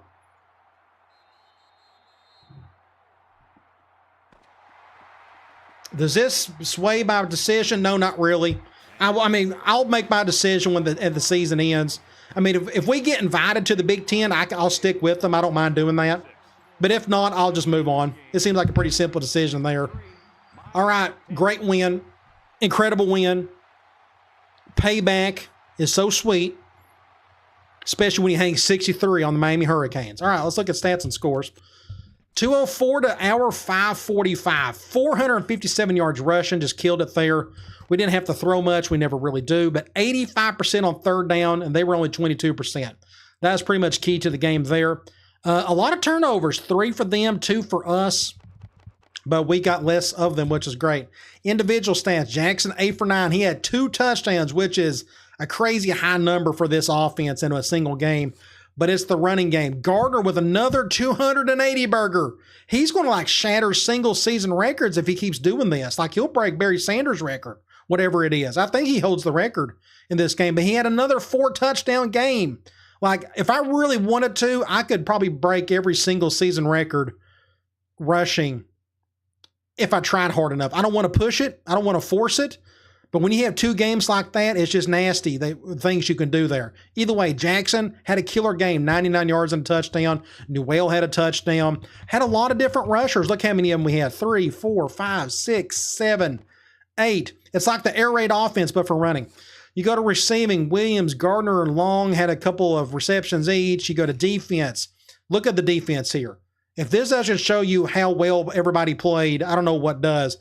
Does this sway my decision? No, not really. I mean, I'll make my decision when the season ends. I mean, if we get invited to the Big Ten, I'll stick with them. I don't mind doing that. But if not, I'll just move on. It seems like a pretty simple decision there. All right, great win. Incredible win. Payback is so sweet, especially when you hang 63 on the Miami Hurricanes. All right, let's look at stats and scores. 204 to our 545. 457 yards rushing, just killed it there. We didn't have to throw much. We never really do. But 85% on third down, and they were only 22%. That's pretty much key to the game there. A lot of turnovers. 3 for them, 2 for us. But we got less of them, which is great. Individual stats. Jackson, 8 for 9. He had 2 touchdowns, which is a crazy high number for this offense in a single game. But it's the running game. Gardner with another 280 burger. He's going to like shatter single season records if he keeps doing this. Like he'll break Barry Sanders' record, whatever it is. I think he holds the record in this game, but he had another 4 touchdown game. Like if I really wanted to, I could probably break every single season record rushing if I tried hard enough. I don't want to push it. I don't want to force it. But when you have 2 games like that, it's just nasty, things you can do there. Either way, Jackson had a killer game, 99 yards and a touchdown. Newell had a touchdown. Had a lot of different rushers. Look how many of them we had. 3, 4, 5, 6, 7, 8. It's like the air raid offense, but for running. You go to receiving, Williams, Gardner, and Long had a couple of receptions each. You go to defense. Look at the defense here. If this doesn't show you how well everybody played, I don't know what does.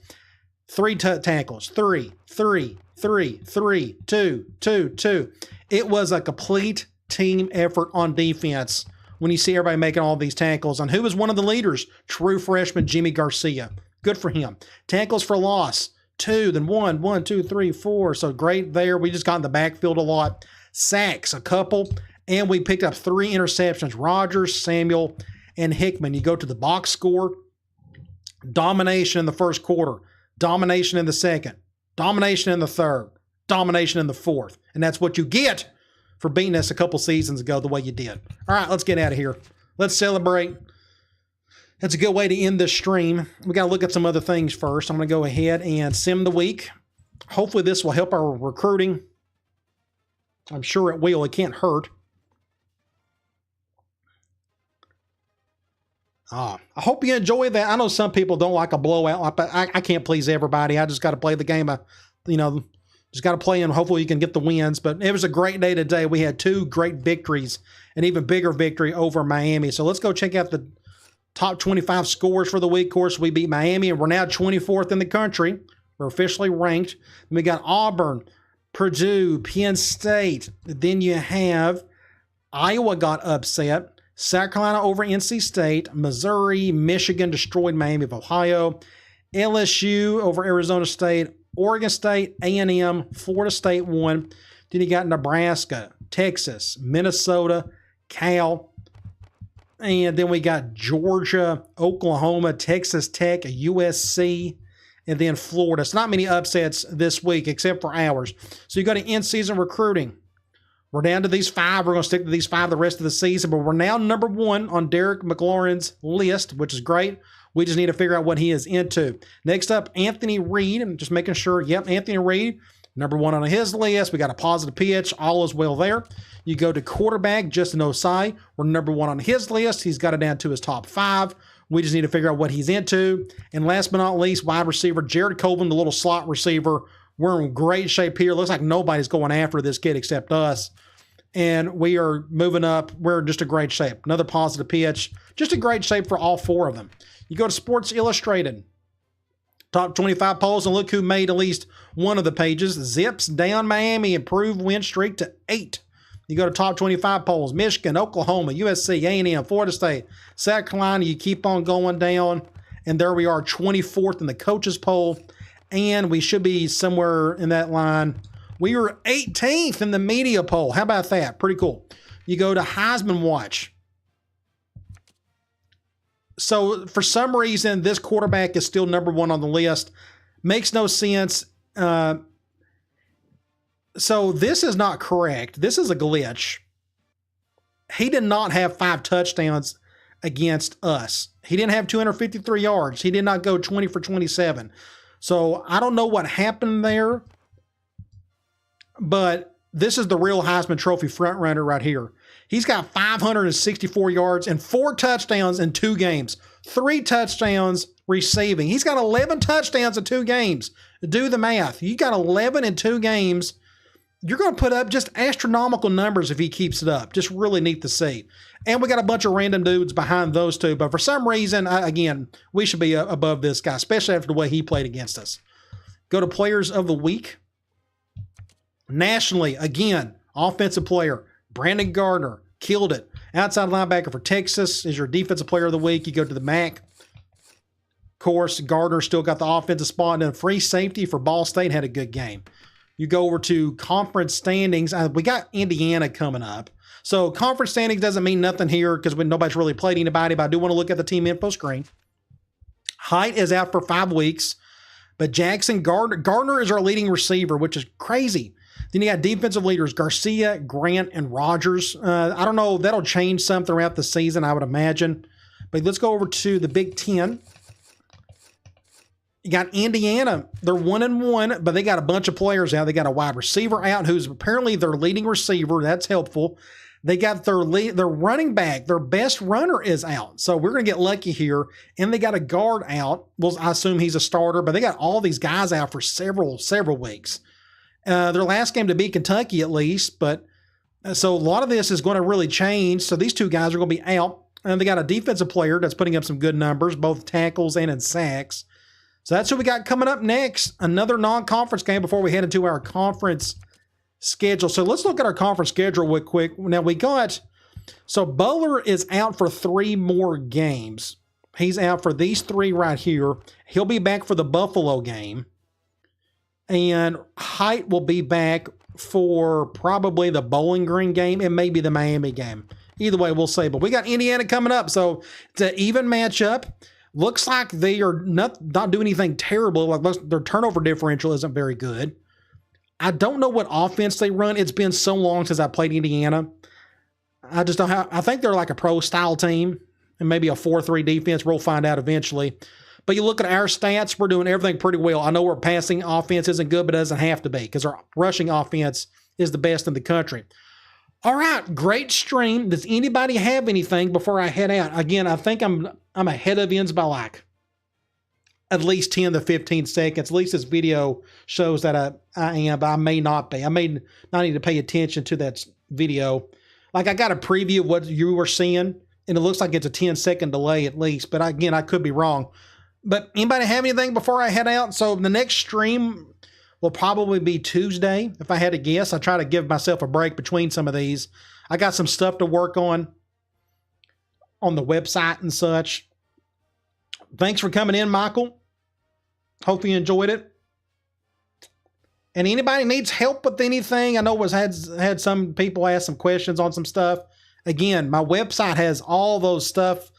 3 tackles, 3, 3, 3, 3, 2, 2, 2. It was a complete team effort on defense when you see everybody making all these tackles. And who was one of the leaders? True freshman Jimmy Garcia. Good for him. Tackles for loss, 2, then 1, 1, 2, 3, 4. So great there. We just got in the backfield a lot. Sacks, a couple. And we picked up 3 interceptions. Rogers, Samuel, and Hickman. You go to the box score. Domination in the first quarter. Domination in the second, domination in the third, domination in the fourth. And that's what you get for beating us a couple seasons ago the way you did. All right, let's get out of here. Let's celebrate. That's a good way to end this stream. We got to look at some other things first. I'm going to go ahead and sim the week. Hopefully this will help our recruiting. I'm sure it will. It can't hurt. I hope you enjoy that. I know some people don't like a blowout, but I can't please everybody. I just got to play the game. Just got to play and hopefully you can get the wins. But it was a great day today. We had 2 great victories, an even bigger victory over Miami. So let's go check out the top 25 scores for the week. Of course, we beat Miami, and we're now 24th in the country. We're officially ranked. Then we got Auburn, Purdue, Penn State. Then you have Iowa got upset. South Carolina over NC State. Missouri, Michigan destroyed Miami of Ohio. LSU over Arizona State. Oregon State, A&M, Florida State won. Then you got Nebraska, Texas, Minnesota, Cal. And then we got Georgia, Oklahoma, Texas Tech, USC, and then Florida. It's not many upsets this week except for ours. So you go to in-season recruiting. We're down to these 5. We're going to stick to these 5 the rest of the season, but we're now number 1 on Derek McLaurin's list, which is great. We just need to figure out what he is into. Next up, Anthony Reed. I'm just making sure. Yep, Anthony Reed, number 1 on his list. We got a positive pitch. All is well there. You go to quarterback, Justin Osai. We're number 1 on his list. He's got it down to his top 5. We just need to figure out what he's into. And last but not least, wide receiver, Jared Colvin, the little slot receiver. We're in great shape here. Looks like nobody's going after this kid except us. And we are moving up. We're in just a great shape. Another positive pitch. Just a great shape for all 4 of them. You go to Sports Illustrated. Top 25 polls, and look who made at least one of the pages. Zips down Miami, improved win streak to 8. You go to top 25 polls. Michigan, Oklahoma, USC, A&M, Florida State, South Carolina. You keep on going down. And there we are, 24th in the coaches poll. And we should be somewhere in that line. We were 18th in the media poll. How about that? Pretty cool. You go to Heisman Watch. So for some reason, this quarterback is still number 1 on the list. Makes no sense. So this is not correct. This is a glitch. He did not have 5 touchdowns against us. He didn't have 253 yards. He did not go 20 for 27. So I don't know what happened there, but this is the real Heisman Trophy frontrunner right here. He's got 564 yards and 4 touchdowns in 2 games. 3 touchdowns receiving. He's got 11 touchdowns in 2 games. Do the math. You got 11 in 2 games. You're going to put up just astronomical numbers if he keeps it up. Just really neat to see. And we got a bunch of random dudes behind those 2. But for some reason, again, we should be above this guy, especially after the way he played against us. Go to Players of the Week. Nationally, again, offensive player, Brandon Gardner, killed it. Outside linebacker for Texas is your defensive player of the week. You go to the MAC. Of course, Gardner still got the offensive spot. And then free safety for Ball State had a good game. You go over to conference standings. We got Indiana coming up. So conference standings doesn't mean nothing here because nobody's really played anybody, but I do want to look at the team info screen. Height is out for 5 weeks, but Jackson Gardner is our leading receiver, which is crazy. Then you got defensive leaders, Garcia, Grant, and Rogers. I don't know. That'll change some throughout the season, I would imagine. But let's go over to the Big Ten. You got Indiana. They're 1-1, but they got a bunch of players out. They got a wide receiver out who's apparently their leading receiver. That's helpful. They got their running back. Their best runner is out. So we're going to get lucky here. And they got a guard out. Well, I assume he's a starter, but they got all these guys out for several weeks. Their last game to beat Kentucky at least, but so a lot of this is going to really change. So these 2 guys are going to be out, and they got a defensive player that's putting up some good numbers, both tackles and in sacks. So that's what we got coming up next. Another non-conference game before we head into our conference schedule. So let's look at our conference schedule real quick. Now so Butler is out for 3 more games. He's out for these 3 right here. He'll be back for the Buffalo game. And Height will be back for probably the Bowling Green game and maybe the Miami game. Either way, we'll see. But we got Indiana coming up, so it's an even matchup. Looks like they are not doing anything terrible. Like their turnover differential isn't very good. I don't know what offense they run. It's been so long since I played Indiana. I just don't have. I think they're like a pro-style team and maybe a 4-3 defense. We'll find out eventually. But you look at our stats, we're doing everything pretty well. I know our passing offense isn't good, but it doesn't have to be because our rushing offense is the best in the country. All right, great stream. Does anybody have anything before I head out? Again, I think I'm ahead of ends by like at least 10 to 15 seconds. At least this video shows that I am, but I may not be. I may not need to pay attention to that video. Like I got a preview of what you were seeing, and it looks like it's a 10-second delay at least. But again, I could be wrong. But anybody have anything before I head out? So the next stream will probably be Tuesday, if I had to guess. I try to give myself a break between some of these. I got some stuff to work on the website and such. Thanks for coming in, Michael. Hope you enjoyed it. And anybody needs help with anything, I know had some people ask some questions on some stuff. Again, my website has all those stuff,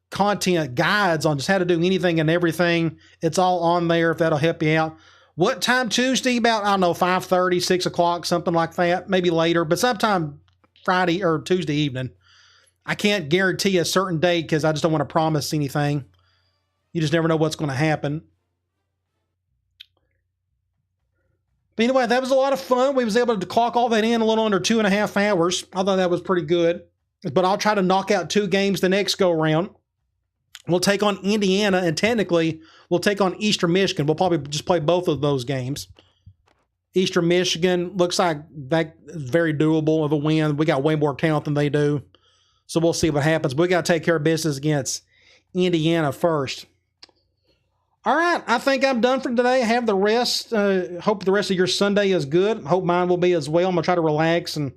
content, guides on just how to do anything and everything. It's all on there if that'll help you out. What time Tuesday? About, I don't know, 5:30, 6 o'clock, something like that. Maybe later, but sometime Friday or Tuesday evening. I can't guarantee a certain date because I just don't want to promise anything. You just never know what's going to happen. But anyway, that was a lot of fun. We was able to clock all that in a little under 2.5 hours. I thought that was pretty good. But I'll try to knock out 2 games the next go round. We'll take on Indiana, and technically, we'll take on Eastern Michigan. We'll probably just play both of those games. Eastern Michigan looks like that is very doable of a win. We got way more talent than they do. So we'll see what happens. But we got to take care of business against Indiana first. All right, I think I'm done for today. I have the rest. Hope the rest of your Sunday is good. Hope mine will be as well. I'm going to try to relax and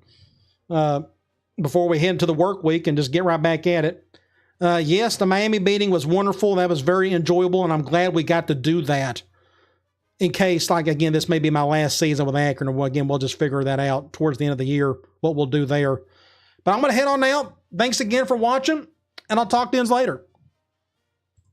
before we head into the work week and just get right back at it. Yes, the Miami beating was wonderful. That was very enjoyable, and I'm glad we got to do that. In case, like, again, this may be my last season with Akron, or again, we'll just figure that out towards the end of the year, what we'll do there. But I'm going to head on out. Thanks again for watching, and I'll talk to you later.